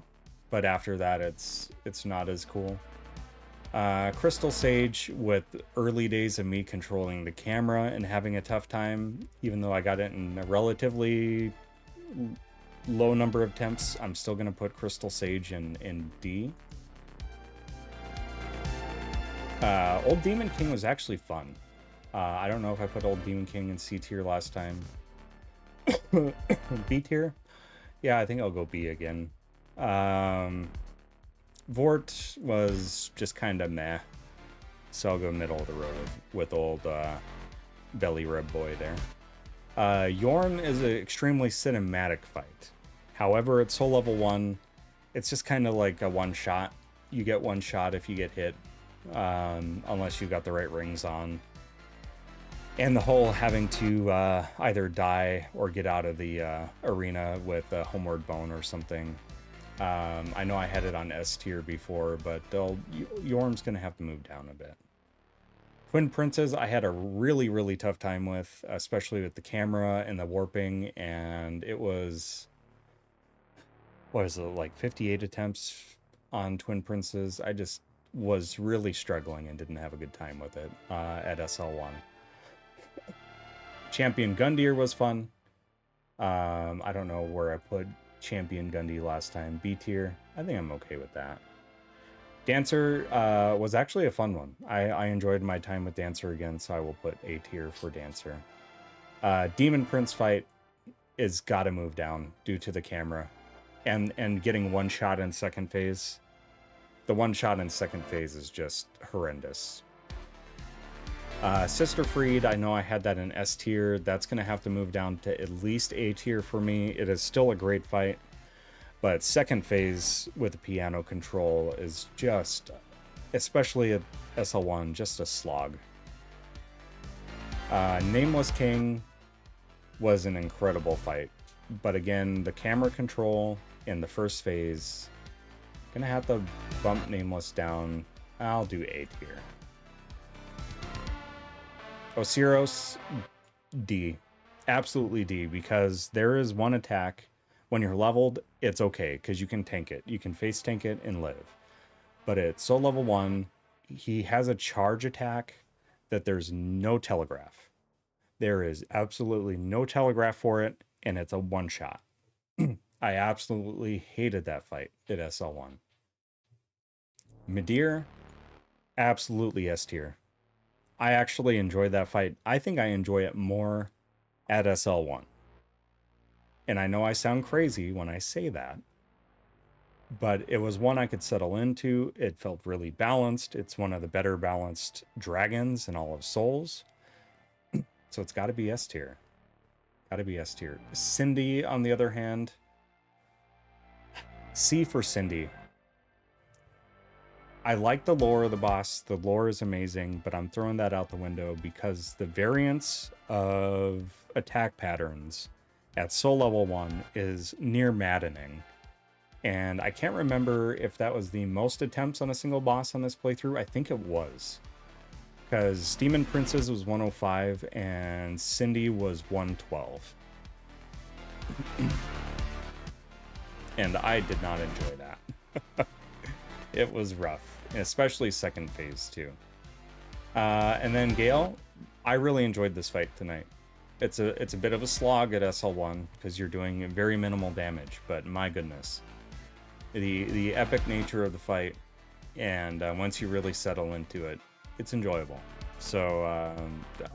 [SPEAKER 1] but after that it's not as cool. Crystal Sage, with early days of me controlling the camera and having a tough time, even though I got it in a relatively low number of attempts, I'm still going to put Crystal Sage in D. Old Demon King was actually fun. I don't know if I put Old Demon King in C tier last time. B tier? Yeah, I think I'll go B again. Vort was just kind of meh, so I'll go middle of the road with old belly rub boy there. Yorm is an extremely cinematic fight. However, at soul level 1, it's just kind of like a one shot. You get one shot if you get hit, unless you've got the right rings on. And the whole having to either die or get out of the arena with a homeward bone or something. I know I had it on S tier before, but Yorm's going to have to move down a bit. Twin Princes, I had a really, really tough time with, especially with the camera and the warping, and it was, what was it, like 58 attempts on Twin Princes. I just was really struggling and didn't have a good time with it at SL1. Champion Gundyr was fun. I don't know where I put Champion Gundy last time. B tier. I think I'm okay with that. Dancer was actually a fun one. I enjoyed my time with Dancer again, so I will put A tier for Dancer. Demon Prince fight is gotta move down due to the camera and getting one shot in second phase. The one shot in second phase is just horrendous. Sister Freed, I know I had that in S tier. That's going to have to move down to at least A tier for me. It is still a great fight, but second phase with the piano control is just, especially at SL1, just a slog. Nameless King was an incredible fight, but again, the camera control in the first phase, gonna have to bump Nameless down. I'll do A tier. Osiros, D. Absolutely D, because there is one attack. When you're leveled, it's okay, because you can tank it. You can face tank it and live. But at soul level 1, he has a charge attack that there's no telegraph. There is absolutely no telegraph for it, and it's a one-shot. I absolutely hated that fight at SL1. Midir, absolutely S tier. I actually enjoyed that fight. I think I enjoy it more at SL1. And I know I sound crazy when I say that, but it was one I could settle into. It felt really balanced. It's one of the better balanced dragons in all of Souls. So it's got to be S tier. Got to be S tier. Cindy, on the other hand, C for Cindy. I like the lore of the boss. The lore is amazing, but I'm throwing that out the window because the variance of attack patterns at soul level 1 is near maddening. And I can't remember if that was the most attempts on a single boss on this playthrough. I think it was. Because Demon Princess was 105 and Cindy was 112. And I did not enjoy that. It was rough. Especially second phase too. And then Gael, I really enjoyed this fight tonight. It's a bit of a slog at SL1 because you're doing very minimal damage, but my goodness, the epic nature of the fight, and once you really settle into it, it's enjoyable. So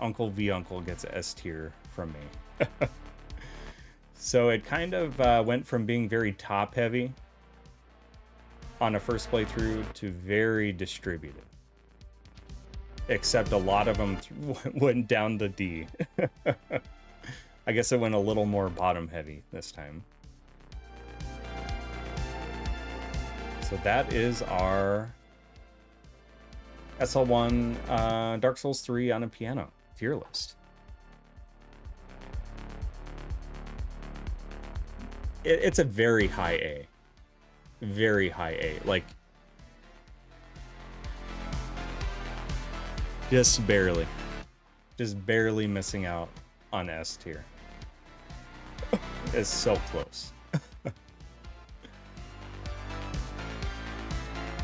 [SPEAKER 1] Uncle V Uncle gets S tier from me. So it kind of went from being very top heavy on a first playthrough to very distributed, except a lot of them went down to D. I guess it went a little more bottom heavy this time. So that is our SL1 Dark Souls 3 on a piano tier list. It's a very high A. Very high A, like just barely missing out on S tier. It's so close.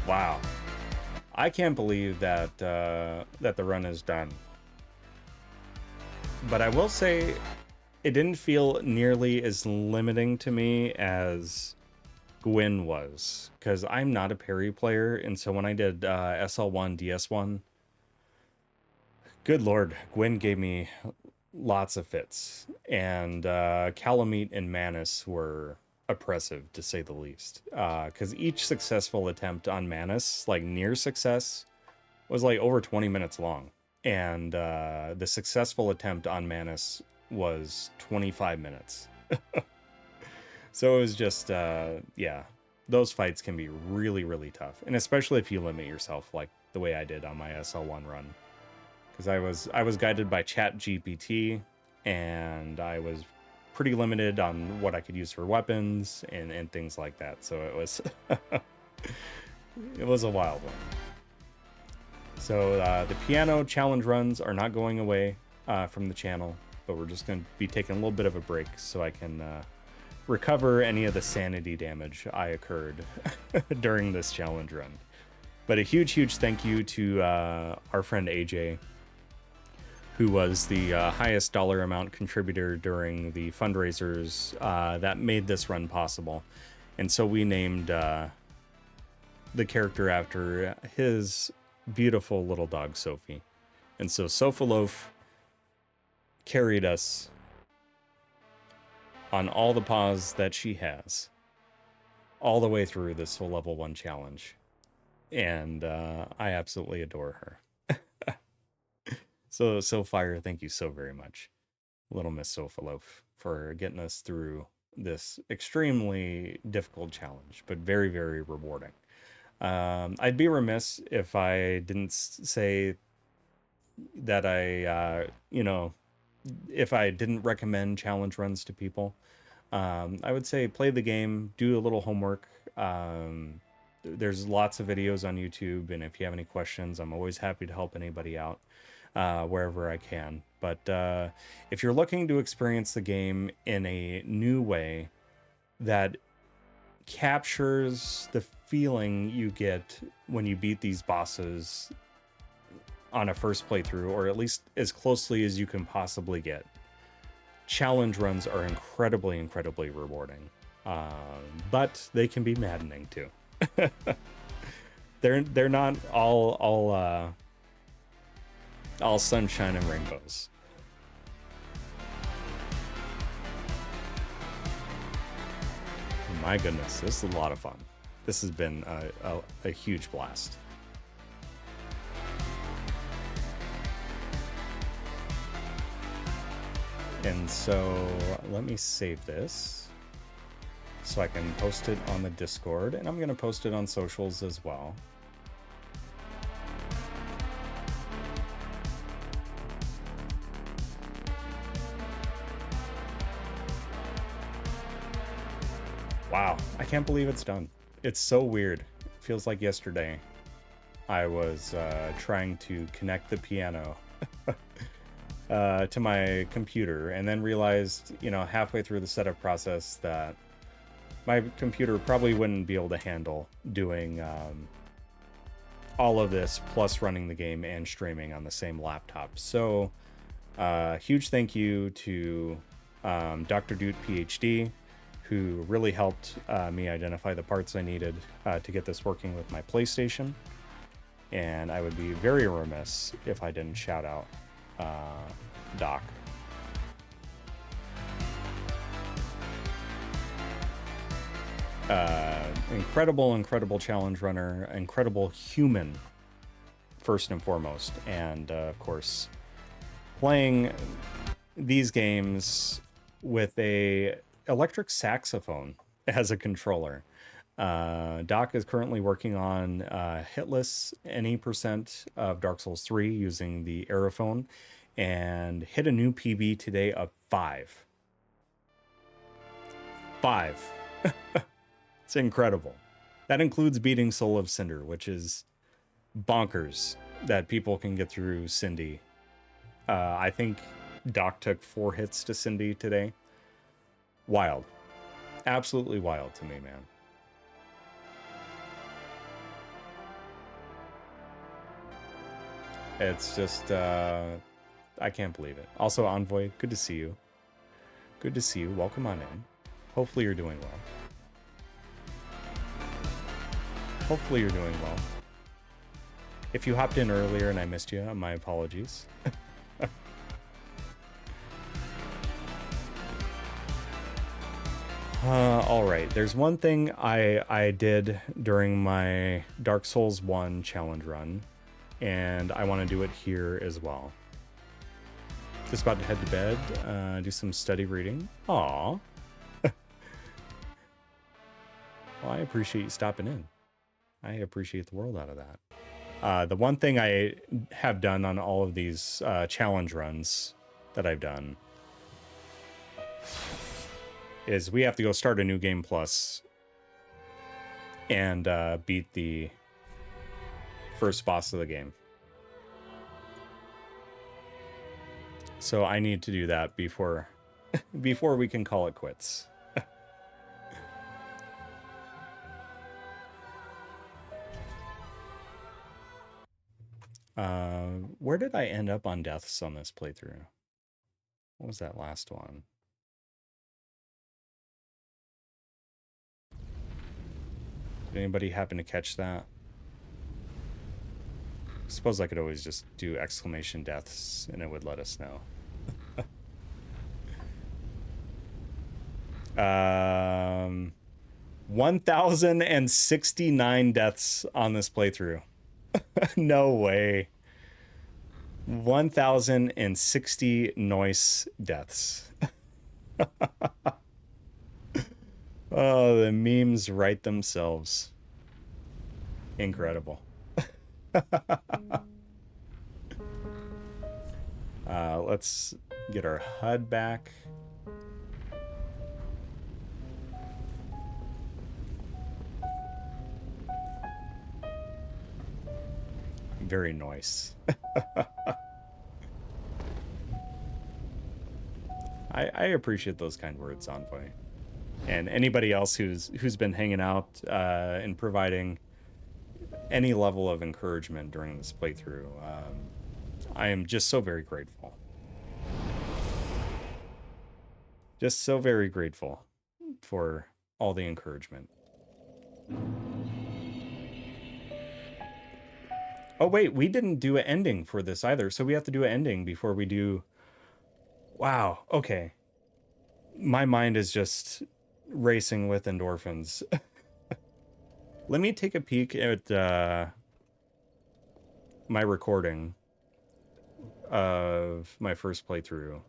[SPEAKER 1] Wow. I can't believe that that the run is done. But I will say it didn't feel nearly as limiting to me as Gwyn was, because I'm not a parry player, and so when I did SL1, DS1, good lord, Gwyn gave me lots of fits, and Calamite and Manus were oppressive, to say the least, because each successful attempt on Manus, like near success, was like over 20 minutes long, and the successful attempt on Manus was 25 minutes. So it was just, yeah, those fights can be really, really tough. And especially if you limit yourself like the way I did on my SL1 run. Because I was guided by ChatGPT, and I was pretty limited on what I could use for weapons and things like that. So it was, it was a wild one. So the piano challenge runs are not going away from the channel, but we're just going to be taking a little bit of a break so I can recover any of the sanity damage I occurred during this challenge run. But a huge, huge thank you to our friend AJ, who was the highest dollar amount contributor during the fundraisers that made this run possible. And so we named the character after his beautiful little dog, Sophie. And so Sophaloaf carried us on all the paws that she has, all the way through this whole level 1 challenge. And I absolutely adore her. So Fire, thank you so very much, little Miss Sophaloaf, for getting us through this extremely difficult challenge, but very, very rewarding. I'd be remiss if I didn't say that I, you know, if I didn't recommend challenge runs to people. I would say play the game, do a little homework. There's lots of videos on YouTube, and if you have any questions, I'm always happy to help anybody out wherever I can. But if you're looking to experience the game in a new way that captures the feeling you get when you beat these bosses on a first playthrough, or at least as closely as you can possibly get, challenge runs are incredibly, incredibly rewarding. But they can be maddening too. They're not all sunshine and rainbows. My goodness, this is a lot of fun. This has been a huge blast. And so let me save this so I can post it on the Discord, and I'm going to post it on socials as well. Wow, I can't believe it's done. It's so weird. It feels like yesterday I was trying to connect the piano to my computer, and then realized, you know, halfway through the setup process that my computer probably wouldn't be able to handle doing all of this, plus running the game and streaming on the same laptop. So huge thank you to Dr. Doot PhD, who really helped me identify the parts I needed to get this working with my PlayStation. And I would be very remiss if I didn't shout out Doc. Incredible challenge runner, incredible human, first and foremost. And of course, playing these games with a electric saxophone as a controller. Doc is currently working on hitless any percent of Dark Souls 3 using the Aerophone, and hit a new PB today of 5. 5. It's incredible. That includes beating Soul of Cinder, which is bonkers that people can get through Cindy. I think Doc took 4 hits to Cindy today. Wild. Absolutely wild to me, man. It's just, I can't believe it. Also, Envoy, good to see you. Good to see you. Welcome on in. Hopefully you're doing well. Hopefully you're doing well. If you hopped in earlier and I missed you, my apologies. All right, there's one thing I did during my Dark Souls 1 challenge run, and I want to do it here as well. Just about to head to bed, do some study reading. Aw. Well, I appreciate you stopping in. I appreciate the world out of that. The one thing I have done on all of these challenge runs that I've done is we have to go start a new game plus and beat the first boss of the game. So I need to do that before we can call it quits. Where did I end up on deaths on this playthrough? What was that last one? Did anybody happen to catch that? I suppose I could always just do exclamation deaths and it would let us know. 1,069 deaths on this playthrough. No way. 1,060 noise deaths. Oh, the memes write themselves. Incredible. Let's get our HUD back. Very nice. I appreciate those kind words, Envoy. And anybody else who's been hanging out and providing any level of encouragement during this playthrough. I am just so very grateful. Just so very grateful for all the encouragement. Oh, wait, we didn't do an ending for this either, so we have to do an ending before we do... Wow, okay. My mind is just racing with endorphins. Let me take a peek at my recording of my first playthrough,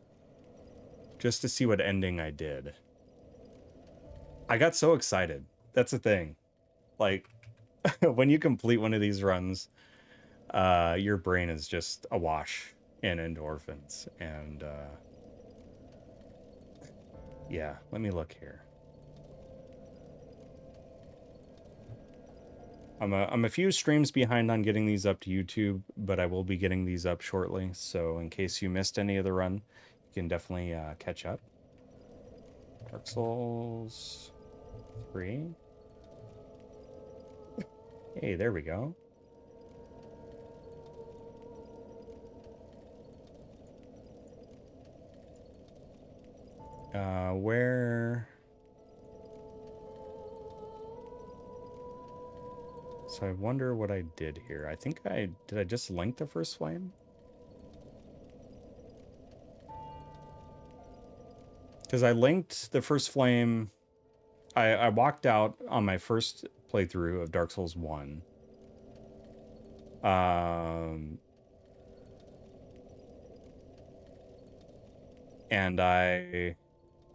[SPEAKER 1] just to see what ending I did. I got so excited. That's the thing. Like, when you complete one of these runs, your brain is just awash in endorphins. And, yeah, let me look here. I'm a few streams behind on getting these up to YouTube, but I will be getting these up shortly. So in case you missed any of the run, you can definitely catch up. Dark Souls 3. Hey, there we go. Where... So I wonder what I did here. I think did I just link the first flame? Because I linked the first flame. I walked out on my first playthrough of Dark Souls 1. And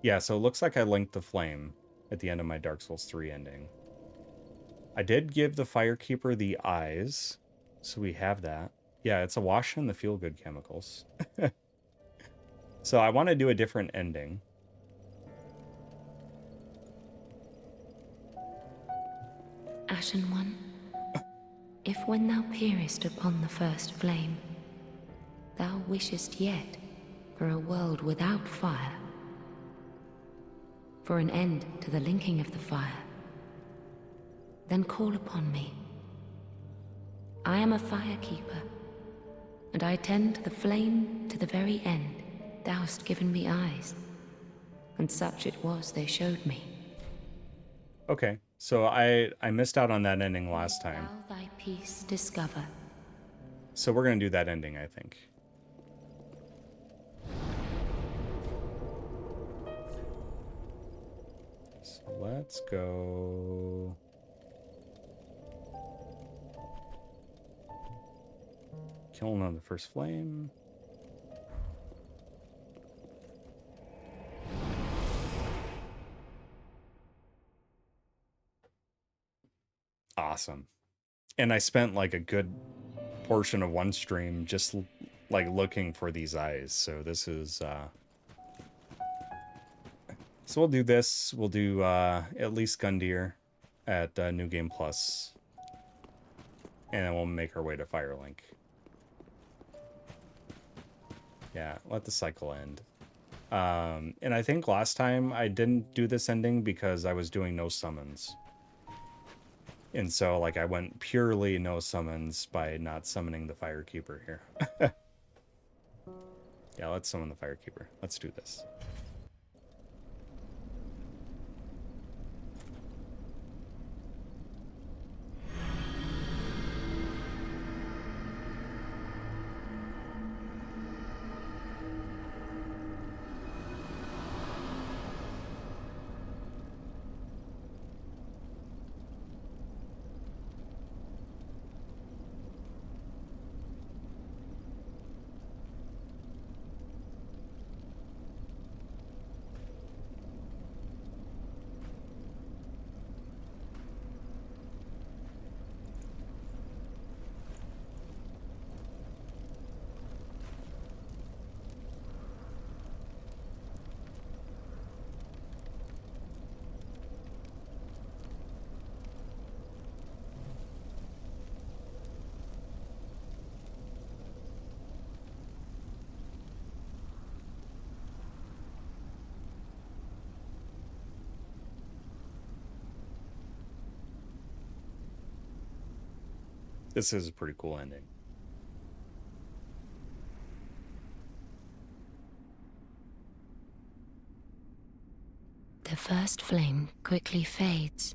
[SPEAKER 1] yeah, so it looks like I linked the flame at the end of my Dark Souls 3 ending. I did give the Firekeeper the eyes, so we have that. Yeah, it's a wash in the feel-good chemicals. So I want to do a different ending.
[SPEAKER 9] Ashen One, if when thou peerest upon the first flame, thou wishest yet for a world without fire, for an end to the linking of the fire, then call upon me. I am a Firekeeper, and I tend the flame to the very end. Thou hast given me eyes, and such it was they showed me.
[SPEAKER 1] Okay, so I missed out on that ending last time.
[SPEAKER 9] Thou thy peace discover.
[SPEAKER 1] So we're gonna do that ending, I think. So let's go. Killing on the first flame. Awesome. And I spent like a good portion of one stream just like looking for these eyes. So this is so we'll do this. We'll do at least Gundyr at New Game Plus. And then we'll make our way to Firelink. Yeah, let the cycle end. And I think last time I didn't do this ending because I was doing no summons. And so, like, I went purely no summons by not summoning the Firekeeper here. Yeah, let's summon the Firekeeper. Let's do this. This is a pretty cool ending.
[SPEAKER 9] The first flame quickly fades.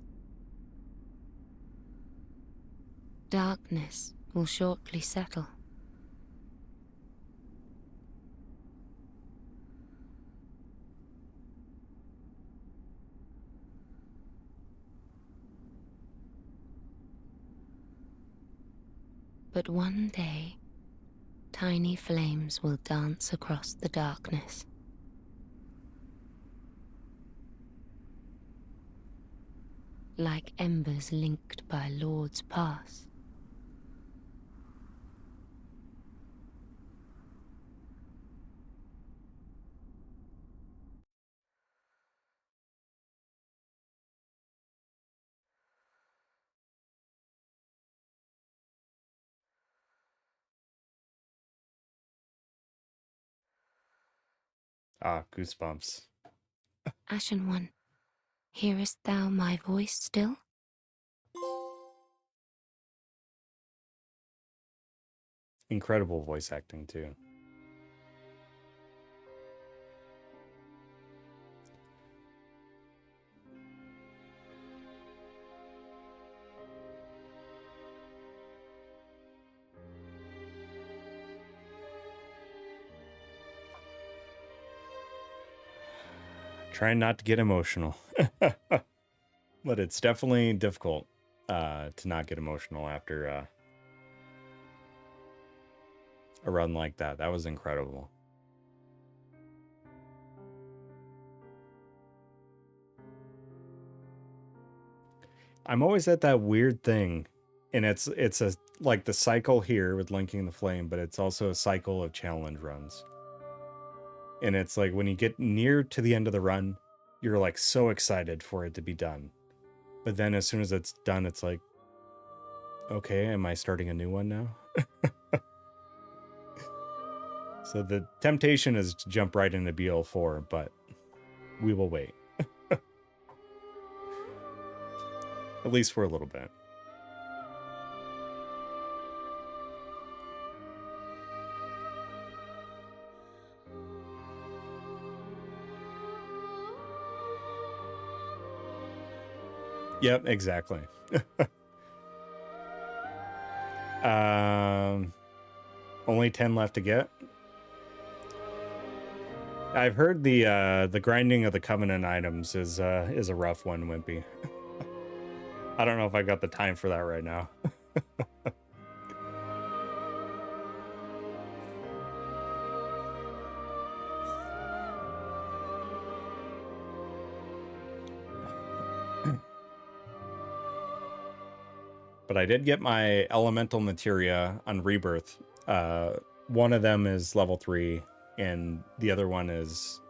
[SPEAKER 9] Darkness will shortly settle. But one day, tiny flames will dance across the darkness. Like embers linked by Lord's Pass.
[SPEAKER 1] Ah, goosebumps.
[SPEAKER 9] Ashen One, hearest thou my voice still?
[SPEAKER 1] Incredible voice acting, too. Trying not to get emotional. But it's definitely difficult to not get emotional after a run like that. That was incredible. I'm always at that weird thing, and it's a like the cycle here with linking the flame, but it's also a cycle of challenge runs. And it's like when you get near to the end of the run, you're like so excited for it to be done. But then as soon as it's done, it's like, okay, am I starting a new one now? So the temptation is to jump right into BL4, but we will wait. At least for a little bit. Yep, exactly. Only 10 left to get. I've heard the grinding of the Covenant items is a rough one, Wimpy. I don't know if I got the time for that right now. But I did get my elemental materia on Rebirth. One of them is level 3, and the other one is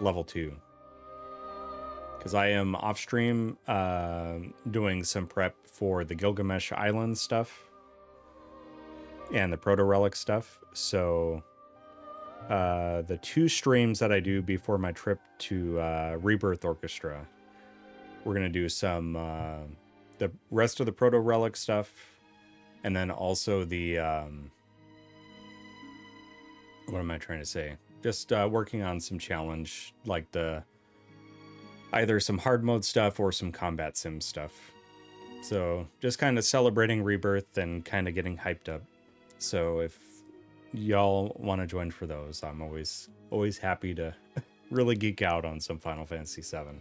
[SPEAKER 1] level 2. Because I am off stream doing some prep for the Gilgamesh Island stuff and the Proto Relic stuff. So the 2 streams that I do before my trip to Rebirth Orchestra, we're going to do some the rest of the Proto Relic stuff, and then also the what am I trying to say? Just working on some challenge, like the either some hard mode stuff or some combat sim stuff. So just kind of celebrating Rebirth and kind of getting hyped up. So if y'all want to join for those, I'm always happy to really geek out on some Final Fantasy VII.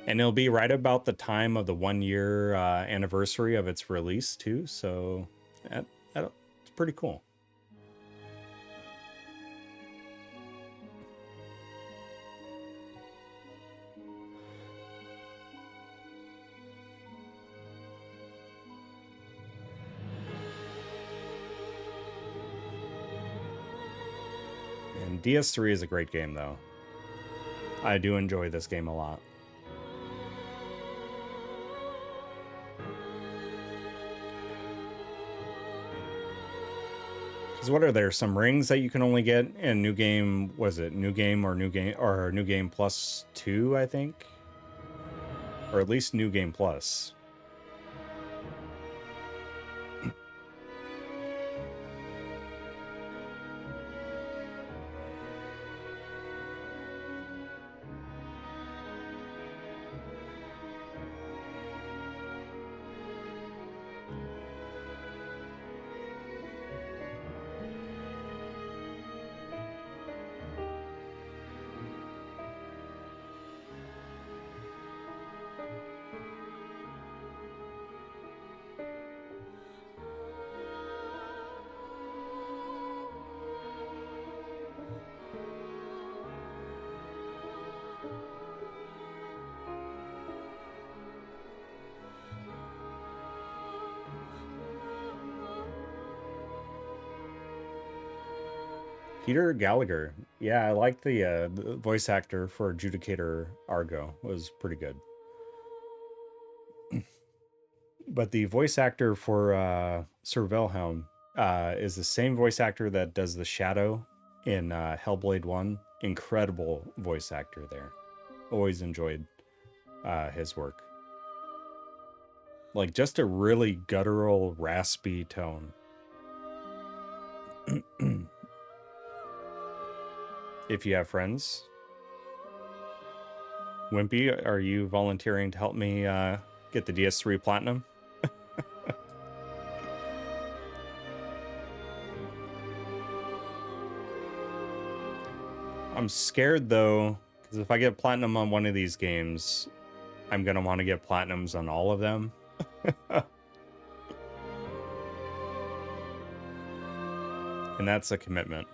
[SPEAKER 1] And it'll be right about the time of the 1-year anniversary of its release too. So it's pretty cool. And DS3 is a great game though. I do enjoy this game a lot. Because what are there? Some rings that you can only get in New Game, was it New Game or New Game Plus 2, I think? Or at least New Game Plus. Peter Gallagher. Yeah, I like the voice actor for Adjudicator Argo. Was pretty good. But the voice actor for Sir Wilhelm is the same voice actor that does the Shadow in Hellblade 1. Incredible voice actor there. Always enjoyed his work. Like, just a really guttural, raspy tone. If you have friends. Wimpy, are you volunteering to help me get the DS3 Platinum? I'm scared though, because if I get Platinum on one of these games, I'm going to want to get Platinums on all of them. And that's a commitment.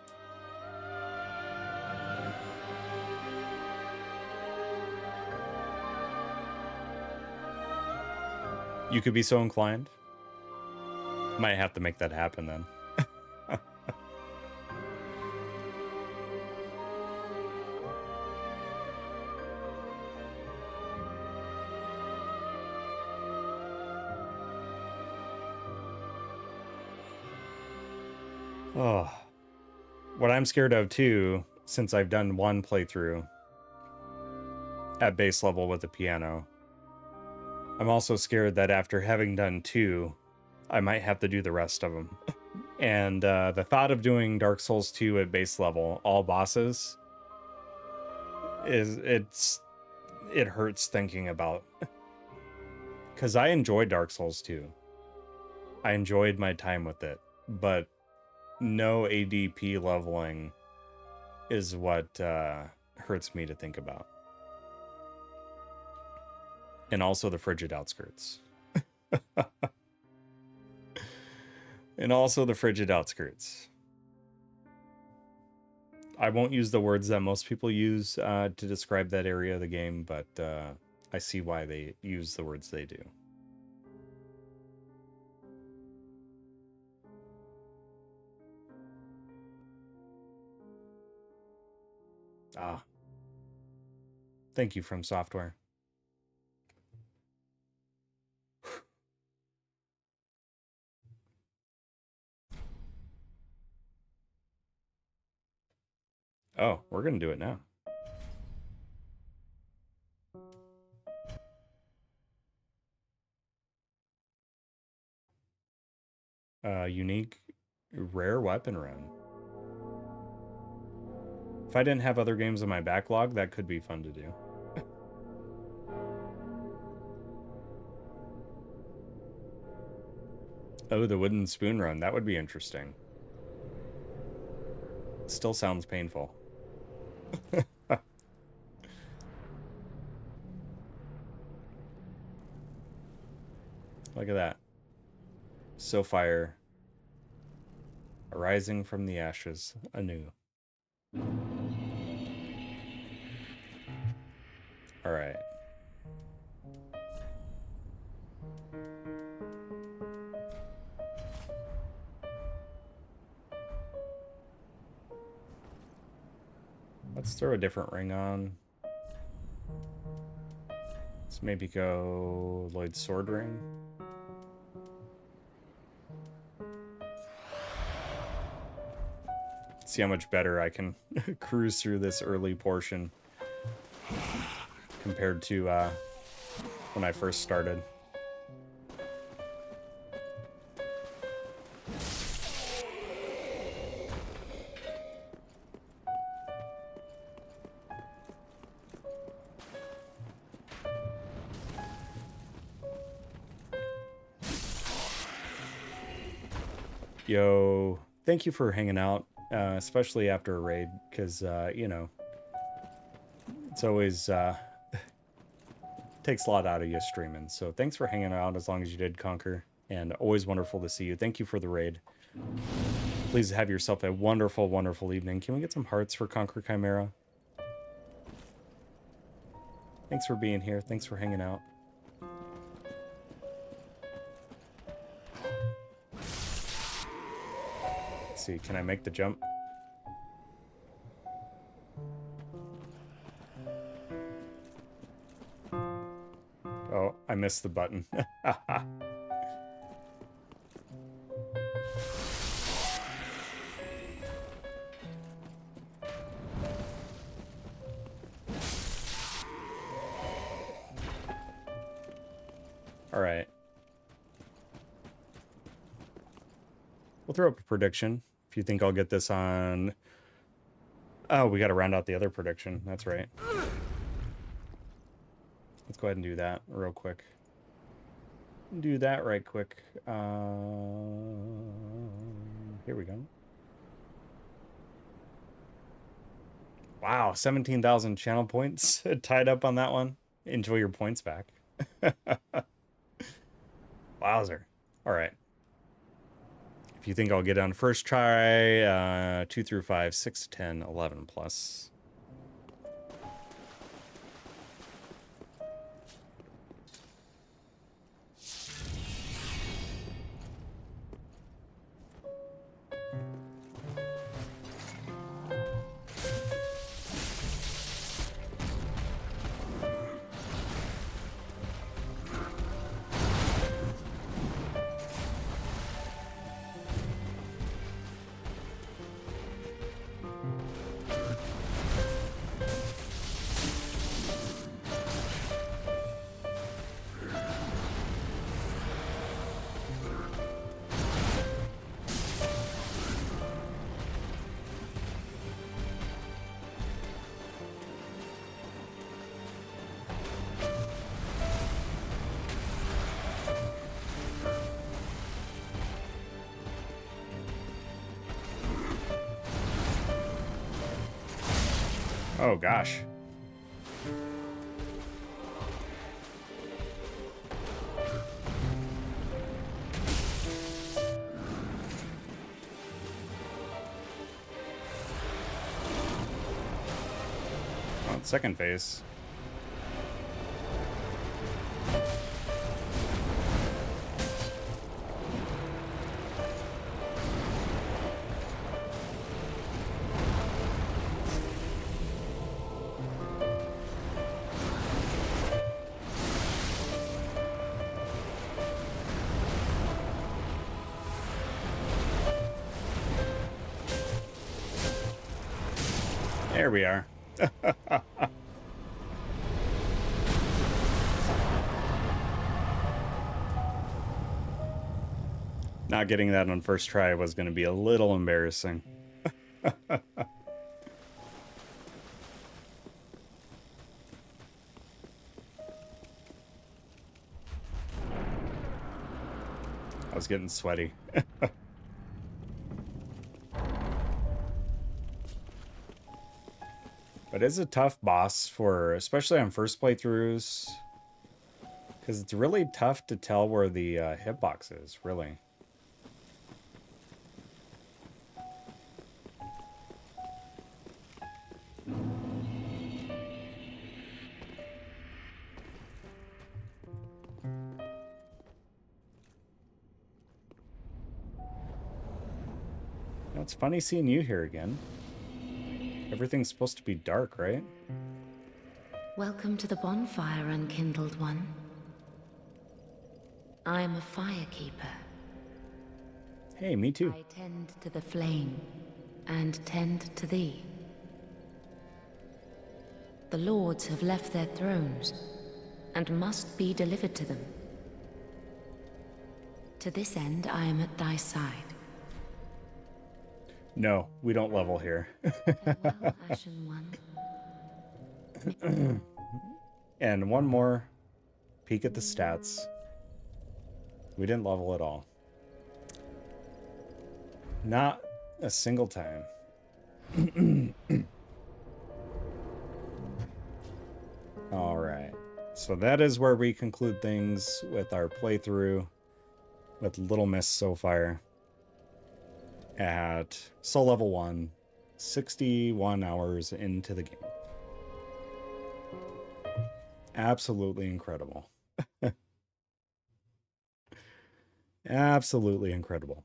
[SPEAKER 1] You could be so inclined. Might have to make that happen then. Oh, what I'm scared of too, since I've done one playthrough at base level with the piano, I'm also scared that after having done 2, I might have to do the rest of them. And the thought of doing Dark Souls 2 at base level, all bosses, it hurts thinking about. Because I enjoyed Dark Souls 2. I enjoyed my time with it, but no ADP leveling is what hurts me to think about. And also the frigid outskirts. And also the frigid outskirts. I won't use the words that most people use to describe that area of the game, but I see why they use the words they do. Ah. Thank you, From Software. Oh, we're going to do it now. Unique rare weapon run. If I didn't have other games in my backlog, that could be fun to do. Oh, the wooden spoon run. That would be interesting. Still sounds painful. Look at that. So fire. Arising from the ashes anew. All right. Let's throw a different ring on. Let's maybe go Lloyd's sword ring. See how much better I can cruise through this early portion compared to when I first started. Yo, thank you for hanging out, especially after a raid, because, you know, it's always takes a lot out of you streaming. So thanks for hanging out as long as you did, Conquer, and always wonderful to see you. Thank you for the raid. Please have yourself a wonderful, wonderful evening. Can we get some hearts for Conquer Chimera? Thanks for being here. Thanks for hanging out. See, can I make the jump? Oh, I missed the button. All right. We'll throw up a prediction. If you think I'll get this on... Oh, we got to round out the other prediction. That's right. Let's go ahead and do that real quick. Do that right quick. Here we go. Wow, 17,000 channel points tied up on that one. Enjoy your points back. Wowzer. All right. If you think I'll get on first try, 2 through 5, 6 to 10, 11 plus. Oh gosh. Oh, second phase. There we are. Not getting that on first try was going to be a little embarrassing. I was getting sweaty. But it's a tough boss for, especially on first playthroughs, because it's really tough to tell where the hitbox is, really. It's funny seeing you here again. Everything's supposed to be dark, right?
[SPEAKER 9] Welcome to the bonfire, unkindled one. I am a firekeeper.
[SPEAKER 1] Hey, me too.
[SPEAKER 9] I tend to the flame, and tend to thee. The lords have left their thrones, and must be delivered to them. To this end, I am at thy side.
[SPEAKER 1] No, we don't level here.
[SPEAKER 9] Farewell, Ashen One.
[SPEAKER 1] And one more peek at the stats. We didn't level at all. Not a single time. All right. So that is where we conclude things with our playthrough with Little Miss Soulfire at Soul Level 1, 61 hours into the game. Absolutely incredible. Absolutely incredible.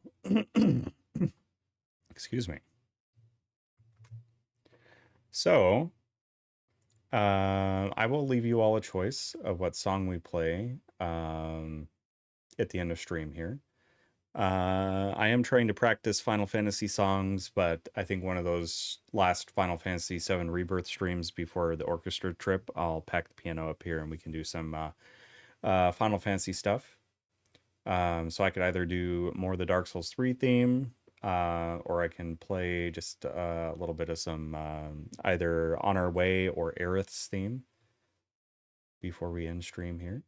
[SPEAKER 1] Excuse me. So, I will leave you all a choice of what song we play at the end of stream here. I am trying to practice Final Fantasy songs, but I think one of those last Final Fantasy VII Rebirth streams before the orchestra trip, I'll pack the piano up here and we can do some Final Fantasy stuff. So I could either do more of the Dark Souls 3 theme, or I can play just a little bit of some either On Our Way or Aerith's theme before we end stream here.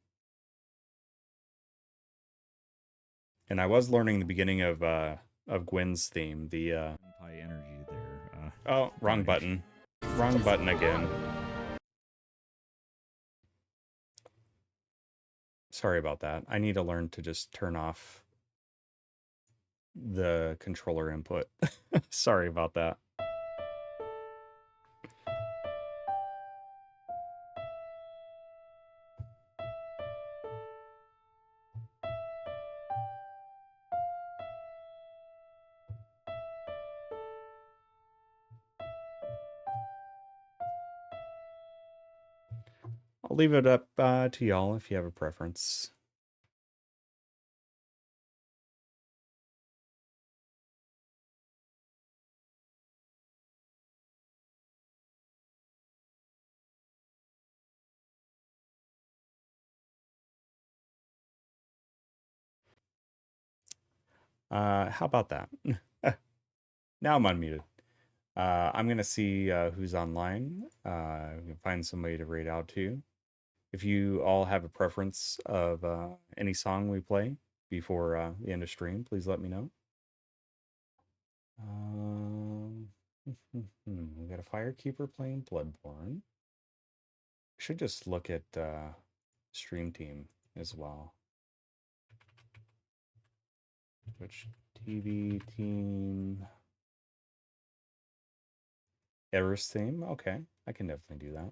[SPEAKER 1] And I was learning the beginning of Gwen's theme, the
[SPEAKER 10] high energy there.
[SPEAKER 1] oh, wrong button. Wrong button again. Sorry about that. I need to learn to just turn off the controller input. Sorry about that. I'll leave it up to y'all if you have a preference. How about that? Now I'm unmuted. I'm going to see who's online. We can find somebody to raid out to. If you all have a preference of any song we play before the end of stream, please let me know. We got a Firekeeper playing Bloodborne. Should just look at Stream Team as well. Twitch TV team. Eris theme. Okay, I can definitely do that.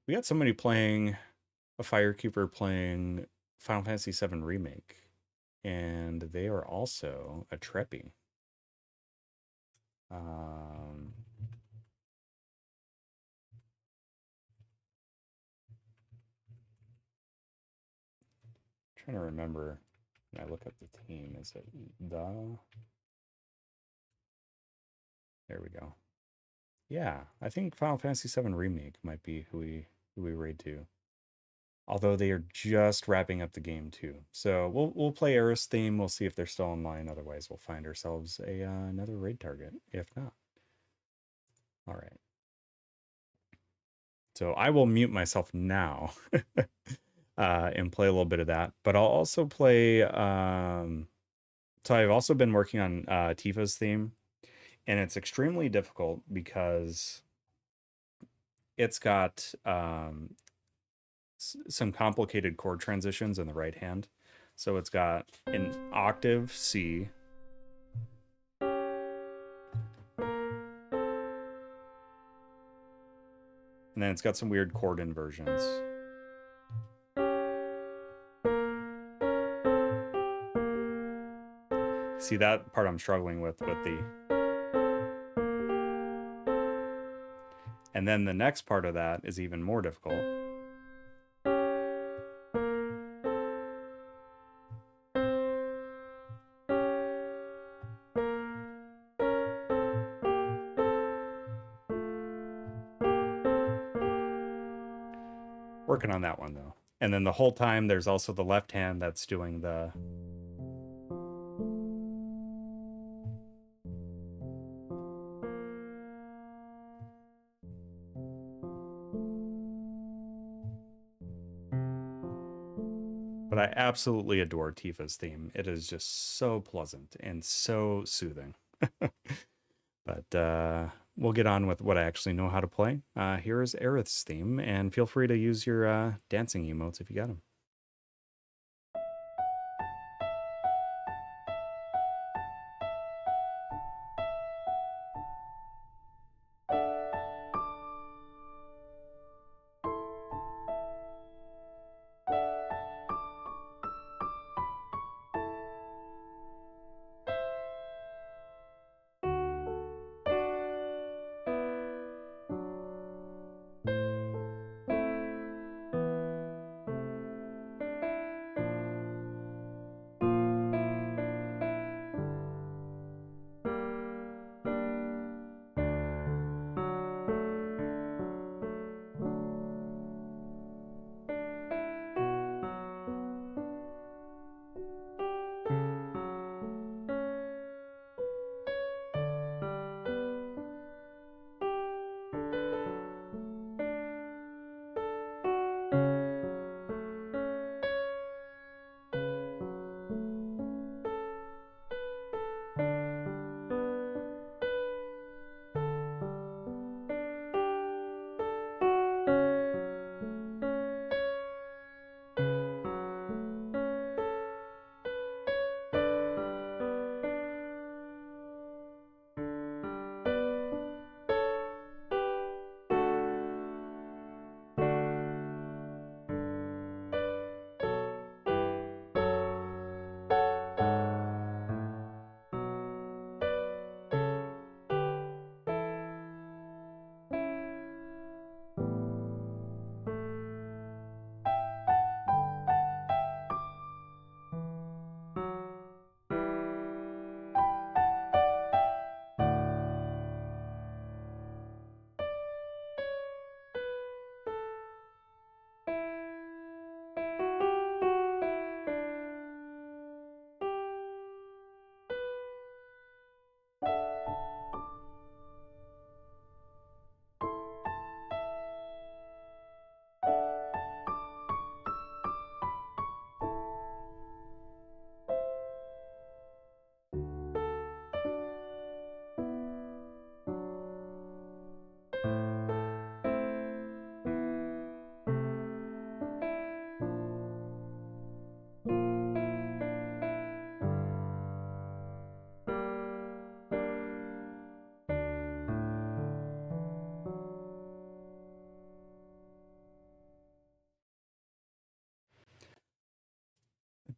[SPEAKER 1] We got somebody playing a Firekeeper playing Final Fantasy VII Remake, and they are also a Treppy. Trying to remember when I look up the team. Is it the? There we go. Yeah, I think Final Fantasy VII Remake might be who we raid to. Although they are just wrapping up the game too. So we'll play Eris theme. We'll see if they're still online. Otherwise, we'll find ourselves another raid target. If not, all right. So I will mute myself now and play a little bit of that. But I'll also play. So I've also been working on Tifa's theme, and it's extremely difficult because it's got some complicated chord transitions in the right hand. So it's got an octave C, and then it's got some weird chord inversions. See, that part I'm struggling with the... And then the next part of that is even more difficult. Working on that one though. And then the whole time there's also the left hand that's doing the... But I absolutely adore Tifa's theme. It is just so pleasant and so soothing. But we'll get on with what I actually know how to play. Here is Aerith's theme, and feel free to use your dancing emotes if you got them.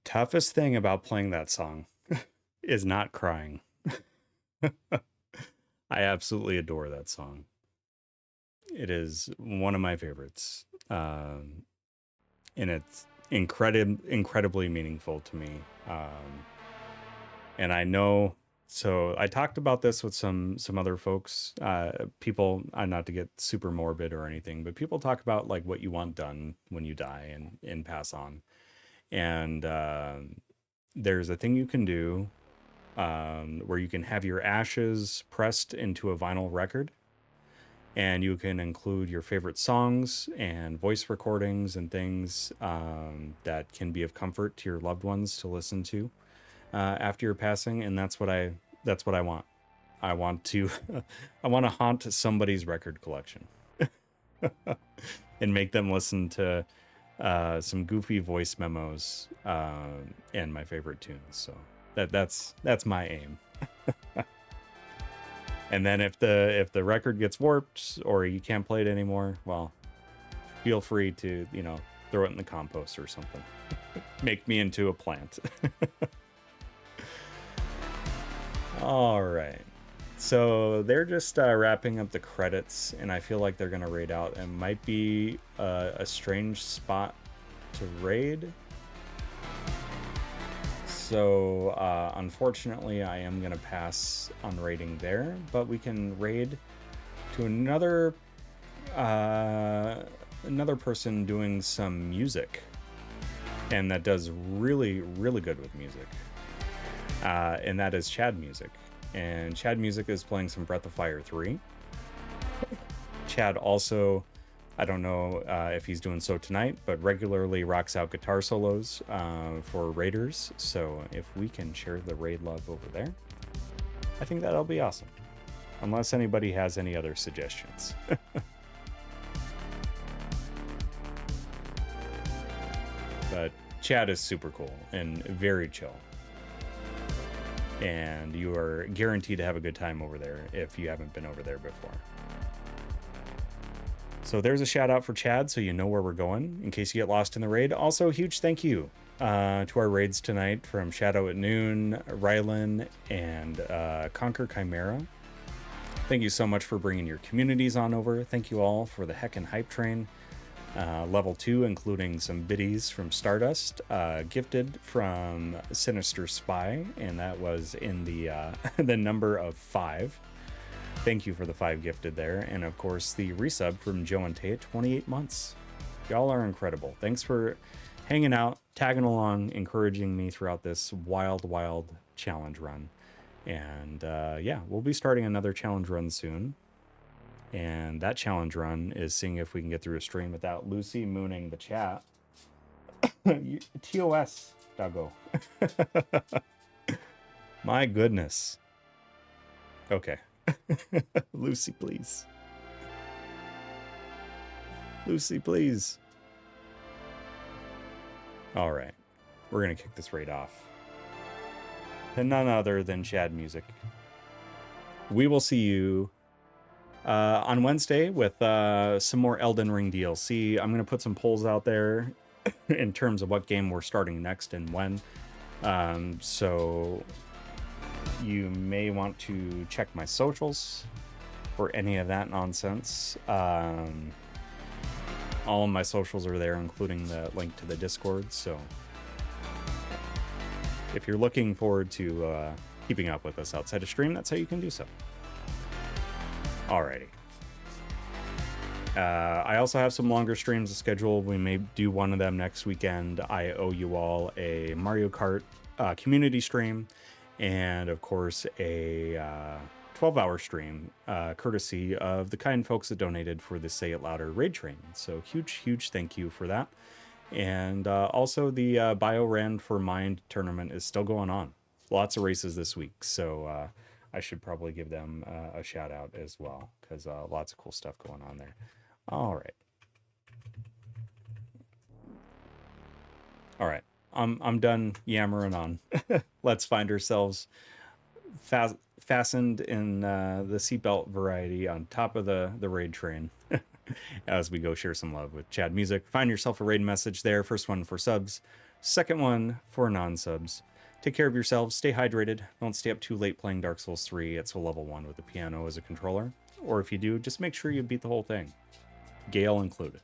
[SPEAKER 1] toughest thing about playing that song is not crying. I absolutely adore that song. It is one of my favorites. And it's incredibly meaningful to me. And I know, so I talked about this with some other folks, people, not to get super morbid or anything, but people talk about like what you want done when you die and pass on. And there's a thing you can do where you can have your ashes pressed into a vinyl record, and you can include your favorite songs and voice recordings and things that can be of comfort to your loved ones to listen to after your passing. And that's what I want. I want to I want to haunt somebody's record collection and make them listen to some goofy voice memos and my favorite tunes. So that's my aim. And then if the record gets warped or you can't play it anymore, well, feel free to, throw it in the compost or something. Make me into a plant. All right. So they're just wrapping up the credits, and I feel like they're going to raid out. It might be a strange spot to raid. So unfortunately, I am going to pass on raiding there, but we can raid to another person doing some music, and that does really, really good with music. And that is Chad Music. And Chad Music is playing some Breath of Fire 3. Chad also, I don't know if he's doing so tonight, but regularly rocks out guitar solos for raiders. So if we can share the raid love over there, I think that'll be awesome. Unless anybody has any other suggestions. But Chad is super cool and very chill. And you are guaranteed to have a good time over there if you haven't been over there before. So there's a shout out for Chad, so you know where we're going in case you get lost in the raid. Also, huge thank you to our raids tonight from Shadow at Noon, Rylan, and Conquer Chimera. Thank you so much for bringing your communities on over. Thank you all for the heckin' hype train. Level 2, including some biddies from Stardust, gifted from Sinister Spy, and that was in the the number of 5. Thank you for the 5 gifted there, and of course the resub from Joe and Tay at 28 months. Y'all are incredible. Thanks for hanging out, tagging along, encouraging me throughout this wild challenge run. And yeah, we'll be starting another challenge run soon. And that challenge run is seeing if we can get through a stream without Lucy mooning the chat. TOS, doggo. My goodness. Okay. Lucy, please. Lucy, please. All right. We're going to kick this raid off. And none other than Chad Music. We will see you on Wednesday with some more Elden Ring DLC. I'm going to put some polls out there in terms of what game we're starting next and when. So you may want to check my socials for any of that nonsense. All of my socials are there, including the link to the Discord. So if you're looking forward to keeping up with us outside of stream, that's how you can do so. Alrighty. I also have some longer streams scheduled. We may do one of them next weekend. I owe you all a Mario Kart community stream, and of course a 12-hour stream, courtesy of the kind folks that donated for the Say It Louder raid train. So huge thank you for that. And also the BioRand for Mind tournament is still going on. Lots of races this week, so I should probably give them a shout out as well, because lots of cool stuff going on there. All right. I'm done yammering on. Let's find ourselves fastened in the seatbelt variety on top of the raid train as we go share some love with Chad Music. Find yourself a raid message there. First one for subs, second one for non-subs. Take care of yourselves, stay hydrated, don't stay up too late playing Dark Souls 3 at Soul Level 1 with the piano as a controller. Or if you do, just make sure you beat the whole thing. Gael included.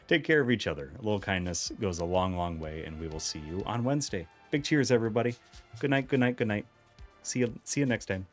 [SPEAKER 1] Take care of each other. A little kindness goes a long, long way, and we will see you on Wednesday. Big cheers, everybody. Good night, good night, good night. See you next time.